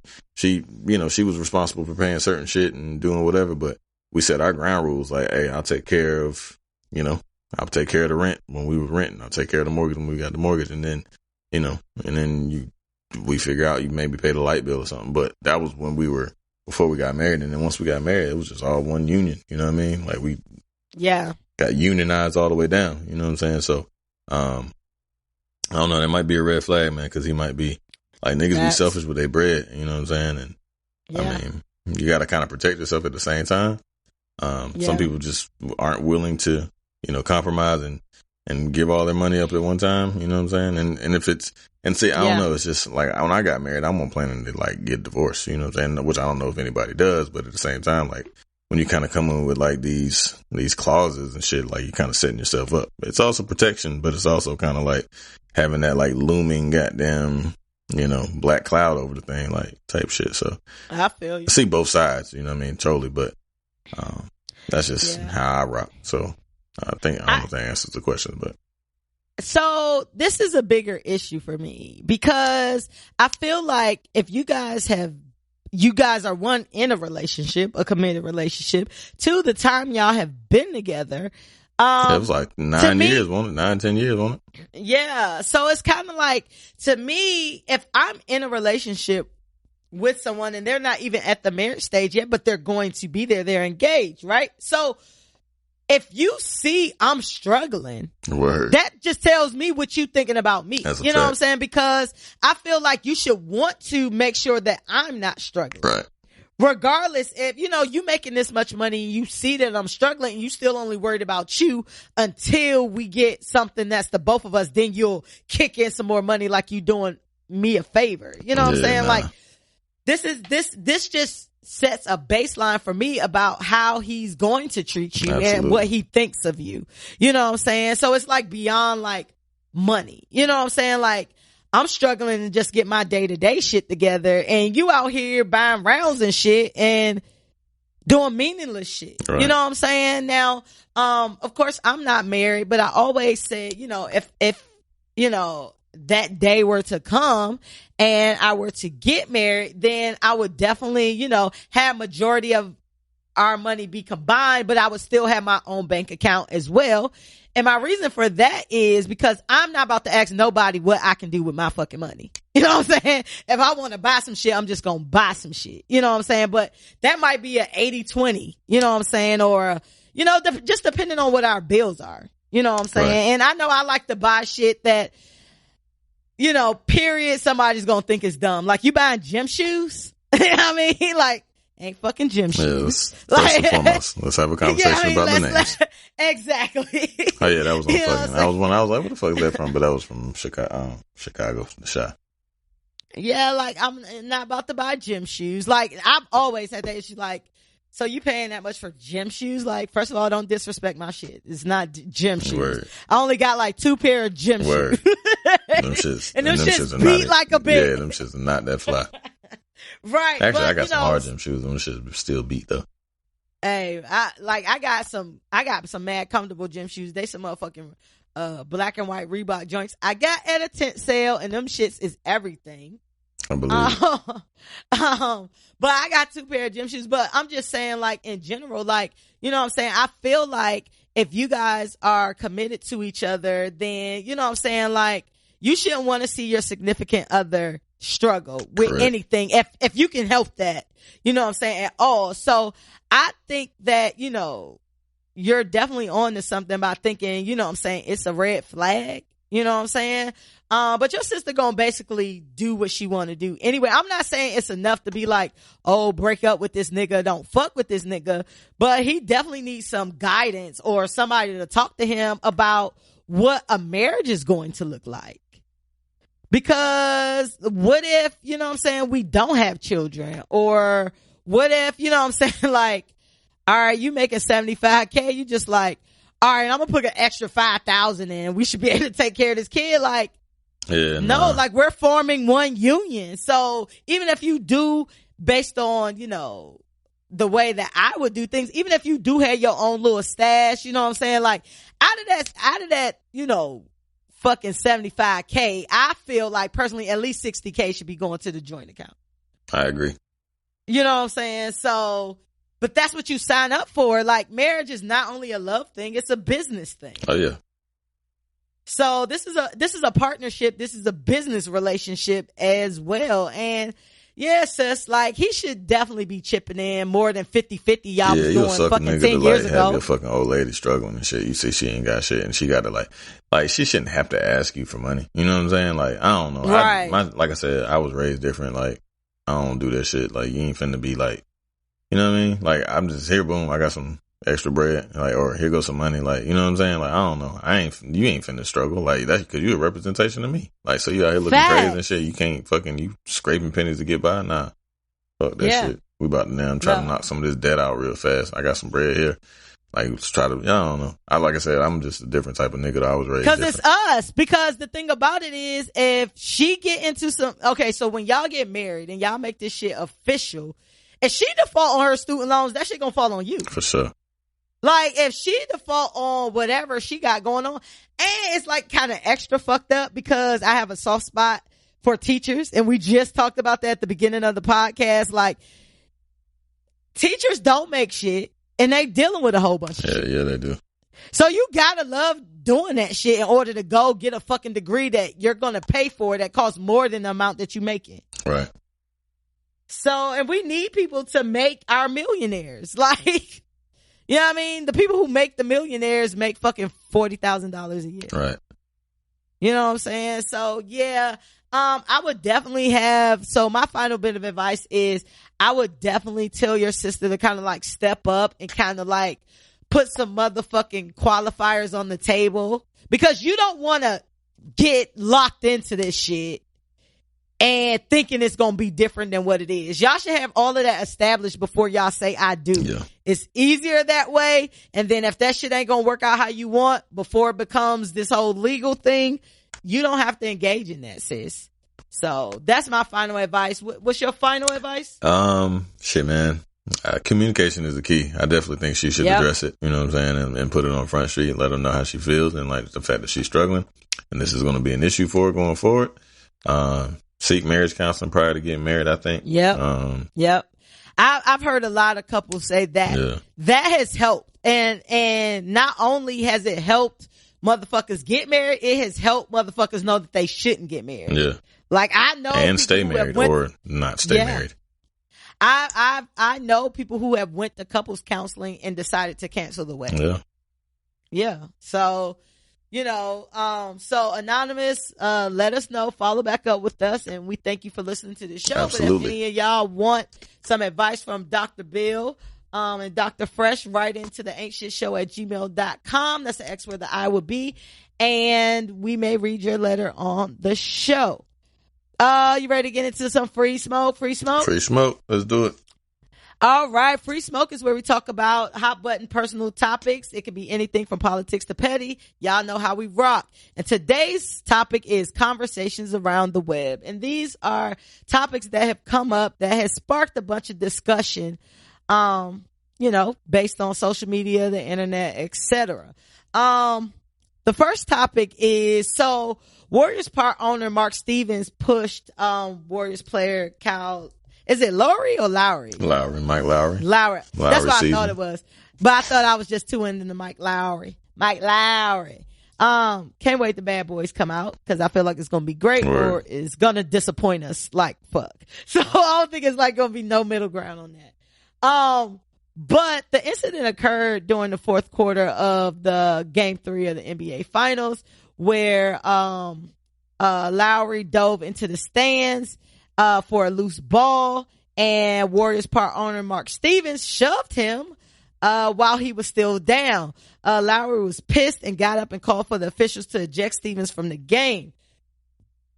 S3: you know, she was responsible for paying certain shit and doing whatever, but we set our ground rules. Like, hey, I'll take care of the rent when we were renting. I'll take care of the mortgage when we got the mortgage. And then, you know, we figure out you maybe pay the light bill or something. But that was before we got married. And then once we got married, it was just all one union. You know what I mean? Like, we got unionized all the way down. You know what I'm saying? So, I don't know. That might be a red flag, man, because he might be like, niggas be selfish with their bread. You know what I'm saying? And I mean, you got to kind of protect yourself at the same time. Some people just aren't willing to, you know, compromise and give all their money up at one time. You know what I'm saying? And if it's, and see, I don't know. It's just like, when I got married, I'm planning to like get divorced. You know what I'm saying? Which I don't know if anybody does, but at the same time, like, when you kind of come in with like these clauses and shit, like, you kind of setting yourself up. It's also protection, but it's also kind of like having that like looming goddamn, you know, black cloud over the thing, like, type shit. So
S2: I feel you.
S3: I see both sides, you know what I mean? Totally. But, that's just how I rock. So I don't know if that answers the question, but.
S2: So this is a bigger issue for me because I feel like if you guys have you guys are, one, in a relationship, a committed relationship. Two, the time y'all have been together.
S3: It was like 9 years, wasn't it? 9, 10 years, wasn't it?
S2: Yeah. So it's kind of like, to me, if I'm in a relationship with someone and they're not even at the marriage stage yet, but they're going to be there, they're engaged, right? So if you see I'm struggling, that just tells me what you thinking about me. You know what I'm saying? Because I feel like you should want to make sure that I'm not struggling.
S3: Right.
S2: Regardless, if, you making this much money and you see that I'm struggling and you still only worried about you until we get something that's the both of us, then you'll kick in some more money like you doing me a favor. You know what I'm saying? Like, this just sets a baseline for me about how he's going to treat you. Absolutely. And what he thinks of you. You know what I'm saying? So it's like beyond like money. You know what I'm saying? Like, I'm struggling to just get my day-to-day shit together, and you out here buying rounds and shit and doing meaningless shit. Right. You know what I'm saying? Now, of course I'm not married, but I always said, if that day were to come and I were to get married, then I would definitely, have majority of our money be combined, but I would still have my own bank account as well. And my reason for that is because I'm not about to ask nobody what I can do with my fucking money. You know what I'm saying? If I want to buy some shit, I'm just going to buy some shit. You know what I'm saying? But that might be a 80-20, you know what I'm saying? Or, just depending on what our bills are. You know what I'm saying? Right. And I know I like to buy shit that, period, somebody's going to think is dumb. Like, you buying gym shoes? I mean, like, ain't fucking gym shoes.
S3: First and foremost, let's have a conversation about the names.
S2: Exactly.
S3: Oh yeah, that was on fucking. I was like, what the fuck is that from? But that was from Chicago, the Chi.
S2: Yeah, like, I'm not about to buy gym shoes. Like, I've always had that issue. Like, so you paying that much for gym shoes? Like, first of all, don't disrespect my shit. It's not gym shoes. Word. I only got like 2 pair of gym shoes.
S3: Them shits,
S2: and them shits beat like a bitch.
S3: Yeah, them shits are not that fly.
S2: Right.
S3: Actually, I got some hard gym shoes. Them shits still beat though.
S2: Hey, I got some mad comfortable gym shoes. They some motherfucking black and white Reebok joints. I got at a tent sale, and them shits is everything.
S3: I believe.
S2: But I got 2 pair of gym shoes. But I'm just saying, like, in general, like, you know what I'm saying? I feel like if you guys are committed to each other, then, you know what I'm saying? Like, you shouldn't want to see your significant other struggle with Correct. Anything if you can help that, you know what I'm saying, at all. So I think that, you're definitely on to something by thinking, you know what I'm saying, it's a red flag, you know what I'm saying? But your sister gonna basically do what she want to do anyway. I'm not saying it's enough to be like, oh, break up with this nigga, don't fuck with this nigga, but he definitely needs some guidance or somebody to talk to him about what a marriage is going to look like. Because what if, you know what I'm saying, we don't have children? Or what if, you know what I'm saying, like, all right, you making $75K, you just like, all right, I'm gonna put an extra 5,000 in. We should be able to take care of this kid. Like, no, like, we're forming one union. So even if you do based on, the way that I would do things, even if you do have your own little stash, you know what I'm saying? Like, out of that, fucking 75K, I feel like personally at least 60K should be going to the joint account.
S3: I agree.
S2: You know what I'm saying? So, but that's what you sign up for. Like, marriage is not only a love thing, it's a business thing.
S3: Oh yeah.
S2: So this is a partnership. This is a business relationship as well. And yeah, sis, like, he should definitely be chipping in more than 50-50 y'all was doing fucking 10 years ago.
S3: Have your fucking old lady struggling and shit. You see she ain't got shit and she got to like she shouldn't have to ask you for money. You know what I'm saying? Like, I don't know.
S2: Right.
S3: Like I said, I was raised different. Like, I don't do that shit. Like, you ain't finna be like, you know what I mean? Like, I'm just here, boom, I got some extra bread, like, or here goes some money, like, you know what I'm saying? Like, I don't know, you ain't finna struggle, like, that's because you a representation of me, like, so you out here looking crazy and shit, you can't you scraping pennies to get by, nah, fuck that shit, we about to now try to knock some of this debt out real fast, I got some bread here, like, let's try to, I don't know, like I said, I'm just a different type of nigga that I was raised
S2: because it's us, because the thing about it is, if she get into so when y'all get married and y'all make this shit official, if she default on her student loans, that shit gonna fall on you.
S3: For sure.
S2: Like, if she default on whatever she got going on, and it's like kind of extra fucked up because I have a soft spot for teachers. And we just talked about that at the beginning of the podcast. Like, teachers don't make shit and they dealing with a whole bunch of shit.
S3: Yeah, they do.
S2: So you gotta love doing that shit in order to go get a fucking degree that you're gonna pay for that costs more than the amount that you making.
S3: Right.
S2: So, and we need people to make our millionaires. Like, you know what I mean? The people who make the millionaires make fucking $40,000 a year.
S3: Right.
S2: You know what I'm saying? So, yeah, I would definitely so my final bit of advice is I would definitely tell your sister to kind of like step up and kind of like put some motherfucking qualifiers on the table, because you don't want to get locked into this shit and thinking it's going to be different than what it is. Y'all should have all of that established before y'all say I do.
S3: Yeah.
S2: It's easier that way. And then if that shit ain't going to work out how you want before it becomes this whole legal thing, you don't have to engage in that, sis. So that's my final advice. What's your final advice?
S3: Shit, man. Communication is the key. I definitely think she should address it, you know what I'm saying, and put it on Front Street and let her know how she feels and like the fact that she's struggling and this is going to be an issue for her going forward. Seek marriage counseling prior to getting married, I think.
S2: Yep. I've heard a lot of couples say that. That has helped. And not only has it helped motherfuckers get married, it has helped motherfuckers know that they shouldn't get married.
S3: Yeah.
S2: Like, I know.
S3: And stay married or not stay married.
S2: I know people who have went to couples counseling and decided to cancel the wedding. Yeah. So, you know, so Anonymous, let us know, follow back up with us, and we thank you for listening to the show.
S3: Absolutely.
S2: But if any of y'all want some advice from Dr. Bill, and Dr. Fresh, write into the ain'tshitshow@gmail.com. That's the X where the I will be. And we may read your letter on the show. You ready to get into some free smoke? Free smoke?
S3: Free smoke. Let's do it.
S2: All right. Free smoke is where we talk about hot button personal topics. It can be anything from politics to petty. Y'all know how we rock. And today's topic is conversations around the web. And these are topics that have come up that has sparked a bunch of discussion, you know, based on social media, the internet, etc. The first topic is, so Warriors part owner Mark Stevens pushed Warriors player Kyle. Is it Lowry or Lowry?
S3: Mike Lowry.
S2: Lowry. That's what
S3: season.
S2: I thought it was. But I thought I was just too into Mike Lowry. Can't wait the Bad Boys come out, because I feel like it's going to be great or it's going to disappoint us like fuck. So I don't think it's like going to be no middle ground on that. But the incident occurred during the fourth quarter of the game 3 of the NBA finals, where Lowry dove into the stands for a loose ball, and Warriors part owner Mark Stevens shoved him while he was still down. Lowry was pissed and got up and called for the officials to eject Stevens from the game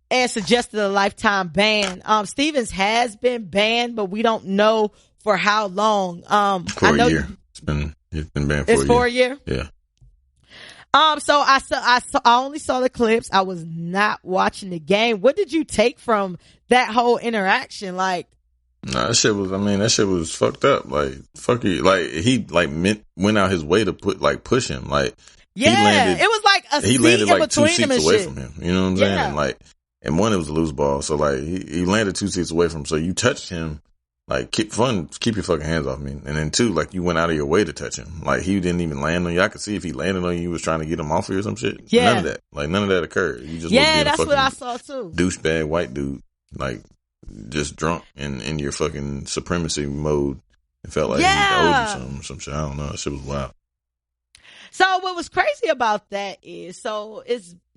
S2: and suggested a lifetime ban. Stevens has been banned, but we don't know for how long.
S3: For a year. It's been banned for a year.
S2: It's for a year?
S3: Yeah.
S2: So I only saw the clips. I was not watching the game. What did you take from that whole interaction? Like,
S3: nah, that shit was fucked up. Like, fuck you. Like, he went out his way to push him. Like,
S2: it was like a seat
S3: landed
S2: in
S3: like 2
S2: between him
S3: seats
S2: and
S3: away
S2: shit.
S3: from him. You know what I'm saying? And like, and one, it was a loose ball. So like, he landed 2 seats away from him. So you touched him. Like, keep your fucking hands off me. And then 2, like, you went out of your way to touch him. Like, he didn't even land on you. I could see if he landed on you, he was trying to get him off you or some shit.
S2: Yeah.
S3: None of that. Like, none of that occurred. You just
S2: that's what I saw too.
S3: Douchebag white dude, like, just drunk and in your fucking supremacy mode. It felt like he owed you some shit. I don't know. That shit was wild.
S2: So what was crazy about that is, so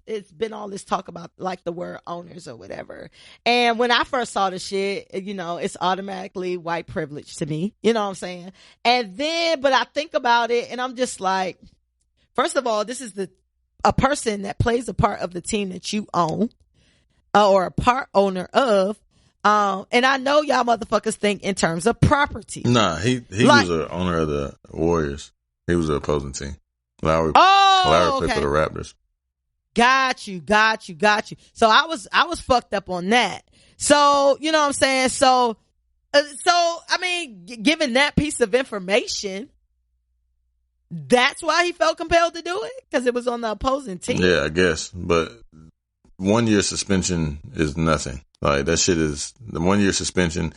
S2: it's been all this talk about like the word owners or whatever. And when I first saw the shit, you know, it's automatically white privilege to me. You know what I'm saying? And then, but I think about it and I'm just like, first of all, this is a person that plays a part of the team that you own, or a part owner of. And I know y'all motherfuckers think in terms of property.
S3: Nah, he was an owner of the Warriors. He was an opposing team. Lowry played for the Raptors.
S2: Got you. So I was fucked up on that. So, you know what I'm saying? So, I mean, given that piece of information, that's why he felt compelled to do it? Because it was on the opposing team?
S3: Yeah, I guess. But 1 year suspension is nothing. Like that shit is the 1 year suspension.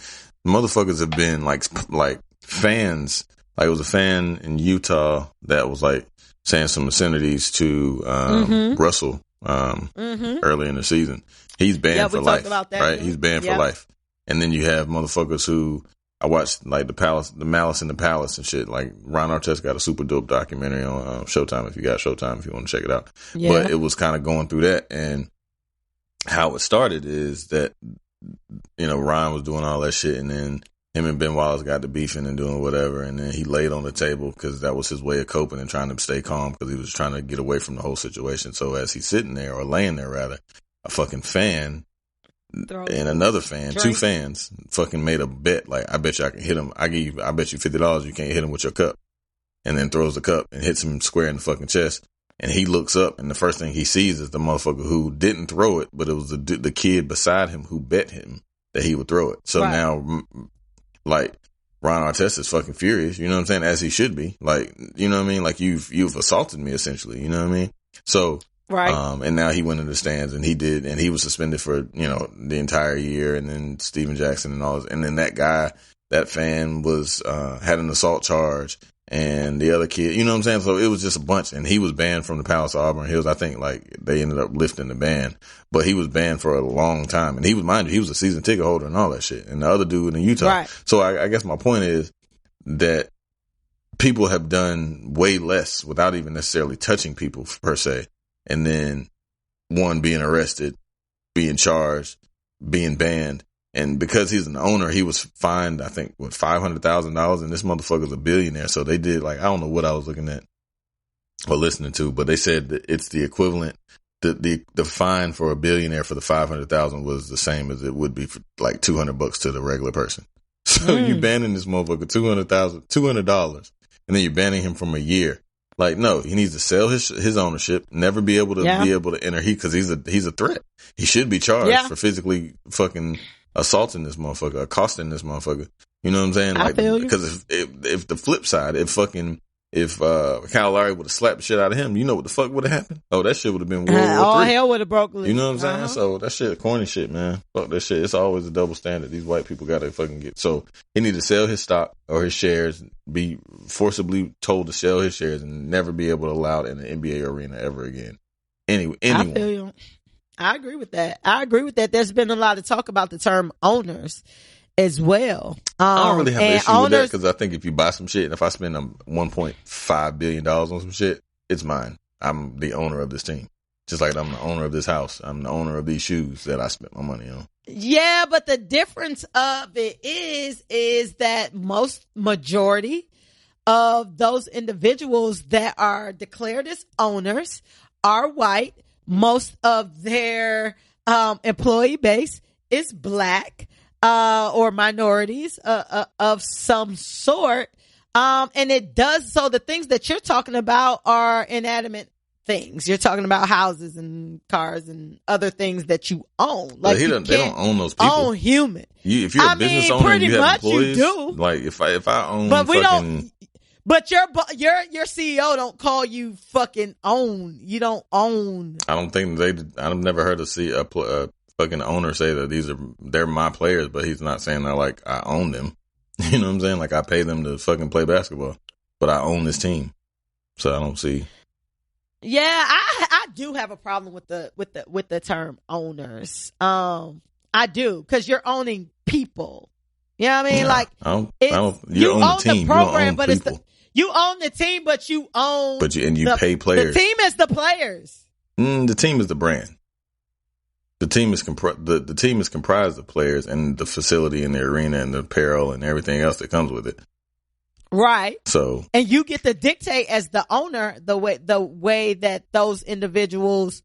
S3: Motherfuckers have been like fans. Like it was a fan in Utah that was like saying some obscenities to Russell early in the season. He's banned for life, right? He's banned for life. And then you have motherfuckers who I watched like the Malice in the Palace and shit. Like Ron Artest got a super dope documentary on Showtime. If you got Showtime, if you want to check it out. Yeah. But it was kind of going through that, and how it started is that Ron was doing all that shit, and then him and Ben Wallace got to beefing and doing whatever, and then he laid on the table because that was his way of coping and trying to stay calm because he was trying to get away from the whole situation. So as he's sitting there, or laying there rather, a fucking fan and another fan, two fans, fucking made a bet. Like, I bet you I can hit him. I bet you $50 you can't hit him with your cup. And then throws the cup and hits him square in the fucking chest. And he looks up, and the first thing he sees is the motherfucker who didn't throw it, but it was the kid beside him who bet him that he would throw it. So now, like, Ron Artest is fucking furious, you know what I'm saying? As he should be. Like, you know what I mean? Like, you've assaulted me, essentially, you know what I mean? So, and now he went in the stands, and he was suspended for, the entire year, and then Steven Jackson and all this. And then that fan was, had an assault charge, and the other kid, you know what I'm saying? So it was just a bunch, and he was banned from the Palace of Auburn Hills. I think like they ended up lifting the ban, but he was banned for a long time, and he was a season ticket holder and all that shit. And the other dude in Utah. Right. So I guess my point is that people have done way less without even necessarily touching people per se. And then one being arrested, being charged, being banned. And because he's an owner, he was fined, I think, $500,000, and this motherfucker's a billionaire. So they did, like, I don't know what I was looking at or listening to, but they said that it's the equivalent. The fine for a billionaire for the $500,000 was the same as it would be for like $200 to the regular person. So you banning this motherfucker $200, and then you're banning him from a year. Like, no, he needs to sell his ownership, never be able to enter because he's a threat. He should be charged for physically fucking assaulting this motherfucker, accosting this motherfucker. You know what I'm saying? Like, because if the flip side, if Kyle Lowry would have slapped the shit out of him, you know what the fuck would have happened? Oh, that shit would have been World War III.
S2: All hell would have broke loose.
S3: You know what I'm saying? So that shit, corny shit, man. Fuck that shit. It's always a double standard. These white people gotta fucking get. So he need to sell his stock or his shares, be forcibly told to sell his shares, and never be able to allow it in the NBA arena ever again. Anyone.
S2: I feel you. I agree with that. There's been a lot of talk about the term owners as well.
S3: I don't really have an issue with that because I think if you buy some shit, and if I spend $1.5 billion on some shit, it's mine. I'm the owner of this team. Just like I'm the owner of this house. I'm the owner of these shoes that I spent my money on.
S2: Yeah, but the difference of it is that majority of those individuals that are declared as owners are white. Most of their employee base is black or minorities of some sort. And it does, so the things that you're talking about are inanimate things. You're talking about houses and cars and other things that you own. Like,
S3: they don't own those people.
S2: Own human.
S3: If you're a business owner and you have employees,
S2: you do.
S3: Like if I own,
S2: but we don't. But your CEO don't call you fucking own. You don't own.
S3: I don't think I've never heard a fucking owner say that they're my players, but he's not saying that like I own them. You know what I'm saying? Like I pay them to fucking play basketball, but I own this team, so I don't see.
S2: Yeah, I do have a problem with the term owners. I do, because you're owning people. You know what I mean? You own the program, but people. You own the team, but you own.
S3: You pay players.
S2: The team is the players.
S3: The team is the brand. The team is the team is comprised of players and the facility and the arena and the apparel and everything else that comes with it.
S2: Right.
S3: So,
S2: and you get to dictate as the owner the way that those individuals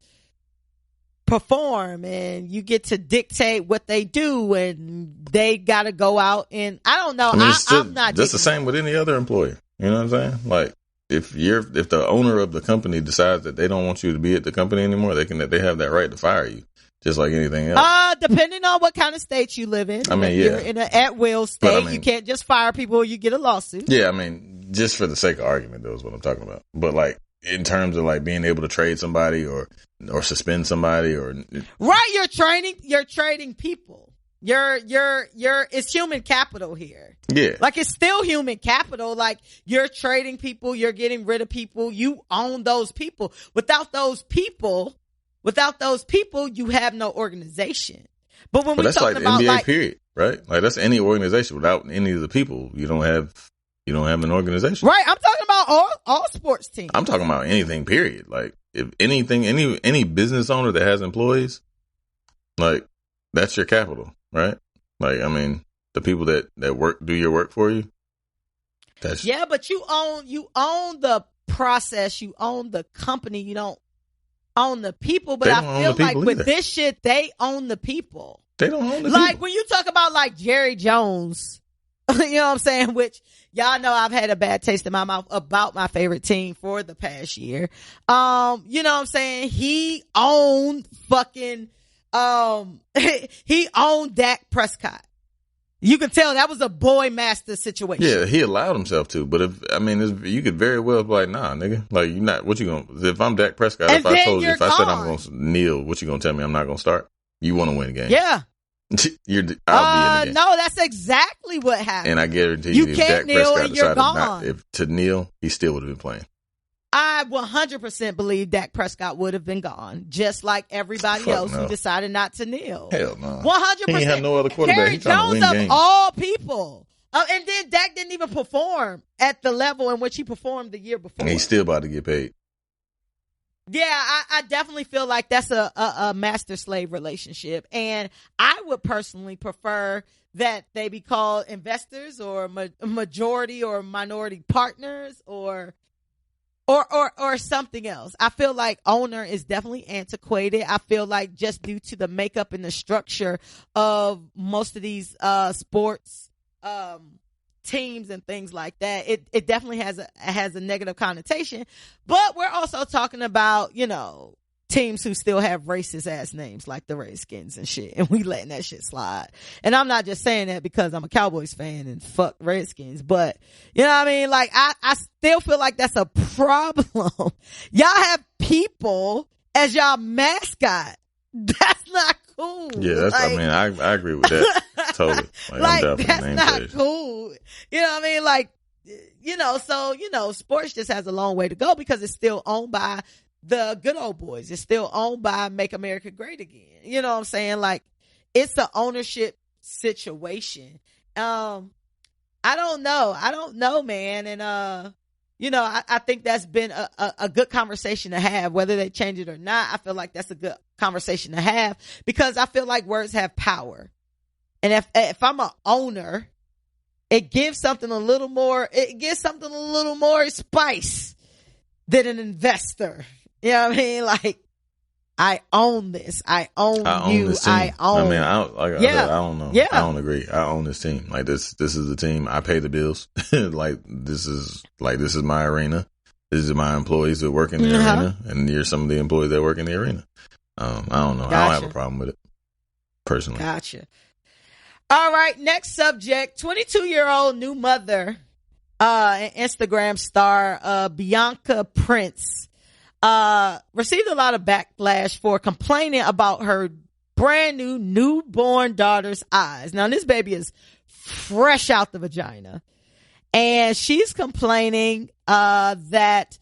S2: perform, and you get to dictate what they do, and they got to go out and I don't know. I'm not.
S3: That's the same with any other employer. You know what I'm saying? Like if the owner of the company decides that they don't want you to be at the company anymore, they have that right to fire you, just like anything else.
S2: Depending on what kind of state you live in.
S3: I mean,
S2: if you're in an at-will state, you can't just fire people or you get a lawsuit.
S3: Yeah, I mean, just for the sake of argument, though, is what I'm talking about. But like, in terms of like being able to trade somebody or suspend somebody or
S2: right. You're trading people. It's human capital here.
S3: Yeah.
S2: Like it's still human capital. Like you're trading people, you're getting rid of people, you own those people. Without those people, you have no organization. But when we're
S3: that's
S2: talking
S3: like
S2: about
S3: the NBA
S2: like,
S3: period, right? Like that's any organization. Without any of the people, you don't have an organization.
S2: Right. I'm talking about all sports teams.
S3: I'm talking about anything, period. Like if anything, any business owner that has employees, like that's your capital, right? Like, I mean, the people that do your work for you. Yeah,
S2: but you own the process, you own the company, you don't own the people. But I feel like with this shit, they own the people.
S3: They don't own the people.
S2: Like when you talk about like Jerry Jones, you know what I'm saying? Which y'all know I've had a bad taste in my mouth about my favorite team for the past year. You know what I'm saying? He owned fucking, he owned Dak Prescott. You can tell that was a boy master situation.
S3: Yeah, he allowed himself to. But you could very well be like, nah, nigga. Like, you're not, what you gonna, if I'm Dak Prescott, if I said I'm gonna kneel, what you gonna tell me I'm not gonna start? You want to win the game.
S2: Yeah.
S3: I'll be in the game.
S2: No, that's exactly what happened.
S3: And I guarantee you, if Dak Prescott decided
S2: not
S3: to kneel, he still would have been playing.
S2: I 100% believe Dak Prescott would have been gone, just like everybody else who decided not to kneel.
S3: Hell no.
S2: 100%.
S3: He ain't have no other quarterback.
S2: Jerry
S3: He trying to
S2: Jones
S3: win games.
S2: of all people. And then Dak didn't even perform at the level in which he performed the year before.
S3: And he's still about to get paid.
S2: Yeah, I definitely feel like that's a master-slave relationship. And I would personally prefer that they be called investors or majority or minority partners or something else. I feel like owner is definitely antiquated. I feel like just due to the makeup and the structure of most of these sports teams and things like that, it definitely has a negative connotation. But we're also talking about, you know, teams who still have racist ass names like the Redskins and shit, and we letting that shit slide. And I'm not just saying that because I'm a Cowboys fan and fuck Redskins, but you know what I mean? Like I still feel like that's a problem. Y'all have people as y'all mascot. That's not cool.
S3: Yeah, that's, like, I mean, I agree with that. Totally.
S2: Like I'm that's not cool. You know what I mean? Like, you know, so, you know, sports just has a long way to go because it's still owned by the good old boys. It's still owned by Make America Great Again. You know what I'm saying? Like, it's an ownership situation. I don't know, man. And, you know, I think that's been a good conversation to have, whether they change it or not. I feel like that's a good conversation to have because I feel like words have power. And if I'm an owner, it gives something a little more spice than an investor. You know what I mean? Like, I own this. I own you.
S3: This team. I mean, I don't know.
S2: Yeah.
S3: I don't agree. I own this team. Like this is the team. I pay the bills. like this is my arena. These are my employees that work in the arena, and you're some of the employees that work in the arena. I don't know.
S2: Gotcha.
S3: I don't have a problem with it personally.
S2: Gotcha. All right. Next subject. 22-year-old new mother, and Instagram star, Bianca Prince, received a lot of backlash for complaining about her brand new newborn daughter's eyes. Now, this baby is fresh out the vagina, and she's complaining that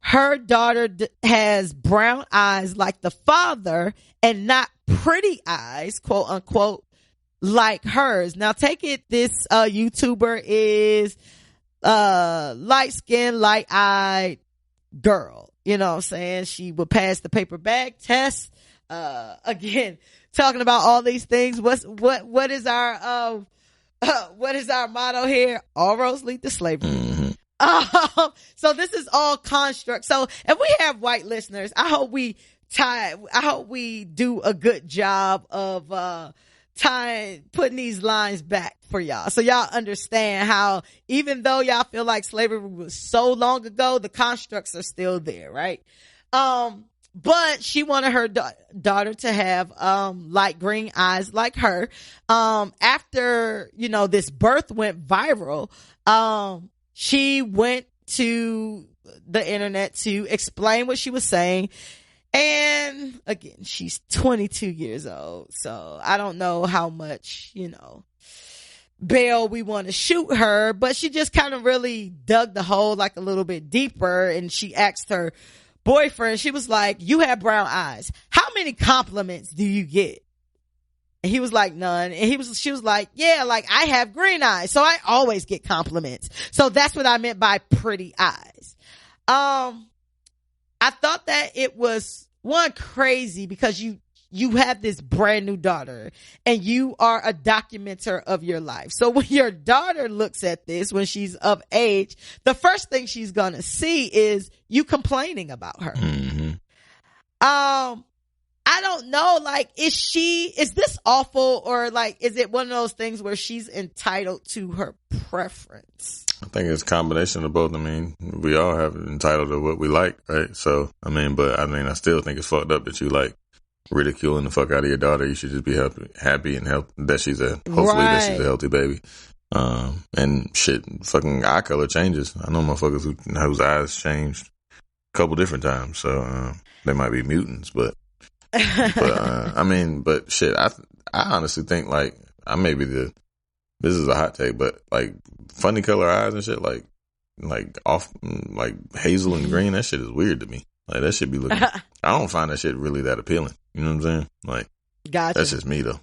S2: her daughter has brown eyes like the father and not pretty eyes, quote unquote, like hers. Now, take it this YouTuber is light-skinned, light-eyed girl. You know what I'm saying? She would pass the paper bag test. Again, talking about all these things. What is our motto here? All roads lead to slavery.
S3: Mm-hmm.
S2: So this is all construct. So if we have white listeners, I hope we do a good job of putting these lines back for y'all, so y'all understand how even though y'all feel like slavery was so long ago, the constructs are still there, right? But she wanted her daughter to have light green eyes like her. After, you know, this birth went viral, she went to the internet to explain what she was saying. And again, she's 22 years old. So I don't know how much, bail we want to shoot her, but she just kind of really dug the hole like a little bit deeper. And she asked her boyfriend, she was like, you have brown eyes. How many compliments do you get? And he was like, none. And she was like, yeah, like I have green eyes. So I always get compliments. So that's what I meant by pretty eyes. I thought that it was one crazy because you have this brand new daughter and you are a documenter of your life. So when your daughter looks at this, when she's of age, the first thing she's going to see is you complaining about her.
S3: Mm-hmm.
S2: I don't know, like, is this awful, or like, is it one of those things where she's entitled to her preference?
S3: I think it's a combination of both. I mean, we all have entitled to what we like, right? So, I still think it's fucked up that you like ridiculing the fuck out of your daughter. You should just be happy and that she's that she's a healthy baby. And shit, fucking eye color changes. I know motherfuckers whose eyes changed a couple different times. So, they might be mutants, but shit, I honestly think like this is a hot take, but like funny color eyes and shit, like off, like hazel and green, that shit is weird to me. Like that shit be looking, I don't find that shit really that appealing. You know what I'm saying? Like,
S2: gotcha.
S3: That's just me though.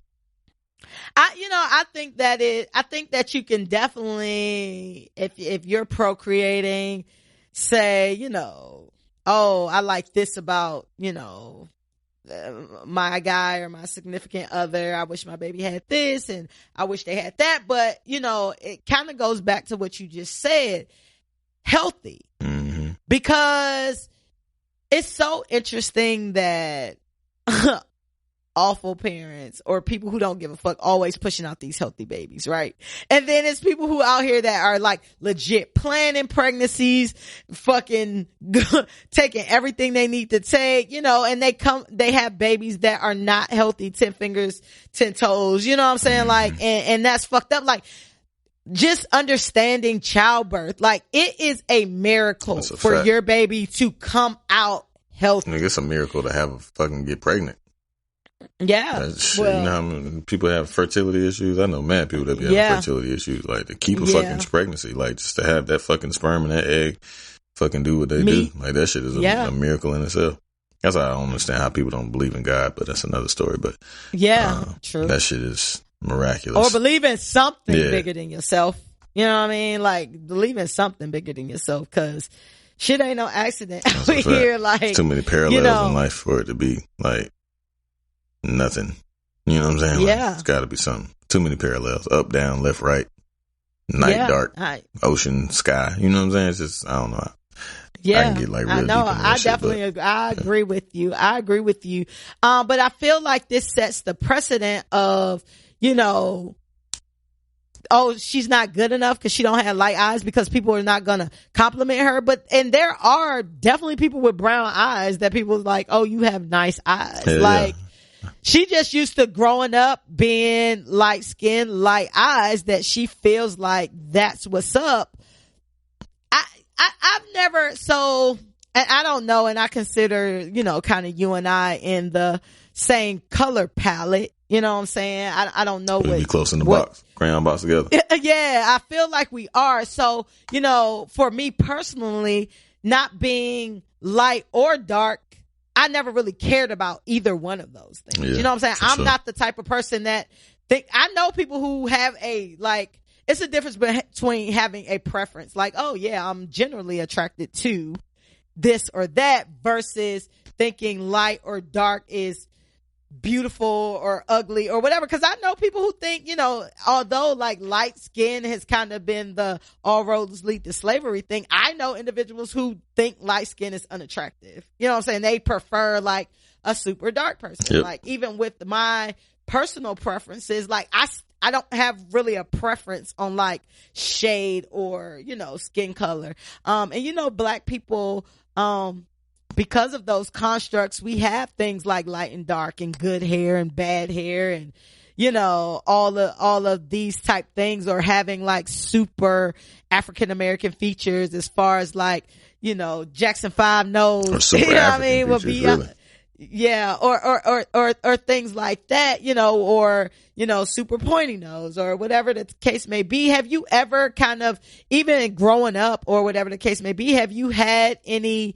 S2: I think that you can definitely, if you're procreating, say, oh, I like this about, my guy or my significant other. I wish my baby had this and I wish they had that. But, it kind of goes back to what you just said, healthy.
S3: Mm-hmm.
S2: Because it's so interesting that awful parents or people who don't give a fuck always pushing out these healthy babies, right? And then it's people who out here that are like legit planning pregnancies, fucking taking everything they need to take, and they have babies that are not healthy, 10 fingers, 10 toes, you know what I'm saying? Like, and that's fucked up. Like, just understanding childbirth, like it is a miracle for
S3: fact.
S2: Your baby to come out healthy.
S3: It's a miracle to have a fucking get pregnant.
S2: Yeah.
S3: You know how many people have fertility issues? I know mad people that be having fertility issues. Like to keep a fucking pregnancy, like just to have that fucking sperm and that egg fucking do what they do. Like that shit is a miracle in itself. That's why I don't understand how people don't believe in God, but that's another story. But
S2: true.
S3: That shit is miraculous.
S2: Or believe in something bigger than yourself. You know what I mean? Like believe in something bigger than yourself, because shit ain't no accident out here. Like
S3: too many parallels in life for it to be like nothing. You know what I'm saying?
S2: Yeah.
S3: Like, it's got to be something. Too many parallels. Up, down, left, right. Night, dark, ocean, sky. You know what I'm saying? It's just, I don't know.
S2: Yeah.
S3: I can get like real deep into that
S2: I
S3: shit,
S2: definitely agree. I agree with you. But I feel like this sets the precedent of, oh, she's not good enough because she don't have light eyes, because people are not gonna compliment her. And there are definitely people with brown eyes that people like, oh, you have nice eyes. She just used to growing up being light skinned, light eyes, that she feels like that's what's up. I've never, and I don't know, and I consider, kind of you and I in the same color palette. You know what I'm saying? I don't know
S3: what. Be close in the box, crayon box together.
S2: Yeah, I feel like we are. So, for me personally, not being light or dark, I never really cared about either one of those things. You know what I'm saying? I'm not the type of person that I know people who have it's a difference between having a preference. Like, oh yeah, I'm generally attracted to this or that, versus thinking light or dark is beautiful or ugly or whatever. Because I know people who think, although like light skin has kind of been the all roads lead to slavery thing, I know individuals who think light skin is unattractive. You know what I'm saying? They prefer like a super dark person.
S3: Yep.
S2: Like even with my personal preferences, like I don't have really a preference on like shade or, skin color. And black people, because of those constructs, we have things like light and dark and good hair and bad hair and, all of these type things, or having like super African American features as far as like, Jackson 5 nose.
S3: Or super
S2: You know what I
S3: African
S2: mean? Would
S3: features,
S2: be,
S3: really.
S2: yeah, or things like that, or, super pointy nose or whatever the case may be. Have you ever kind of, even growing up or whatever the case may be, have you had any,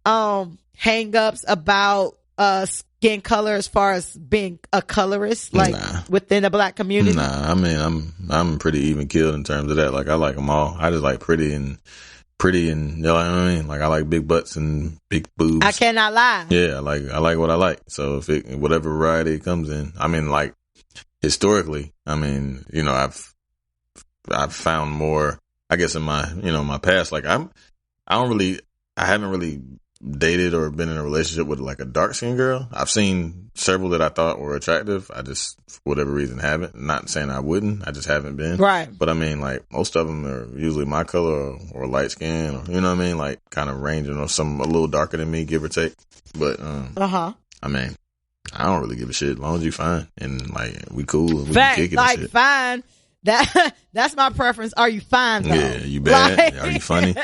S2: hang-ups about, skin color as far as being a colorist, like within the black community?
S3: Nah, I mean, I'm pretty even keeled in terms of that. Like, I like them all. I just like pretty and, you know what I mean? Like, I like big butts and big boobs.
S2: I cannot lie.
S3: Yeah, I like what I like. So if whatever variety it comes in, I mean, like, historically, I mean, I've found more, I guess, in my past. Like, I haven't really dated or been in a relationship with like a dark skinned girl. I've seen several that I thought were attractive. I just, for whatever reason, haven't. Not saying I wouldn't. I just haven't been.
S2: Right.
S3: But I mean, like, most of them are usually my color or light skin, or, you know what I mean? Like, kind of ranging, or some a little darker than me, give or take. But, I mean, I don't really give a shit as long as you fine and like we cool and we can kick it.
S2: Like,
S3: and shit.
S2: fine. That's my preference. Are you fine though?
S3: Yeah, you bad?
S2: Like,
S3: are you funny?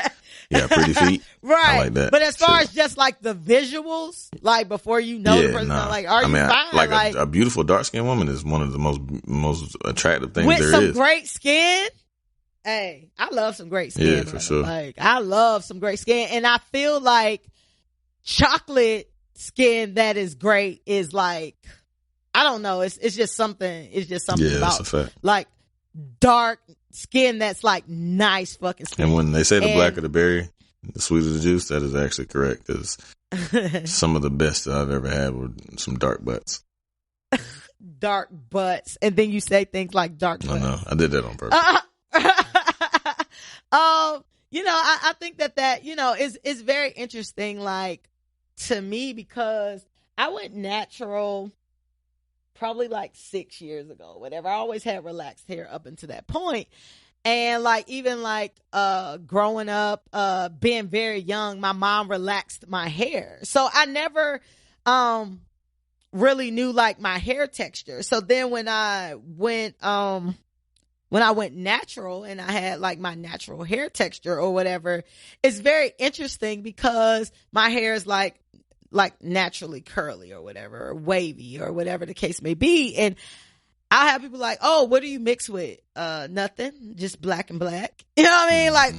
S3: You got pretty feet.
S2: Right.
S3: I like that.
S2: But as far as just like the visuals, like before the person, like, are you fine?
S3: Like a beautiful dark skinned woman is one of the most attractive things there is.
S2: With some great skin. Hey, I love some great skin.
S3: Yeah, for sure.
S2: Like, I love some great skin. And I feel like chocolate skin that is great is like, I don't know. It's just something. It's just something about,
S3: that's a fact. Like,
S2: dark skin that's like nice fucking skin.
S3: And when they say the blacker the berry, the sweeter the juice, that is actually correct, because some of the best that I've ever had were some dark butts.
S2: Dark butts. And then you say things like dark butts.
S3: No, I did that on purpose.
S2: I think that is very interesting, like, to me, because I went natural probably like 6 years ago, whatever. I always had relaxed hair up until that point. And like, even like, growing up, being very young, my mom relaxed my hair. So I never, really knew like my hair texture. So then when I went natural and I had like my natural hair texture or whatever, it's very interesting because my hair is like naturally curly or whatever, or wavy or whatever the case may be. And I have people like, oh, what do you mix with? Nothing, just black and black. You know what I mean? Like,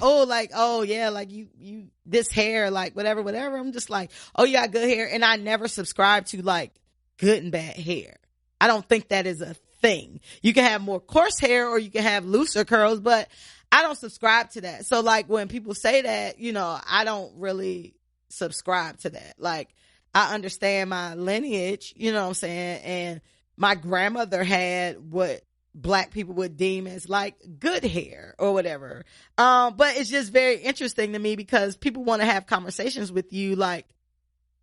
S2: oh yeah, like you, this hair, like whatever. I'm just like, oh, you got good hair. And I never subscribe to like good and bad hair. I don't think that is a thing. You can have more coarse hair or you can have looser curls, but I don't subscribe to that. So like when people say that, I don't really subscribe to that. Like, I understand my lineage, you know what I'm saying? And my grandmother had what black people would deem as like good hair or whatever. But it's just very interesting to me because people want to have conversations with you like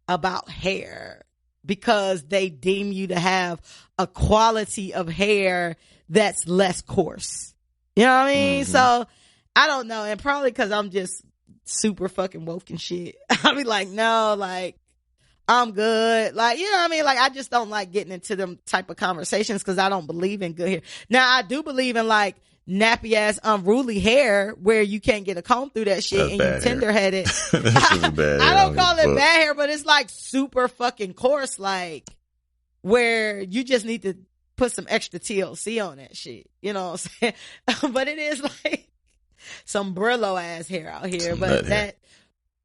S2: about hair because they deem you to have a quality of hair that's less coarse. You know what I mean? Mm-hmm. So I don't know. And probably because I'm just super fucking woke and shit. I'll be like, no, like, I'm good. Like, you know what I mean? Like, I just don't like getting into them type of conversations because I don't believe in good hair. Now, I do believe in like nappy ass unruly hair where you can't get a comb through that shit. That's and you tender headed. I don't call it bad hair, but it's like super fucking coarse, like where you just need to put some extra TLC on that shit. You know what I'm saying? But it is like some Brillo ass hair out here.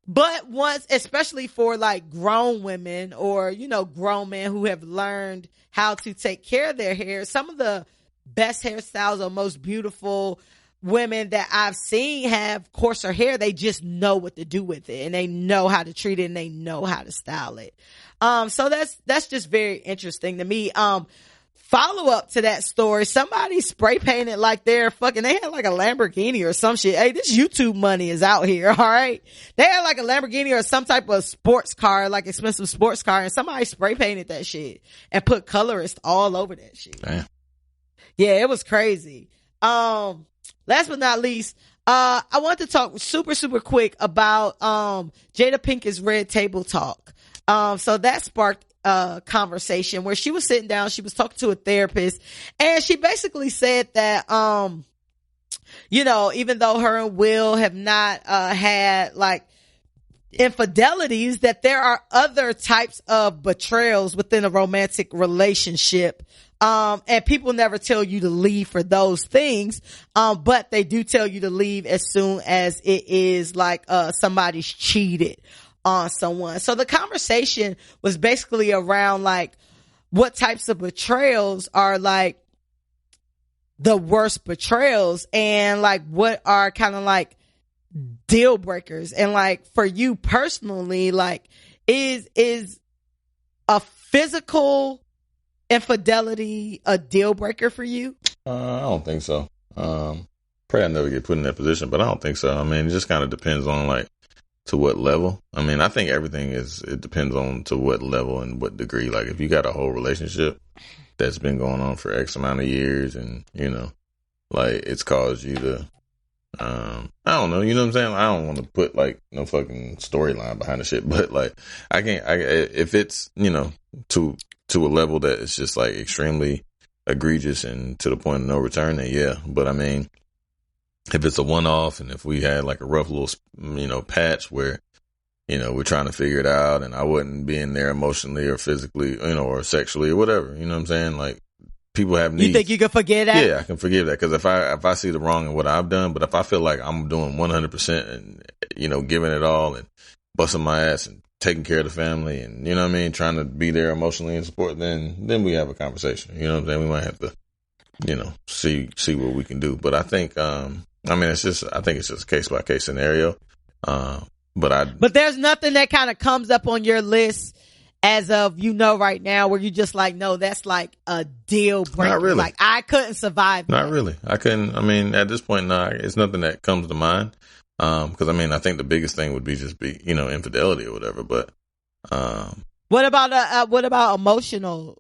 S2: But once, especially for like grown women or, grown men who have learned how to take care of their hair, some of the best hairstyles or most beautiful women that I've seen have coarser hair. They just know what to do with it and they know how to treat it and they know how to style it. So that's just very interesting to me. Follow up to that story. Somebody spray painted like they're fucking, they had like a Lamborghini or some shit. Hey, this YouTube money is out here. All right. They had like a Lamborghini or some type of sports car, like expensive sports car. And somebody spray painted that shit and put colorist all over that shit.
S3: Damn.
S2: Yeah, it was crazy. Last but not least, I want to talk super, super quick about, Jada Pinkett's Red Table Talk. So that sparked conversation where she was sitting down, she was talking to a therapist, and she basically said that, even though her and Will have not, had like infidelities, that there are other types of betrayals within a romantic relationship. And people never tell you to leave for those things. But they do tell you to leave as soon as it is like, somebody's cheated on someone. So the conversation was basically around like, what types of betrayals are like the worst betrayals, and like what are kind of like deal breakers. And like for you personally, like is a physical infidelity a deal breaker for you?
S3: I don't think so. Pray I never get put in that position, but I don't think so. I mean, it just kind of depends on like to what level. I mean, I think it depends on to what level and what degree. Like if you got a whole relationship that's been going on for X amount of years, and you know, like it's caused you to, I don't know, you know what I'm saying? I don't want to put like no fucking storyline behind the shit, but like if it's, you know, to a level that it's just like extremely egregious and to the point of no return, then yeah. But I mean, if it's a one-off, and if we had like a rough little, you know, patch where, you know, we're trying to figure it out, and I wouldn't be in there emotionally or physically, you know, or sexually or whatever, you know what I'm saying? Like people have needs.
S2: You think you can forgive that?
S3: Yeah, I can forgive that. Cause if I see the wrong in what I've done, but if I feel like I'm doing 100% and, you know, giving it all and busting my ass and taking care of the family and, you know what I mean, trying to be there emotionally and support, then we have a conversation. You know what I'm saying? We might have to, you know, see what we can do. But I think, I think it's just a case by case scenario. But
S2: there's nothing that kind of comes up on your list as of, you know, right now where you just like, no, that's like a deal breaker.
S3: Not really.
S2: Like I couldn't survive that.
S3: Not really. I couldn't. I mean, at this point, no, it's nothing that comes to mind. Cause I mean, I think the biggest thing would be you know, infidelity or whatever, but,
S2: what about emotional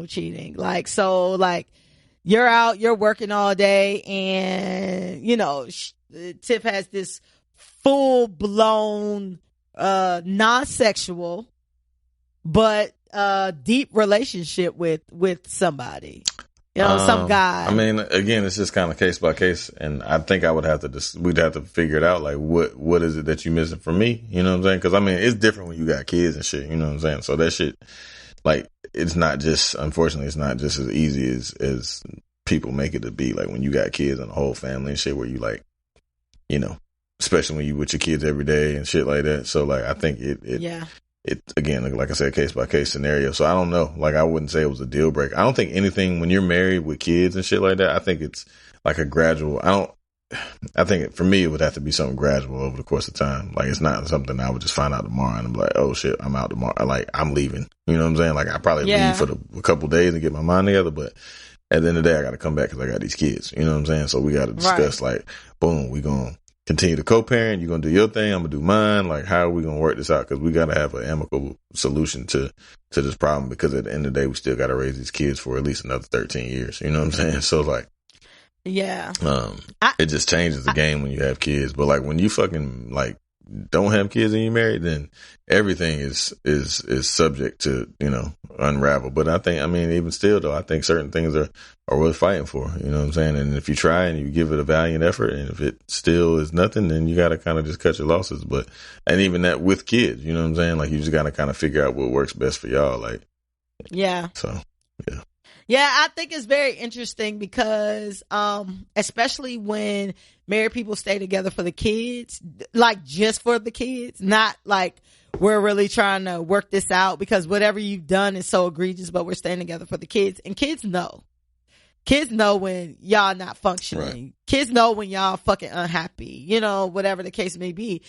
S2: cheating? Like, so like you're out, you're working all day, and you know, Tiff has this full blown, non-sexual, but, deep relationship with somebody, you know, some guy.
S3: I mean, again, it's just kind of case by case. And I think we'd have to figure it out. Like, what is it that you missing from me? You know what I'm saying? Cause I mean, it's different when you got kids and shit, you know what I'm saying? So that shit, like, unfortunately, it's not just as easy as people make it to be. Like when you got kids and a whole family and shit where you like, you know, especially when you with your kids every day and shit like that. So like, I think it again, like I said, case by case scenario. So I don't know. Like I wouldn't say it was a deal breaker. I don't think anything when you're married with kids and shit like that, I think it's like a gradual. I think for me, it would have to be something gradual over the course of time. Like it's not something I would just find out tomorrow and I'm like, oh shit, I'm out tomorrow. Like I'm leaving. You know what I'm saying? Like I probably leave for a couple of days and get my mind together. But at the end of the day, I got to come back because I got these kids. You know what I'm saying? So we got to discuss like, boom, we going to continue to co-parent. You're going to do your thing. I'm going to do mine. Like, how are we going to work this out? Because we got to have an amicable solution to this problem, because at the end of the day, we still got to raise these kids for at least another 13 years. You know what I'm saying? So like,
S2: yeah,
S3: it just changes the game when you have kids. But like when you fucking like don't have kids and you're married, then everything is subject to, you know, unravel. But I mean, even still though, I think certain things are worth fighting for, you know what I'm saying? And if you try and you give it a valiant effort, and if it still is nothing, then you got to kind of just cut your losses. And even that with kids, you know what I'm saying? Like you just got to kind of figure out what works best for y'all. Like,
S2: yeah.
S3: So, yeah.
S2: Yeah, I think it's very interesting because, especially when married people stay together for the kids, like just for the kids, not like we're really trying to work this out because whatever you've done is so egregious, but we're staying together for the kids. And kids know when y'all not functioning. Right. Kids know when y'all fucking unhappy, you know, whatever the case may be.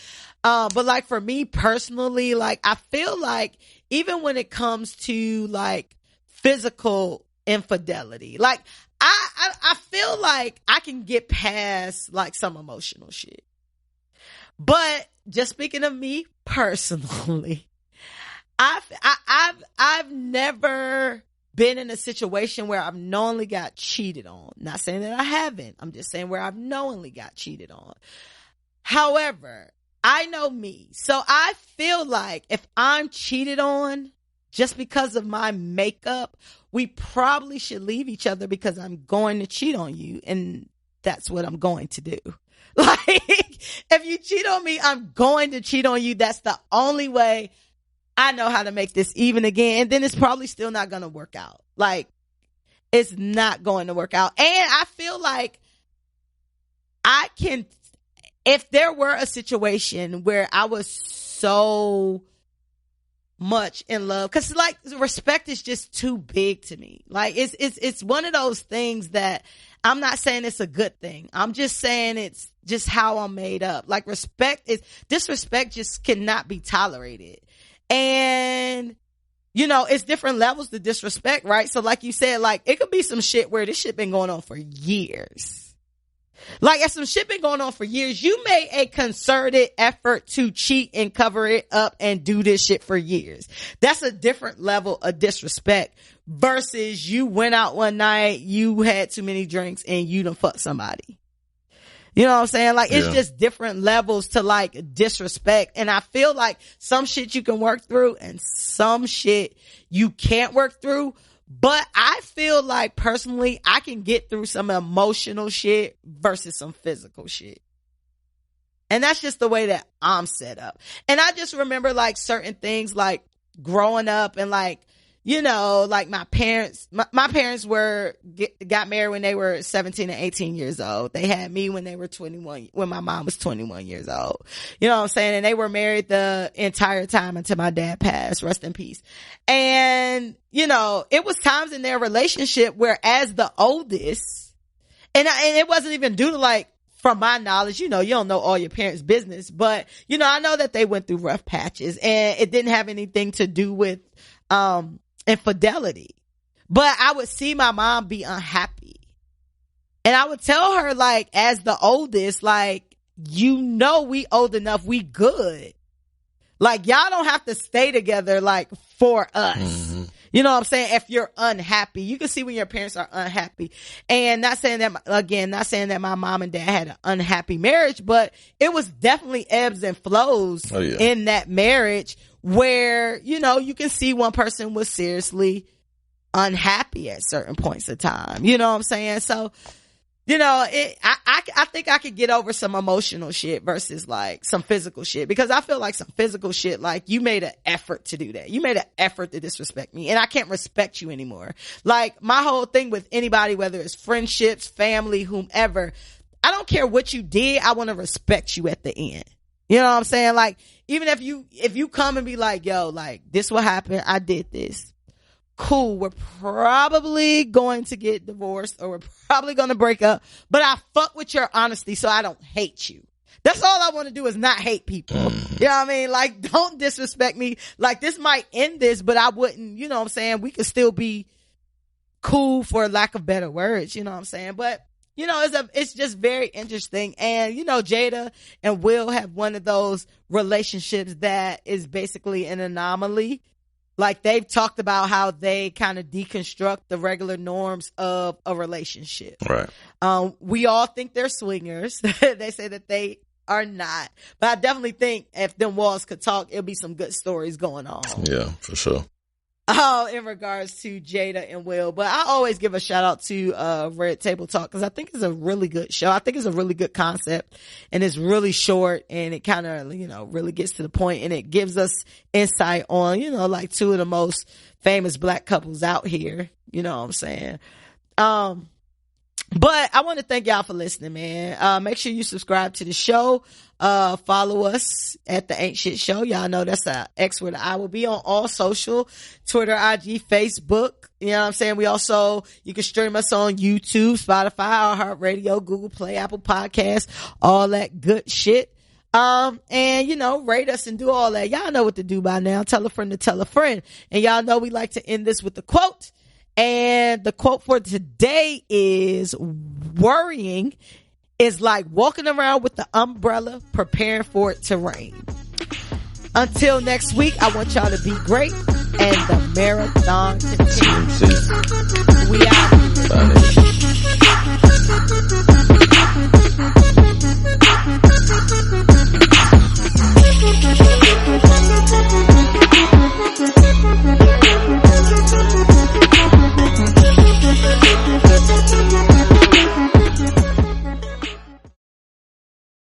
S2: But like for me personally, like I feel like even when it comes to like physical infidelity, like I feel like I can get past like some emotional shit. But just speaking of me personally, I've never been in a situation where I've knowingly got cheated on. Not saying that I haven't. I'm just saying where I've knowingly got cheated on. However, I know me. So I feel like if I'm cheated on just because of my makeup, we probably should leave each other because I'm going to cheat on you. And that's what I'm going to do. Like, If you cheat on me, I'm going to cheat on you. That's the only way I know how to make this even again. And then it's probably still not going to work out. Like, it's not going to work out. And I feel like I can, if there were a situation where I was so much in love, because like respect is just too big to me. Like it's one of those things that I'm not saying it's a good thing. I'm just saying it's just how I'm made up. Like disrespect just cannot be tolerated. And you know, it's different levels to disrespect, right? So like you said, like it could be some shit where this shit been going on for years. Like if some shit been going on for years, you made a concerted effort to cheat and cover it up and do this shit for years. That's a different level of disrespect versus you went out one night, you had too many drinks and you done fucked somebody. You know what I'm saying? Like it's just different levels to like disrespect. And I feel like some shit you can work through and some shit you can't work through. But I feel like personally, I can get through some emotional shit versus some physical shit. And that's just the way that I'm set up. And I just remember like certain things like growing up and like, you know, like my parents got married when they were 17 and 18 years old. They had me when they were 21, when my mom was 21 years old. You know what I'm saying? And they were married the entire time until my dad passed. Rest in peace. And, you know, it was times in their relationship where as the oldest, and it wasn't even due to like, from my knowledge, you know, you don't know all your parents' business, but, you know, I know that they went through rough patches and it didn't have anything to do with, infidelity. But I would see my mom be unhappy. And I would tell her, like, as the oldest, like, you know, we old enough, we good. Like, y'all don't have to stay together, like, for us. Mm-hmm. You know what I'm saying? If you're unhappy, you can see when your parents are unhappy. And not saying that my mom and dad had an unhappy marriage, but it was definitely ebbs and flows in that marriage where, you know, you can see one person was seriously unhappy at certain points of time. You know what I'm saying? So, you know, I think I could get over some emotional shit versus like some physical shit, because I feel like some physical shit, like you made an effort to do that. You made an effort to disrespect me and I can't respect you anymore. Like my whole thing with anybody, whether it's friendships, family, whomever, I don't care what you did. I want to respect you at the end. You know what I'm saying? Like, even if you come and be like, yo, like this what happened. I did this. Cool. We're probably going to get divorced or we're probably going to break up, but I fuck with your honesty so I don't hate you. That's all I want to do is not hate people. You know what I mean? Like, don't disrespect me. Like, this might end this, but I wouldn't, you know what I'm saying? We could still be cool for lack of better words. You know what I'm saying? But, you know, it's just very interesting. And, you know, Jada and Will have one of those relationships that is basically an anomaly. Like, they've talked about how they kind of deconstruct the regular norms of a relationship. Right. We all think they're swingers. They say that they are not. But I definitely think if them walls could talk, it'll be some good stories going on. Yeah, for sure. In regards to Jada and Will. But I always give a shout out to Red Table Talk, because I think it's a really good show. I think it's a really good concept, and it's really short, and it kind of, you know, really gets to the point, and it gives us insight on, you know, like two of the most famous black couples out here. You know what I'm saying? But I want to thank y'all for listening, man. Make sure you subscribe to the show. Follow us at The Ain't Shit Show. Y'all know that's the X where the I will be on all social, Twitter, IG, Facebook. You know what I'm saying? You can stream us on YouTube, Spotify, iHeartRadio, Google Play, Apple Podcasts, all that good shit. And you know, rate us and do all that. Y'all know what to do by now. Tell a friend to tell a friend. And y'all know we like to end this with a quote. And the quote for today is, worrying is like walking around with the umbrella preparing for it to rain. Until next week, I want y'all to be great and the marathon continues. We out.